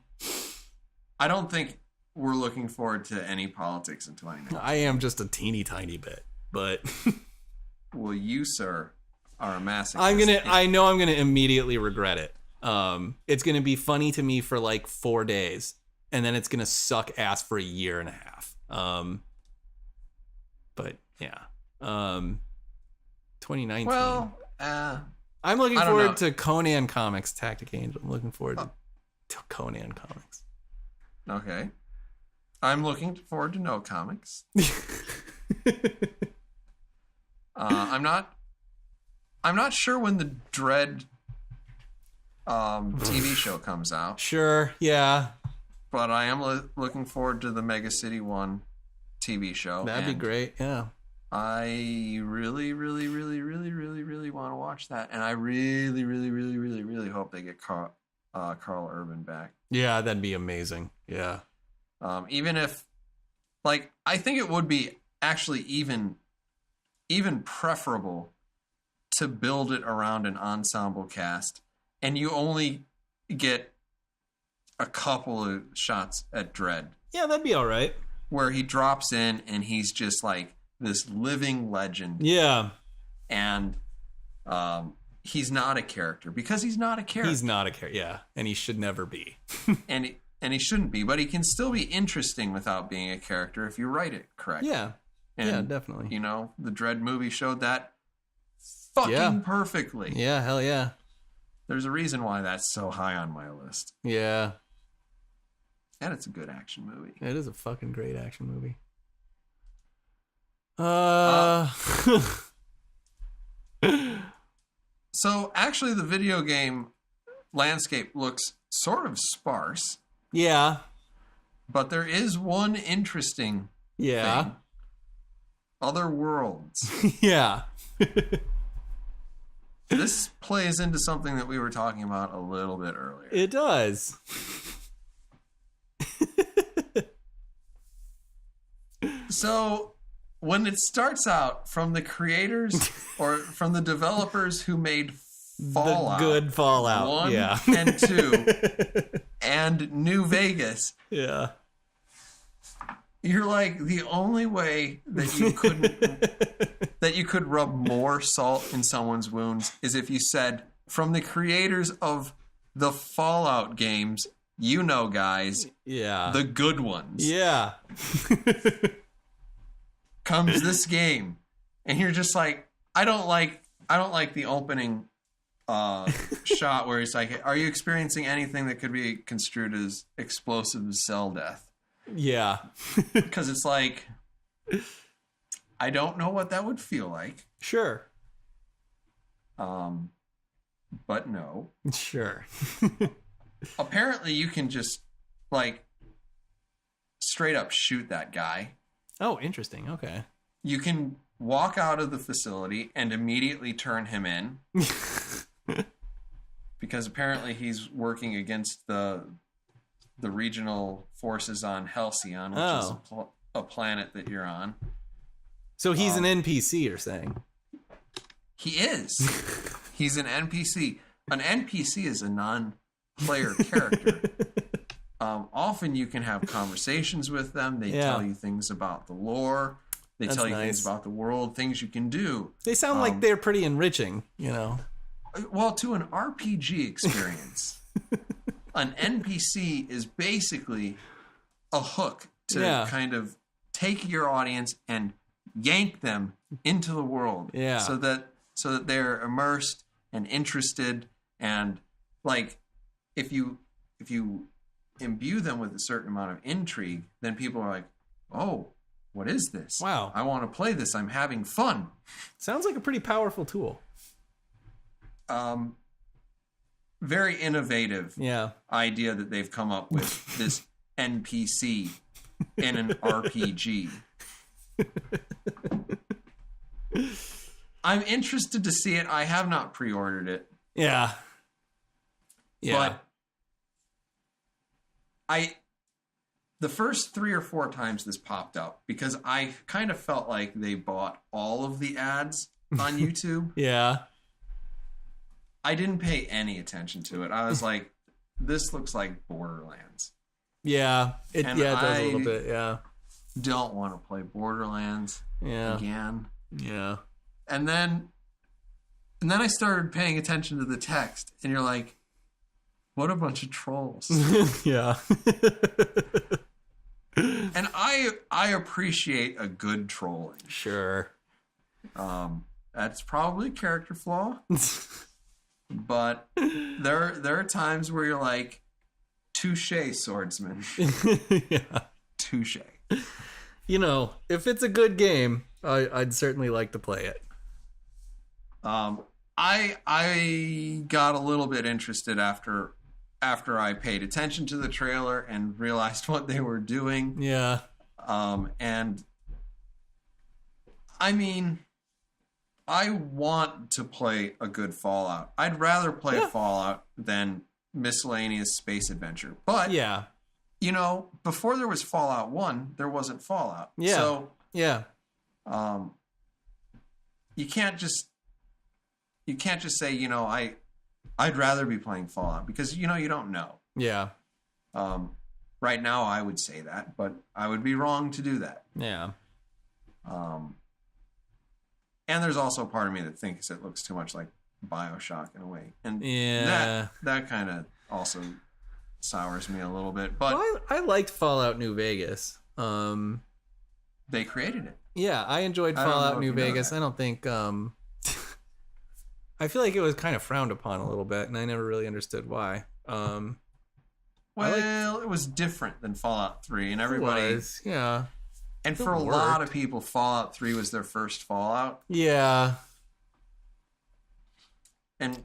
Speaker 3: don't think we're looking forward to any politics in 2019.
Speaker 2: I am just a teeny tiny bit, but
Speaker 3: Well, you, sir, are a masochist.
Speaker 2: I know I'm gonna immediately regret it. It's gonna be funny to me for like 4 days, and then it's gonna suck ass for a year and a half. But yeah. 2019.
Speaker 3: Well,
Speaker 2: I'm looking
Speaker 3: I don't
Speaker 2: forward
Speaker 3: know.
Speaker 2: to Conan Comics Tactic Angel. I'm looking forward to Conan Comics.
Speaker 3: okay. I'm looking forward to no comics. I'm not sure when the Dread TV show comes out,
Speaker 2: Sure, yeah.
Speaker 3: but I am looking forward to the Mega City 1 TV show.
Speaker 2: That'd be
Speaker 3: and
Speaker 2: great, yeah.
Speaker 3: I really, really, really, really, really, really want to watch that, and I really, really, really, really, really hope they get Carl Urban back.
Speaker 2: Yeah, that'd be amazing. Yeah.
Speaker 3: Even if, like, I think it would be actually even preferable to build it around an ensemble cast, and you only get a couple of shots at Dredd,
Speaker 2: Yeah, that'd be all right.
Speaker 3: where he drops in and he's just like this living legend,
Speaker 2: Yeah.
Speaker 3: and he's not a character because he's not a character.
Speaker 2: He's not a character, yeah. And he should never be.
Speaker 3: and he shouldn't be, but he can still be interesting without being a character if you write it correctly.
Speaker 2: Yeah.
Speaker 3: And,
Speaker 2: yeah, definitely.
Speaker 3: You know, the Dread movie showed that fucking
Speaker 2: Yeah.
Speaker 3: perfectly.
Speaker 2: Yeah, hell yeah.
Speaker 3: There's a reason why that's so high on my list.
Speaker 2: Yeah.
Speaker 3: And it's a good action movie.
Speaker 2: It is a fucking great action movie.
Speaker 3: So actually the video game landscape looks sort of sparse,
Speaker 2: Yeah.
Speaker 3: but there is one interesting
Speaker 2: Yeah.
Speaker 3: thing. Other Worlds.
Speaker 2: Yeah.
Speaker 3: This plays into something that we were talking about a little bit earlier.
Speaker 2: It does.
Speaker 3: So when it starts out from the creators or from the developers who made Fallout,
Speaker 2: The good Fallout.
Speaker 3: 1
Speaker 2: Yeah.
Speaker 3: and 2 and New Vegas,
Speaker 2: Yeah.
Speaker 3: you're like, the only way that you could rub more salt in someone's wounds is if you said, from the creators of the Fallout games, you know, guys,
Speaker 2: Yeah.
Speaker 3: the good ones,
Speaker 2: Yeah.
Speaker 3: comes this game, and you're just like, I don't like the opening shot where it's like, are you experiencing anything that could be construed as explosive cell death?
Speaker 2: Yeah.
Speaker 3: Because it's like, I don't know what that would feel like.
Speaker 2: Sure.
Speaker 3: But no.
Speaker 2: Sure.
Speaker 3: Apparently you can just like straight up shoot that guy.
Speaker 2: Oh, interesting. Okay.
Speaker 3: You can walk out of the facility and immediately turn him in. Because apparently he's working against the regional forces on Halcyon, which is a planet that you're on.
Speaker 2: So he's an NPC, you're saying?
Speaker 3: He is. He's an NPC. An NPC is a non-player character. Often you can have conversations with them. They tell you things about the lore. They
Speaker 2: That's
Speaker 3: tell you
Speaker 2: nice.
Speaker 3: things about the world, things you can do.
Speaker 2: They sound like they're pretty enriching, you know?
Speaker 3: Well, to an RPG experience, an NPC is basically a hook to kind of take your audience and yank them into the world.
Speaker 2: Yeah.
Speaker 3: So that they're immersed and interested, and like if you imbue them with a certain amount of intrigue, then people are like, oh, what is this?
Speaker 2: Wow.
Speaker 3: I want to play this. I'm having fun.
Speaker 2: Sounds like a pretty powerful tool.
Speaker 3: Very innovative
Speaker 2: Yeah.
Speaker 3: idea that they've come up with, this NPC in an RPG. I'm interested to see it. I have not pre-ordered it.
Speaker 2: Yeah. Yeah.
Speaker 3: But the first 3 or 4 times this popped up, because I kind of felt like they bought all of the ads on YouTube.
Speaker 2: Yeah.
Speaker 3: I didn't pay any attention to it. I was like, this looks like Borderlands.
Speaker 2: Yeah. It
Speaker 3: And
Speaker 2: does a little bit. Yeah.
Speaker 3: Don't want to play Borderlands again.
Speaker 2: Yeah.
Speaker 3: And then I started paying attention to the text, and you're like, what a bunch of trolls.
Speaker 2: Yeah.
Speaker 3: And I appreciate a good trolling.
Speaker 2: Sure.
Speaker 3: That's probably a character flaw. But there are times where you're like, touche, swordsman.
Speaker 2: Yeah.
Speaker 3: Touche.
Speaker 2: You know, if it's a good game, I'd certainly like to play it.
Speaker 3: I got a little bit interested after I paid attention to the trailer and realized what they were doing.
Speaker 2: Yeah.
Speaker 3: And I mean, I want to play a good Fallout. I'd rather play a Fallout than miscellaneous space adventure. But
Speaker 2: yeah,
Speaker 3: you know, before there was Fallout 1, there wasn't Fallout.
Speaker 2: Yeah.
Speaker 3: So
Speaker 2: yeah,
Speaker 3: you can't just say, you know, I'd rather be playing Fallout, because you know, you don't know.
Speaker 2: yeah,
Speaker 3: Right now I would say that, but I would be wrong to do that.
Speaker 2: yeah.
Speaker 3: And there's also a part of me that thinks it looks too much like BioShock in a way. And
Speaker 2: Yeah.
Speaker 3: that kind of also sours me a little bit. But
Speaker 2: Well, I liked Fallout New Vegas.
Speaker 3: they created it.
Speaker 2: Yeah, I enjoyed
Speaker 3: I don't know
Speaker 2: Fallout
Speaker 3: if
Speaker 2: New
Speaker 3: you know
Speaker 2: Vegas.
Speaker 3: that.
Speaker 2: I don't think I feel like it was kind of frowned upon a little bit, and I never really understood why.
Speaker 3: Well, it was different than Fallout 3, and everybody...
Speaker 2: Yeah.
Speaker 3: And for a lot of people, Fallout 3 was their first Fallout.
Speaker 2: Yeah.
Speaker 3: And,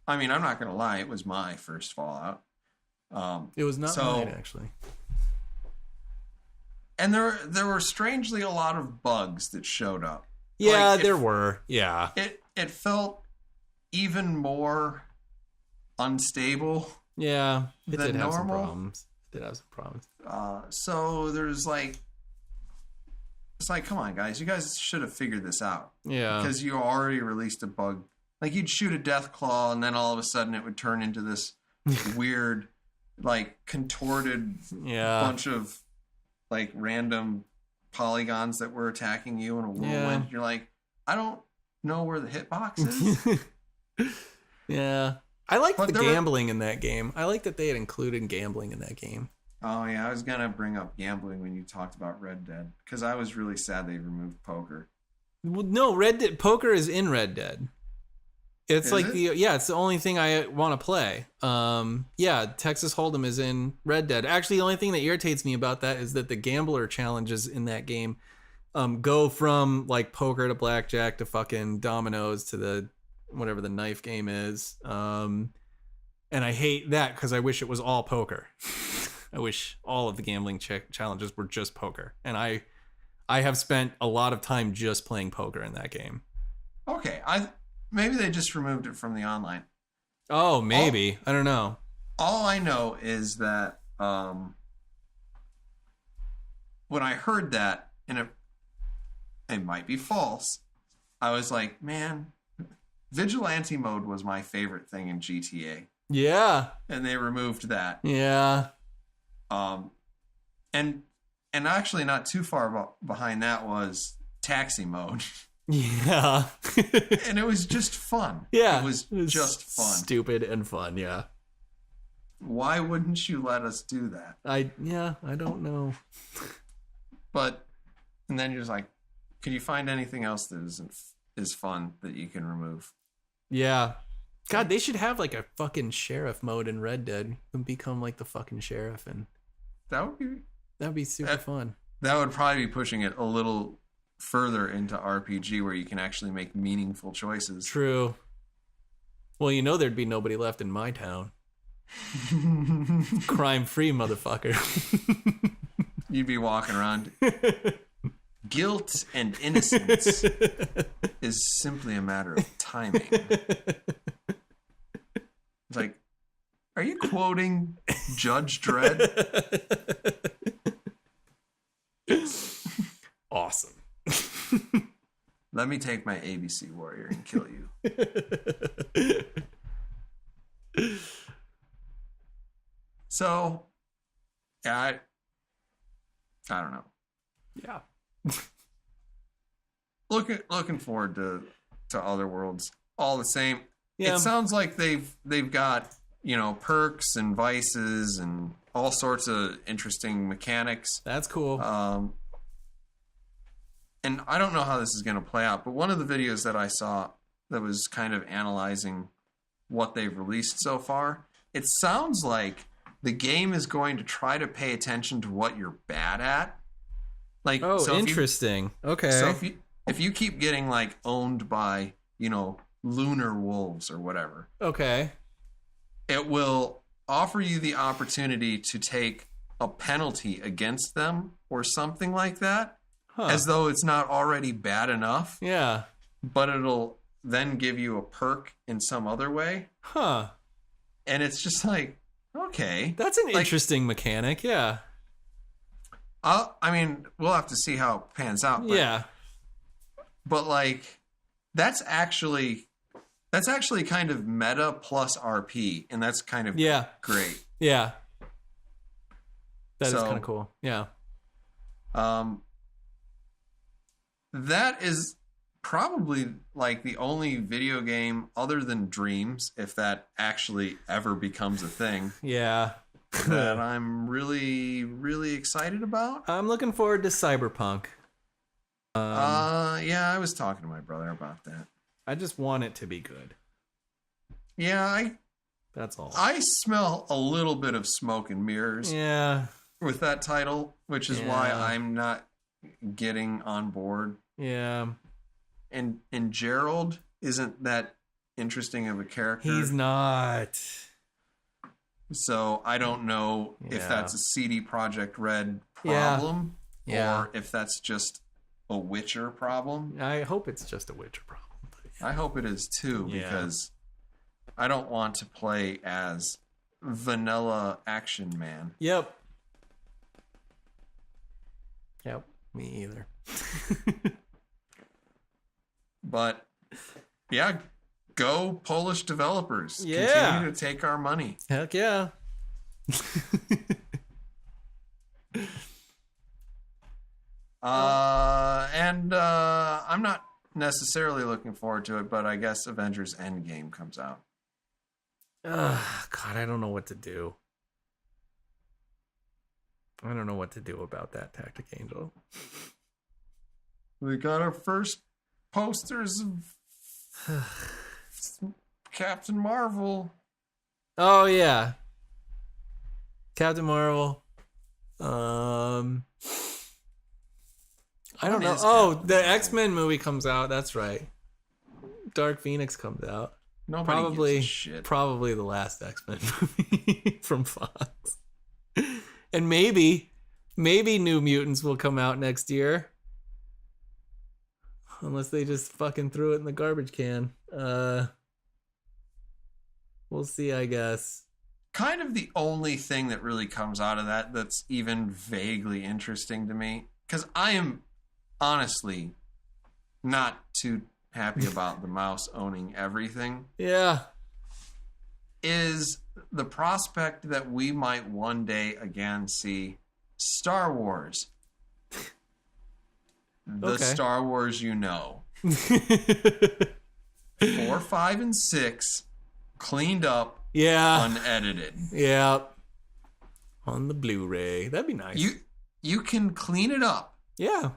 Speaker 3: I mean, I'm not going to lie, it was my first Fallout.
Speaker 2: It was not
Speaker 3: So-
Speaker 2: mine, actually.
Speaker 3: And there were strangely a lot of bugs that showed up.
Speaker 2: Yeah,
Speaker 3: Like,
Speaker 2: there were. Yeah.
Speaker 3: It felt even more unstable.
Speaker 2: Yeah. It
Speaker 3: than
Speaker 2: did have some
Speaker 3: normal.
Speaker 2: problems. It did have some problems.
Speaker 3: So there's like... It's like, come on, guys. You guys should have figured this out.
Speaker 2: Yeah.
Speaker 3: Because you already released a bug. Like, you'd shoot a death claw, and then all of a sudden it would turn into this weird, like, contorted
Speaker 2: Yeah.
Speaker 3: bunch of, like, random polygons that were attacking you in a whirlwind.
Speaker 2: Yeah.
Speaker 3: You're like, I don't know where the hitbox is.
Speaker 2: Yeah. I liked
Speaker 3: But
Speaker 2: the
Speaker 3: there were-
Speaker 2: gambling in that game. I like that they had included gambling in that game.
Speaker 3: Oh, yeah. I was going to bring up gambling when you talked about Red Dead. Because I was really sad they removed poker.
Speaker 2: Well, no, Red Dead poker is in Red Dead. It's
Speaker 3: Is
Speaker 2: like
Speaker 3: it?
Speaker 2: it's the only thing I want to play. Yeah, Texas Hold'em is in Red Dead. Actually, the only thing that irritates me about that is that the gambler challenges in that game go from like poker to blackjack to fucking dominoes to the whatever the knife game is. And I hate that because I wish it was all poker. I wish all of the gambling challenges were just poker. And I have spent a lot of time just playing poker in that game.
Speaker 3: Okay. Maybe they just removed it from the online.
Speaker 2: Oh, maybe. I don't know.
Speaker 3: All I know is that when I heard that, and it might be false, I was like, man, vigilante mode was my favorite thing in GTA.
Speaker 2: Yeah.
Speaker 3: And they removed that.
Speaker 2: Yeah.
Speaker 3: And actually not too far behind that was taxi mode.
Speaker 2: Yeah.
Speaker 3: And it was just fun.
Speaker 2: Yeah.
Speaker 3: It was just fun.
Speaker 2: Stupid and fun, yeah.
Speaker 3: Why wouldn't you let us do that?
Speaker 2: I don't know.
Speaker 3: But, and then you're just like, Could you find anything else that is fun that you can remove?
Speaker 2: Yeah. God, they should have like a fucking sheriff mode in Red Dead and become like the fucking sheriff, and
Speaker 3: That
Speaker 2: that'd be super fun.
Speaker 3: That would probably be pushing it a little further into RPG where you can actually make meaningful choices.
Speaker 2: True. Well, you know there'd be nobody left in my town. Crime-free, motherfucker.
Speaker 3: You'd be walking around. Guilt and innocence is simply a matter of timing. It's like, are you quoting Judge Dredd?
Speaker 2: Awesome.
Speaker 3: Let me take my ABC warrior and kill you. So, yeah, I don't know.
Speaker 2: Yeah.
Speaker 3: Looking forward to Other Worlds. All the same.
Speaker 2: Yeah.
Speaker 3: It sounds like they've got, perks and vices and all sorts of interesting mechanics.
Speaker 2: That's cool.
Speaker 3: And I don't know how this is going to play out, but one of the videos that I saw that was kind of analyzing what they've released so far, it sounds like the game is going to try to pay attention to what you're bad at. Like,
Speaker 2: oh,
Speaker 3: so
Speaker 2: interesting. Okay.
Speaker 3: So if you keep getting like owned by, lunar wolves or whatever,
Speaker 2: okay,
Speaker 3: it will offer you the opportunity to take a penalty against them or something like that, as though it's not already bad enough.
Speaker 2: Yeah.
Speaker 3: But it'll then give you a perk in some other way.
Speaker 2: Huh.
Speaker 3: And it's just like, okay.
Speaker 2: That's an interesting mechanic, yeah.
Speaker 3: We'll have to see how it pans out. But,
Speaker 2: yeah.
Speaker 3: But like, that's actually kind of meta plus RP, and that's kind of great.
Speaker 2: Yeah. That is kind of cool. Yeah.
Speaker 3: That is probably like the only video game other than Dreams, if that actually ever becomes a thing.
Speaker 2: Yeah.
Speaker 3: That I'm really, really excited about.
Speaker 2: I'm looking forward to Cyberpunk.
Speaker 3: Yeah, I was talking to my brother about that.
Speaker 2: I just want it to be good.
Speaker 3: Yeah,
Speaker 2: that's all.
Speaker 3: I smell a little bit of smoke and mirrors.
Speaker 2: Yeah.
Speaker 3: With that title, which is why I'm not getting on board.
Speaker 2: Yeah.
Speaker 3: And Gerald isn't that interesting of a character.
Speaker 2: He's not.
Speaker 3: So I don't know if that's a CD Projekt Red problem or if that's just a Witcher problem.
Speaker 2: I hope it's just a Witcher problem.
Speaker 3: I hope it is too, because I don't want to play as vanilla action man.
Speaker 2: Yep. Me either.
Speaker 3: But yeah, go Polish developers.
Speaker 2: Yeah.
Speaker 3: Continue to take our money.
Speaker 2: Heck yeah.
Speaker 3: And I'm not necessarily looking forward to it, but I guess Avengers Endgame comes out.
Speaker 2: God, I don't know what to do. I don't know what to do about that, Tactic Angel.
Speaker 3: We got our first posters of Captain Marvel.
Speaker 2: Oh yeah, Captain Marvel. I don't know. Oh, the X-Men movie comes out. That's right. Dark Phoenix comes out.
Speaker 3: Nobody gives a shit.
Speaker 2: Probably the last X-Men movie from Fox. And maybe New Mutants will come out next year. Unless they just fucking threw it in the garbage can. We'll see, I guess.
Speaker 3: Kind of the only thing that really comes out of that that's even vaguely interesting to me, because I am honestly not too happy about the mouse owning everything.
Speaker 2: Yeah.
Speaker 3: Is the prospect that we might one day again see Star Wars. The Star Wars you know. 4, 5, and 6 cleaned up, unedited.
Speaker 2: Yeah. On the Blu-ray. That'd be nice.
Speaker 3: You can clean it up.
Speaker 2: Yeah.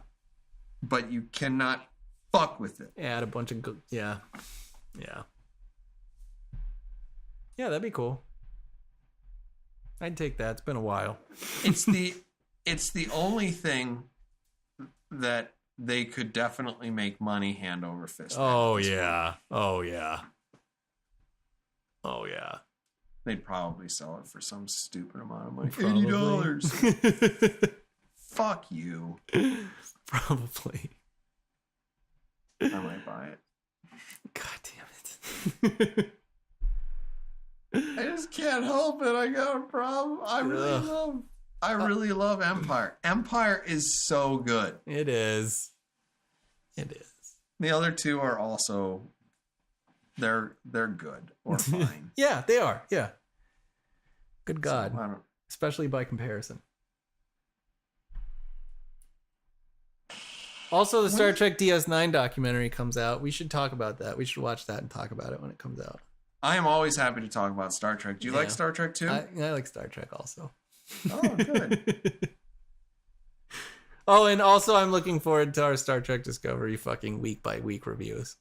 Speaker 3: but you cannot fuck with it.
Speaker 2: Add a bunch of yeah. That'd be cool. I'd take that. It's been a while.
Speaker 3: It's the only thing that they could definitely make money hand over fist.
Speaker 2: Oh yeah. Oh yeah. Oh yeah.
Speaker 3: They'd probably sell it for some stupid amount of money.
Speaker 2: Probably.
Speaker 3: $80. Fuck you.
Speaker 2: Probably.
Speaker 3: I might buy it.
Speaker 2: God damn it.
Speaker 3: I just can't help it. I got a problem. I really love Empire. Empire is so good.
Speaker 2: It is. It is.
Speaker 3: The other two are also they're good or fine.
Speaker 2: Yeah, they are. Yeah. Good God.
Speaker 3: So, I don't,
Speaker 2: especially by comparison. Also, the Star Trek DS9 documentary comes out. We should talk about that. We should watch that and talk about it when it comes out.
Speaker 3: I am always happy to talk about Star Trek. Do you like Star Trek too?
Speaker 2: I like Star Trek also.
Speaker 3: Oh, good.
Speaker 2: Oh, and also I'm looking forward to our Star Trek Discovery fucking week by week reviews.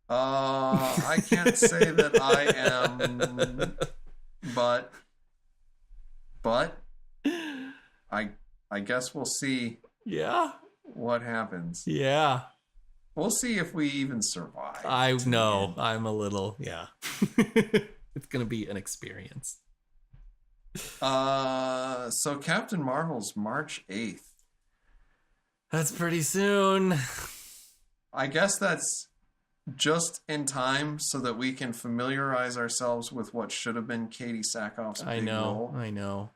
Speaker 3: I can't say that I am, but I guess we'll see.
Speaker 2: Yeah.
Speaker 3: What happens?
Speaker 2: Yeah.
Speaker 3: We'll see if we even survive.
Speaker 2: I know. I'm a little, yeah. It's going to be an experience.
Speaker 3: So Captain Marvel's March 8th.
Speaker 2: That's pretty soon.
Speaker 3: I guess that's just in time so that we can familiarize ourselves with what should have been Katie Sackhoff's big role.
Speaker 2: I know.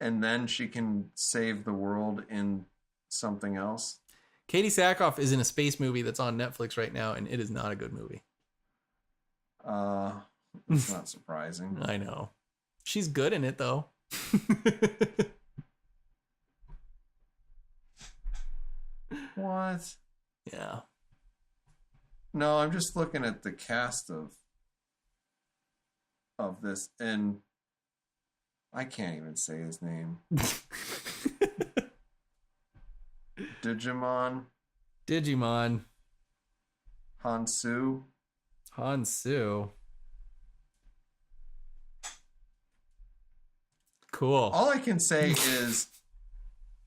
Speaker 3: And then she can save the world in something else.
Speaker 2: Katie Sackhoff is in a space movie that's on Netflix right now, and it is not a good movie.
Speaker 3: It's not surprising.
Speaker 2: I know. She's good in it, though.
Speaker 3: What?
Speaker 2: Yeah.
Speaker 3: No, I'm just looking at the cast of this, and I can't even say his name. Digimon. Hansu.
Speaker 2: Cool.
Speaker 3: All I can say is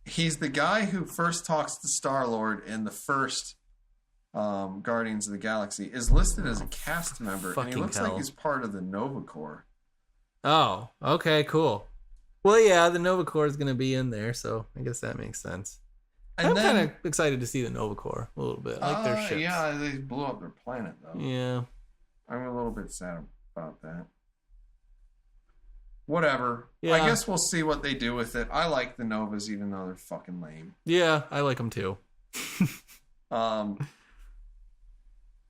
Speaker 3: he's the guy who first talks to Star-Lord in the first Guardians of the Galaxy, is listed as a cast member, and he looks like he's part of the Nova Corps.
Speaker 2: Oh, okay, cool. Well, yeah, the Nova Corps is going to be in there, so I guess that makes sense. And I'm kind of excited to see the Nova Corps a little bit. I like their ships.
Speaker 3: Yeah, they blew up their planet, though.
Speaker 2: Yeah.
Speaker 3: I'm a little bit sad about that. Whatever.
Speaker 2: Yeah.
Speaker 3: I guess we'll see what they do with it. I like the Novas, even though they're fucking lame.
Speaker 2: Yeah, I like them too.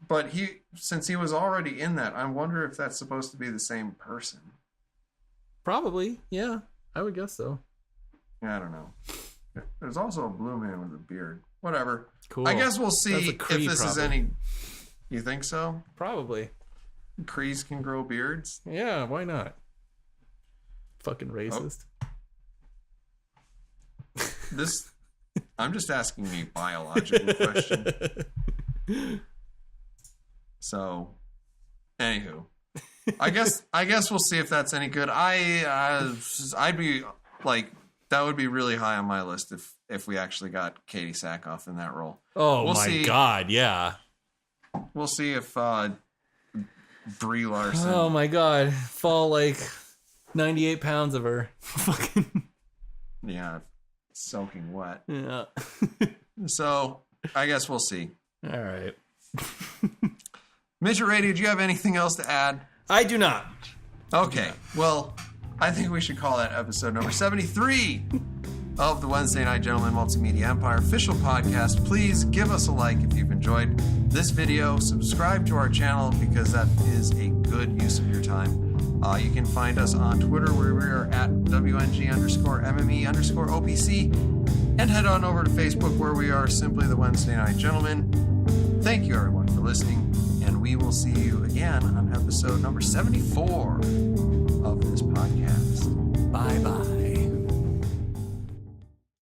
Speaker 3: But since he was already in that, I wonder if that's supposed to be the same person.
Speaker 2: Probably, yeah. I would guess so.
Speaker 3: Yeah, I don't know. There's also a blue man with a beard. Whatever.
Speaker 2: Cool.
Speaker 3: I guess we'll see if this is
Speaker 2: probably.
Speaker 3: any... You think so?
Speaker 2: Probably.
Speaker 3: Krees can grow beards?
Speaker 2: Yeah, why not? Fucking racist.
Speaker 3: I'm just asking a biological question. So, anywho, I guess we'll see if that's any good. I'd be like, that would be really high on my list if we actually got Katie Sackhoff in that role.
Speaker 2: Oh my God, yeah.
Speaker 3: We'll see if Brie Larson.
Speaker 2: Oh my God, fall like 98 pounds of her. Fucking.
Speaker 3: Yeah, soaking wet.
Speaker 2: Yeah.
Speaker 3: So, I guess we'll see.
Speaker 2: All right.
Speaker 3: Midget Radio, do you have anything else to add?
Speaker 2: I do not.
Speaker 3: Okay, well, I think we should call that episode number 73 of the Wednesday Night Gentlemen Multimedia Empire official podcast. Please give us a like if you've enjoyed this video. Subscribe to our channel because that is a good use of your time. You can find us on Twitter where we are at WNG_MME_OPC, and head on over to Facebook where we are simply the Wednesday Night Gentlemen. Thank you everyone for listening, and we will see you again on episode number 74 of this podcast.
Speaker 2: Bye-bye.